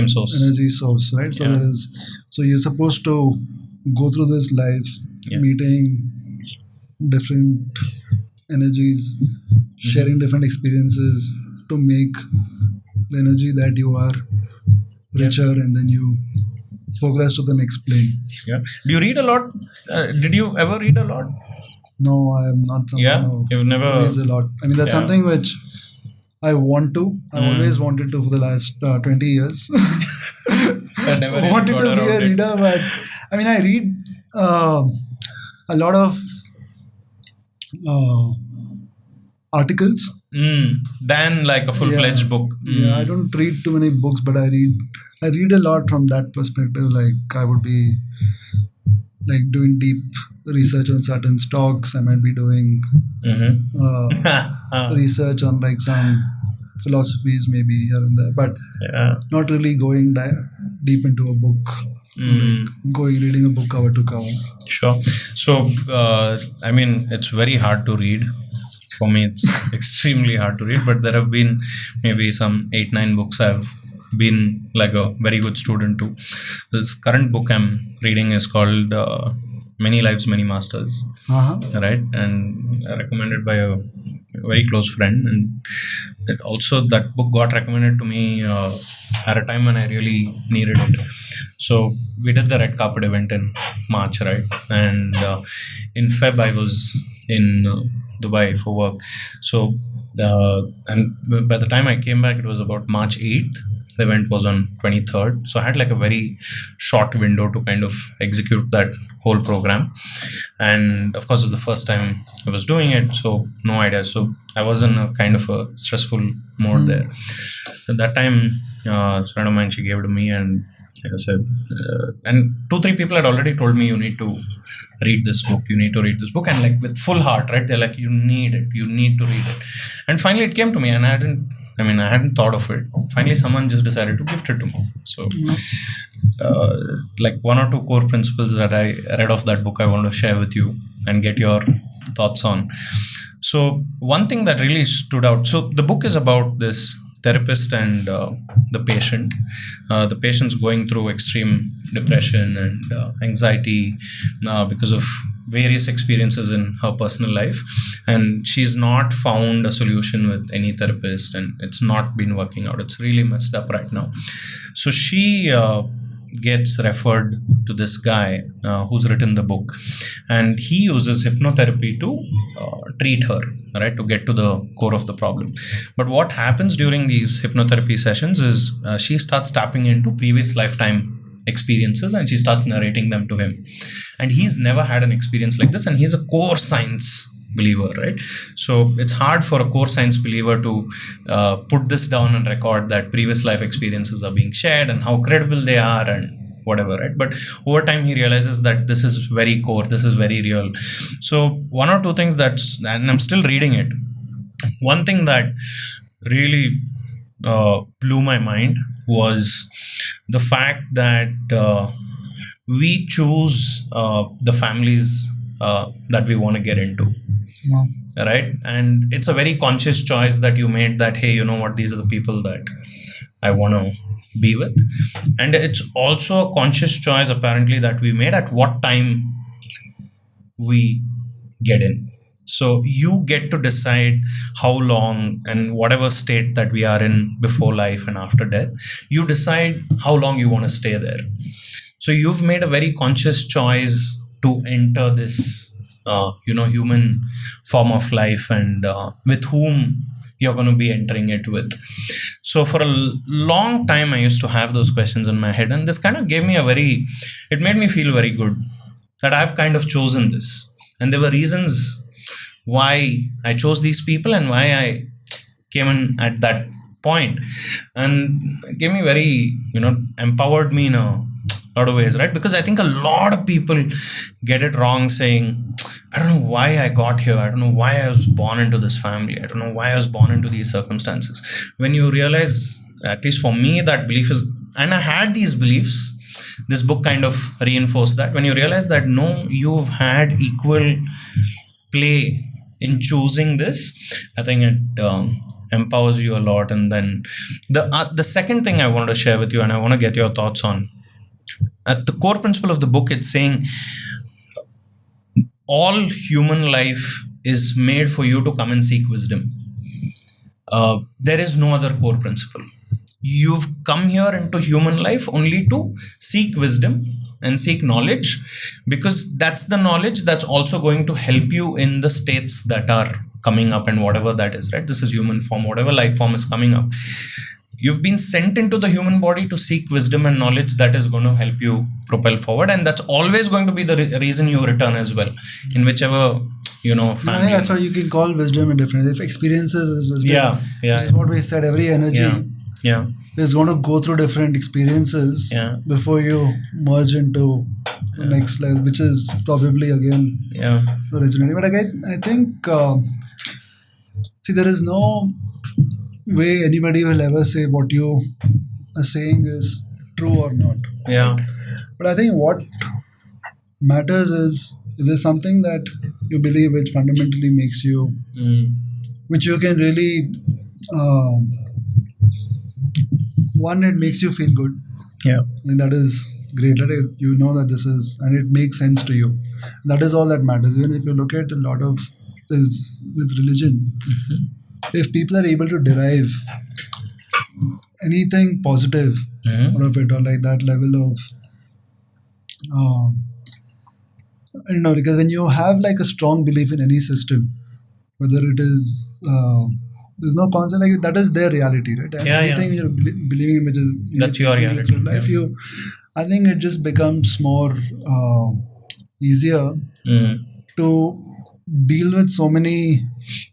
source. energy source, right? So Yeah. you're supposed to go through this life, Yeah. meeting different energies, sharing different experiences to make the energy that you are richer, and then you progress to the next plane. Yeah. Do you read a lot? Did you ever read a lot? No, I am not someone Yeah? who You've never- reads a lot. I mean, that's Yeah. something which I want to. I've always wanted to for the last 20 years. I never really wanted got to be a around it. reader, but I mean, I read a lot of articles. Than like a full-fledged book. Yeah, I don't read too many books, but I read a lot from that perspective. Like I would be like doing deep research on certain stocks. I might be doing research on like some philosophies maybe here and there, but Yeah. not really going deep into a book. Reading a book cover to cover. Sure. So, I mean, it's very hard to read. For me, it's extremely hard to read, but there have been maybe some 8-9 books I've been like a very good student to. This current book I'm reading is called Many Lives, Many Masters, right? And recommended by a very close friend. And that book got recommended to me at a time when I really needed it. So we did the red carpet event in March, right? And in Feb I was in Dubai for work. So and by the time I came back, it was about March 8th. The event was on 23rd. So I had like a very short window to kind of execute that whole program. And of course, it's the first time I was doing it, so no idea. So I was in a kind of a stressful mode there. At that time, a friend of mine, she gave it to me, and I said, and 2-3 people had already told me, you need to read this book, and like with full heart, right? They're like, you need to read it. And finally it came to me, and I hadn't thought of it. Finally, someone just decided to gift it to me. So like 1 or 2 core principles that I read of that book, I want to share with you and get your thoughts on. So one thing that really stood out, so the book is about this therapist and the patient. The patient's going through extreme depression and anxiety because of various experiences in her personal life, and she's not found a solution with any therapist, and it's not been working out. It's really messed up right now. So she gets referred to this guy who's written the book, and he uses hypnotherapy to treat her, right, to get to the core of the problem. But what happens during these hypnotherapy sessions is she starts tapping into previous lifetime experiences and she starts narrating them to him, and he's never had an experience like this, and he's a core science believer, right? So it's hard for a core science believer to put this down and record that previous life experiences are being shared and how credible they are and whatever, right? But over time he realizes that this is very core, this is very real. So one or two things and I'm still reading it, one thing that really blew my mind was the fact that we choose the families that we want to get into. Wow. Right? And it's a very conscious choice that you made, that, hey, you know what, these are the people that I want to be with. And it's also a conscious choice, apparently, that we made at what time we get in. So you get to decide how long, and whatever state that we are in before life and after death, you decide how long you want to stay there. So you've made a very conscious choice to enter this human form of life, and with whom you're going to be entering it with. So for a long time I used to have those questions in my head, and this kind of it made me feel very good that I've kind of chosen this, and there were reasons why I chose these people and why I came in at that point, and it gave me very, empowered me in a lot of ways, right? Because I think a lot of people get it wrong, saying, I don't know why I got here. I don't know why I was born into this family. I don't know why I was born into these circumstances. When you realize, at least for me, that belief is, and I had these beliefs, this book kind of reinforced that. When you realize that, no, you've had equal play in choosing this, I think it empowers you a lot. And then the second thing I wanted to share with you, and I want to get your thoughts on, at the core principle of the book, it's saying all human life is made for you to come and seek wisdom. There is no other core principle. You've come here into human life only to seek wisdom and seek knowledge, because that's the knowledge that's also going to help you in the states that are coming up, and whatever that is, right? This is human form, whatever life form is coming up. You've been sent into the human body to seek wisdom and knowledge that is going to help you propel forward, and that's always going to be the reason you return as well, in whichever family. I think that's what you can call wisdom in different. If experiences is wisdom, yeah, which is what we said. Every energy is going to go through different experiences before you merge into the next level, which is probably again resonating. But again, I think there is no way anybody will ever say what you are saying is true or not. Yeah. But I think what matters is there something that you believe which fundamentally makes you, which you can really, one, it makes you feel good. Yeah. And that is great. That you know that this is, and it makes sense to you. That is all that matters. Even if you look at a lot of this with religion, if people are able to derive anything positive out of it, or like that level of, I don't know, because when you have like a strong belief in any system, whether it is, there's no concept like that is their reality, right? And anything you're believing in, which is that's your reality. Life, I think it just becomes more easier to deal with so many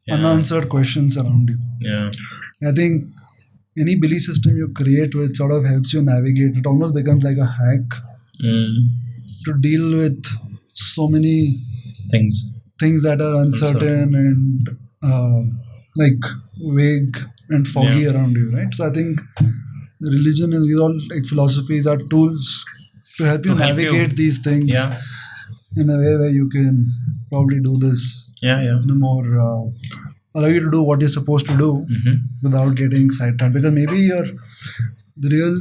unanswered questions around you. Yeah. I think any belief system you create which sort of helps you navigate, it almost becomes like a hack to deal with so many things that are uncertain and like vague and foggy around you, right? So I think religion and these all like philosophies are tools to help you navigate these things in a way where you can probably do this in a more allow you to do what you're supposed to do without getting sidetracked, because maybe the real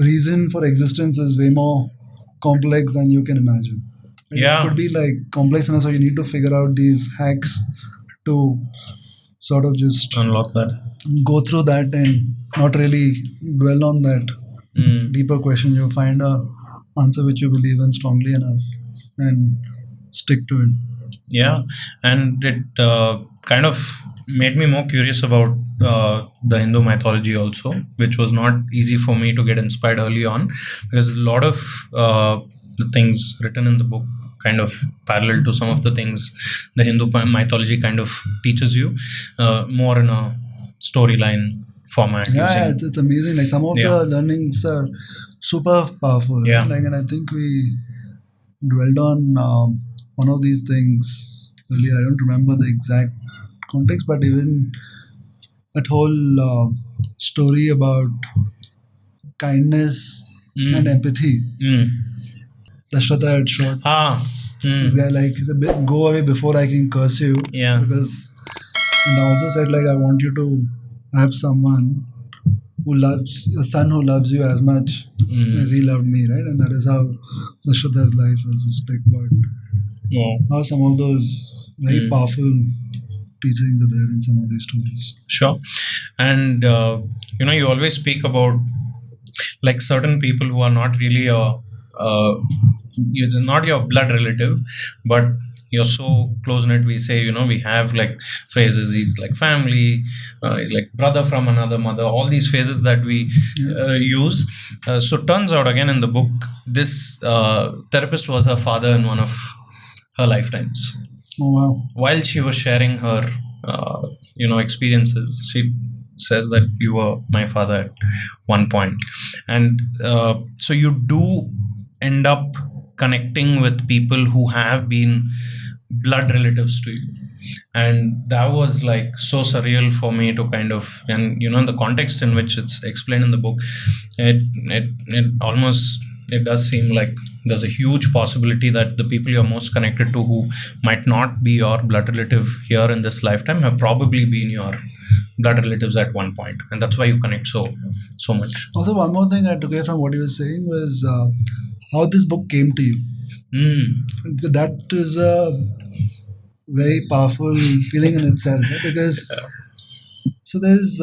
reason for existence is way more complex than you can imagine. It could be like complex enough, so you need to figure out these hacks to sort of just unlock that, go through that and not really dwell on that deeper question. You find a answer which you believe in strongly enough and stick to it. Yeah, and it kind of made me more curious about the Hindu mythology also, which was not easy for me to get inspired early on, because a lot of the things written in the book kind of parallel to some of the things the Hindu mythology kind of teaches you, more in a storyline format. Yeah, Using it's amazing. Like some of Yeah. the learnings are super powerful. Yeah. Like, and I think we dwelled on one of these things earlier. I don't remember the exact context, but even that whole story about kindness and empathy. Dashrata had shot this guy, like, he said, go away before I can curse you. Yeah. Because, and I also said, like, I want you to have someone who loves, a son who loves you as much as he loved me, right? And that is how Dashrata's life was just like, but Wow. how some of those very powerful teachings are there in some of these stories. Sure. And you always speak about like certain people who are not really you're not your blood relative, but you're so close knit. We say, we have like phrases, he's like family, he's like brother from another mother, all these phrases that we use. So turns out again in the book, this therapist was her father in one of her lifetimes. Oh, wow. While she was sharing her experiences, she says that you were my father at one point. And so you do end up connecting with people who have been blood relatives to you, and that was like so surreal for me to kind of, and in the context in which it's explained in the book, it almost, it does seem like there's a huge possibility that the people you're most connected to who might not be your blood relative here in this lifetime have probably been your blood relatives at one point, and that's why you connect so much. Also, one more thing I took away from what you were saying was how this book came to you. That is a very powerful feeling in itself, right? Because so there's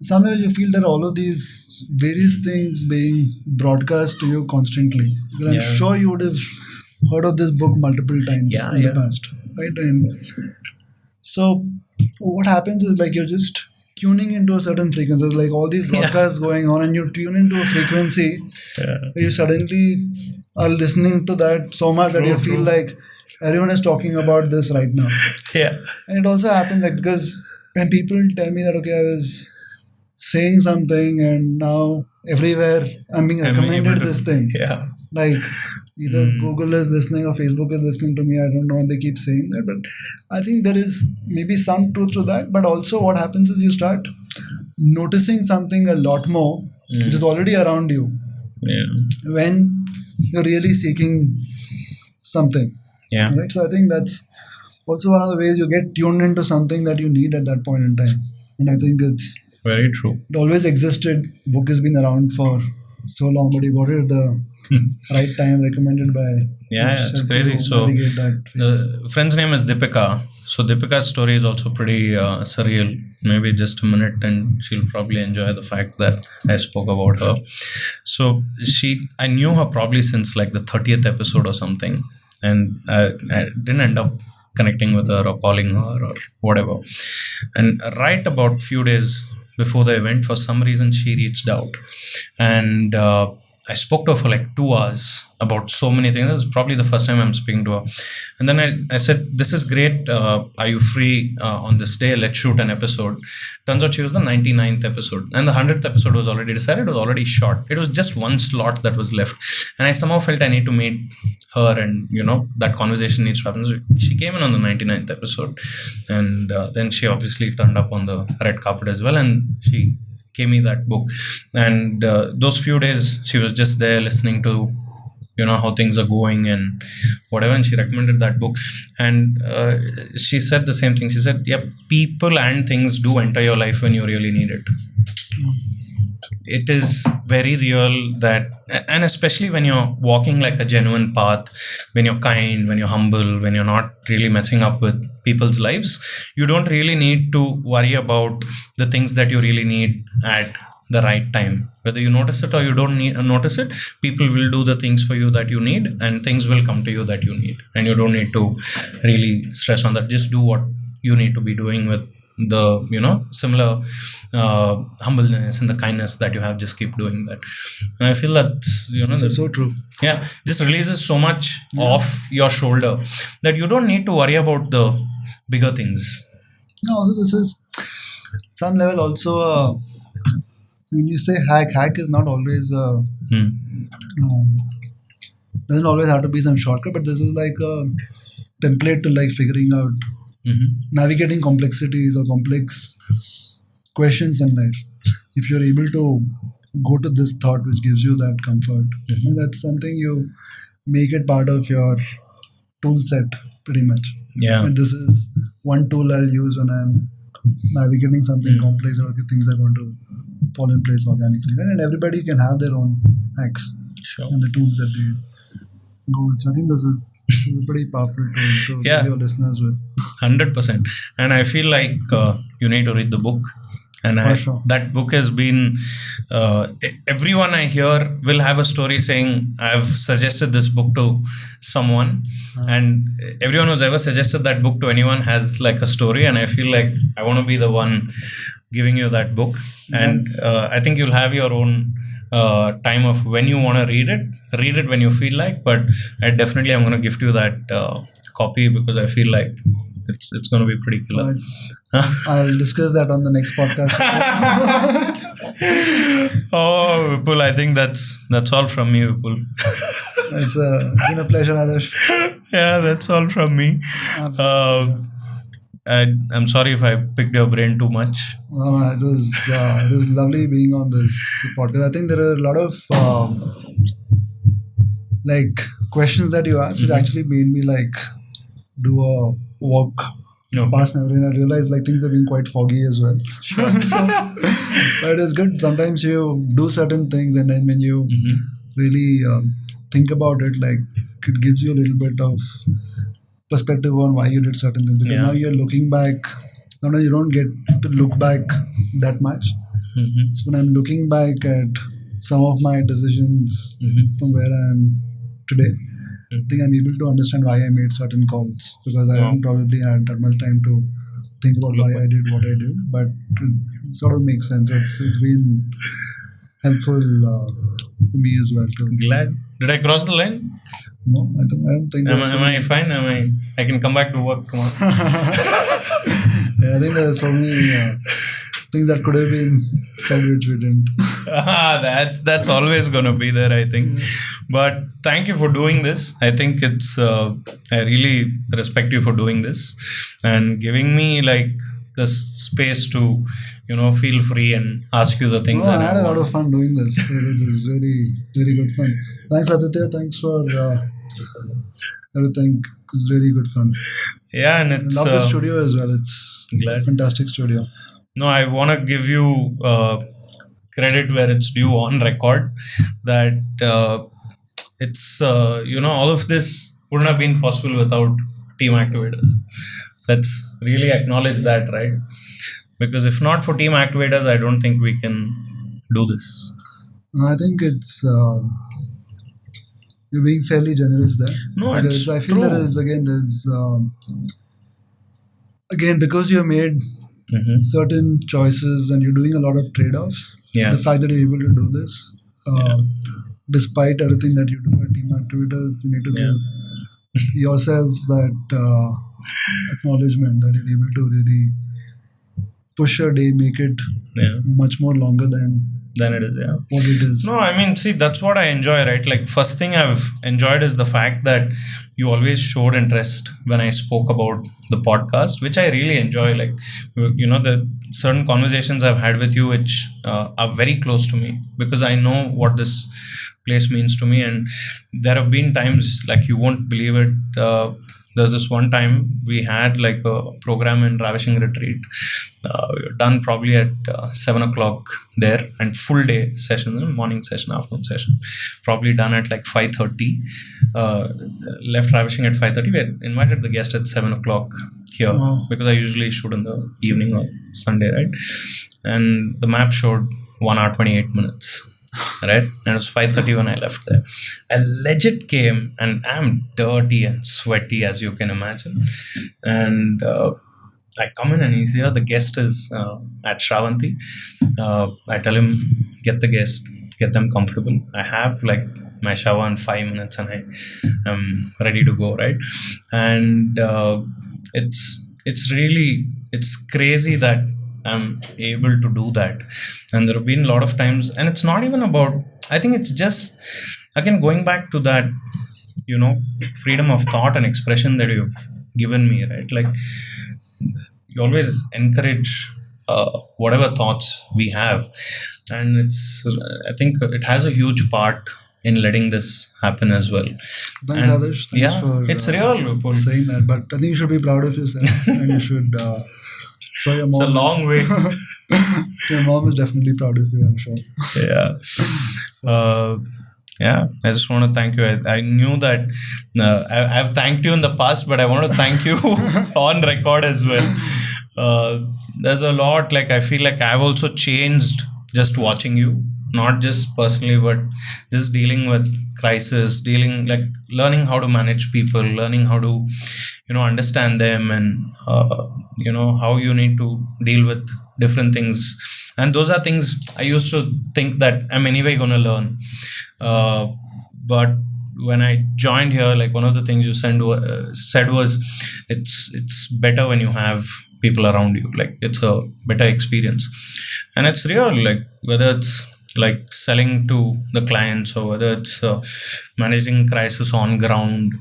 somewhere you feel that all of these various things being broadcast to you constantly. Because I'm Yeah. sure you would have heard of this book multiple times Yeah, in yeah. the past, right? And so what happens is like you're just tuning into a certain frequency. There's like all these broadcasts going on, and you tune into a frequency. You suddenly are listening to that so much that you feel like everyone is talking about this right now. Yeah. And it also happens like because when people tell me that, okay, I was saying something and now everywhere I'm being I'm recommended able to- this thing. Yeah. Like either Google is listening or Facebook is listening to me. I don't know, and they keep saying that. But I think there is maybe some truth to that. But also what happens is you start noticing something a lot more, which is already around you Yeah. when you're really seeking something. Yeah. Right? So I think that's also one of the ways you get tuned into something that you need at that point in time. And I think Very true. it always existed. Book has been around for so long, but you got it at the right time, recommended by Yeah, which it's helped crazy. you So navigate that phase. the friend's name is Deepika. So Deepika's story is also pretty surreal. Maybe just a minute, and she'll probably enjoy the fact that I spoke about her. So I knew her probably since like the 30th episode or something, and I didn't end up connecting with her or calling her or whatever. And right about few days before the event, for some reason, she reached out, and I spoke to her for like 2 hours about so many things. This is probably the first time I'm speaking to her. And then I said, this is great. Are you free on this day? Let's shoot an episode. Turns out she was the 99th episode. And the 100th episode was already decided. It was already shot. It was just one slot that was left. And I somehow felt I need to meet her, and, that conversation needs to happen. So she came in on the 99th episode. And then she obviously turned up on the red carpet as well. And she gave me that book, and those few days she was just there listening to how things are going and whatever, and she recommended that book. And she said the same thing. She said, yeah, people and things do enter your life when you really need it. It is very real that, and especially when you're walking like a genuine path, when you're kind, when you're humble, when you're not really messing up with people's lives, you don't really need to worry about the things that you really need at the right time. Whether you notice it or you don't notice it, people will do the things for you that you need, and things will come to you that you need, and you don't need to really stress on that. Just do what you need to be doing with the similar humbleness and the kindness that you have. Just keep doing that, and I feel that That's so true. yeah, just releases so much off your shoulder that you don't need to worry about the bigger things. No, also this is some level also. When you say hack is not always doesn't always have to be some shortcut, but this is like a template to like figuring out navigating complexities or complex questions in life. If you're able to go to this thought which gives you that comfort, and that's something you make it part of your tool set pretty much. Yeah. And this is one tool I'll use when I'm navigating something complex, or things are going to fall in place organically. And everybody can have their own hacks and the tools that they go with. So I think this is a pretty powerful tool to give your listeners with. 100%. And I feel like you need to read the book. And that book has been, everyone I hear will have a story saying, I've suggested this book to someone. And everyone who's ever suggested that book to anyone has like a story. And I feel like I want to be the one giving you that book. And I think you'll have your own time of when you want to read it when you feel like. But I'm going to gift you that copy, because I feel like it's going to be pretty killer. Right. I'll discuss that on the next podcast. Oh, Vipul, I think that's all from me, Vipul. It's been a pleasure, Adarsh. Yeah, that's all from me. I'm sorry if I picked your brain too much. No, it was lovely being on this podcast. I think there are a lot of like questions that you asked, which actually made me like do a walk past memory, and I realized like things have been quite foggy as well. Sure. But it's good. Sometimes you do certain things, and then when you really think about it, like it gives you a little bit of perspective on why you did certain things. Because now you're looking back. Sometimes you don't get to look back that much. So when I'm looking back at some of my decisions from where I am today, I think I'm able to understand why I made certain calls, because I haven't probably had that much time to think about why I did what I did, but it sort of makes sense. It's been helpful for me as well too. Glad. Did I cross the line? No, I don't think. Am I fine? I can come back to work tomorrow. I think there are so many things that could have been said which we didn't. That's always gonna be there, I think. But thank you for doing this. I think it's I really respect you for doing this and giving me like the space to feel free and ask you the things. I had a lot of fun doing this. It was really very good fun. Thanks, Aditya. Thanks for everything. It was really good fun. Yeah, and it's love the studio as well. It's a fantastic studio. No, I want to give you credit where it's due on record, that it's all of this wouldn't have been possible without Team Activators. Let's really acknowledge that, right? Because if not for Team Activators, I don't think we can do this. I think it's you're being fairly generous there. No, it's I feel true. there's because you have made certain choices and you're doing a lot of trade-offs. Yeah. The fact that you're able to do this, despite everything that you do at Team Activators, you need to give yourself that acknowledgement that you're able to really push your day, make it much more longer than it is, what it is. No, I mean, see, that's what I enjoy, right? Like, first thing I've enjoyed is the fact that you always showed interest when I spoke about the podcast, which I really enjoy. Like, the certain conversations I've had with you, which are very close to me, because I know what this place means to me. And there have been times, like, you won't believe it. There's this one time we had like a program in Ravishing Retreat. We were done probably at 7 o'clock there, and full day session, morning session, afternoon session, probably done at like 5:30. Left Ravishing at 5:30. We had invited the guest at 7 o'clock, here Wow. because I usually shoot in the evening or Sunday, right? And the map showed 1 hour 28 minutes, right? And it was 5:30 when I left there. I legit came, and I'm dirty and sweaty as you can imagine. And I come in and he's here. The guest is at Shravanti. I tell him, get the guest, get them comfortable. I have like my shower in 5 minutes and I am ready to go, right? And it's really, it's crazy that I'm able to do that. And there have been a lot of times, and it's not even about, I think it's just, again, going back to that, freedom of thought and expression that you've given me, right? Like, you always encourage whatever thoughts we have, and I think it has a huge part in letting this happen as well. Thanks, And Adarsh. Thanks for it's real, Vipul. saying that. But I think you should be proud of yourself, and you should. So your mom. It's a long way. Your mom is definitely proud of you, I'm sure. Yeah. I just want to thank you. I knew that I've thanked you in the past, but I want to thank you on record as well. There's a lot, like, I feel like I've also changed just watching you, not just personally, but just dealing with crisis, learning how to manage people, learning how to, understand them, and, how you need to deal with different things. And those are things I used to think that I'm anyway going to learn. But when I joined here, like, one of the things you said was, it's better when you have people around you. Like, it's a better experience. And it's real, like, whether it's like selling to the clients, or whether it's managing crisis on ground,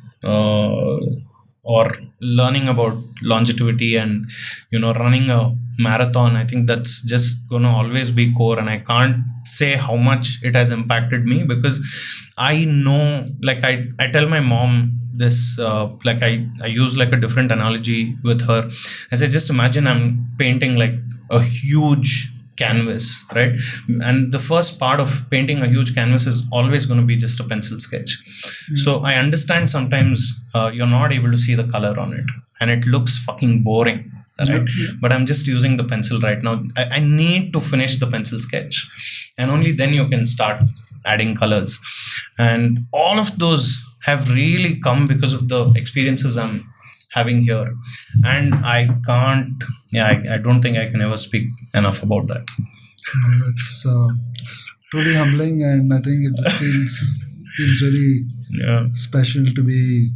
or learning about longevity and running a marathon. I think that's just gonna always be core, and I can't say how much it has impacted me, because I know, like, I tell my mom this, like, I use like a different analogy with her. I say, just imagine I'm painting like a huge canvas, right? And the first part of painting a huge canvas is always going to be just a pencil sketch. So I understand sometimes you're not able to see the color on it, and it looks fucking boring, right? But I'm just using the pencil right now. I need to finish the pencil sketch, and only then you can start adding colors. And all of those have really come because of the experiences I'm having here, and I don't think I can ever speak enough about that. That's truly humbling, and I think it just feels really special to be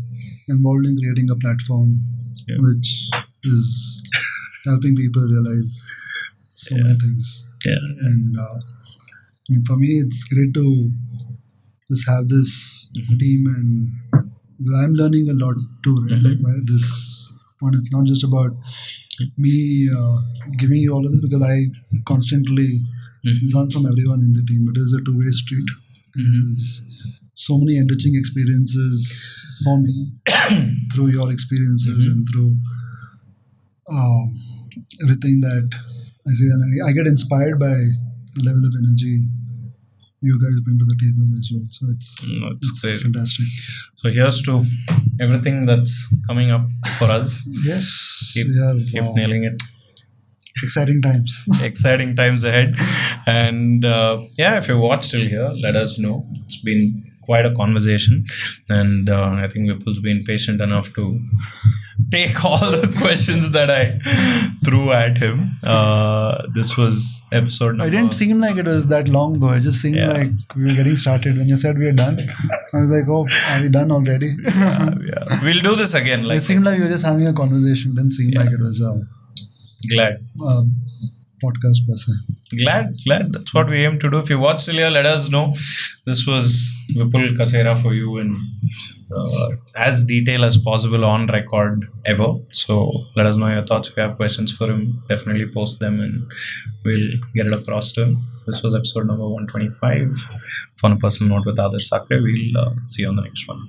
involved in creating a platform which is helping people realize so many things. And I mean, for me, it's great to just have this team, and I'm learning a lot too, right? Like, this one, it's not just about me giving you all of this, because I constantly learn from everyone in the team. It is a two-way street. There's so many enriching experiences for me through your experiences and through everything that I see, and I get inspired by the level of energy you guys bring to the table as well. So it's great. fantastic. So here's to everything that's coming up for us. Yes, Keep nailing it. Exciting times. Exciting times ahead. And if you watched till here, let us know. It's been quite a conversation, and I think Vipul's been patient enough to take all the questions that I threw at him. This was episode number... It didn't seem like it was that long though. It just seemed like we were getting started. When you said we are done, I was like, oh, are we done already? We'll do this again. Like, it seemed like we were just having a conversation. It didn't seem like it was glad podcast per se. Glad. That's what we aim to do. If you watched till here, let us know. This was Vipul Kasera for you, in as detailed as possible on record ever. So let us know your thoughts. If you have questions for him, definitely post them and we'll get it across to him. This was episode number 125. On a personal note with Adarsh Sakare. We'll see you on the next one.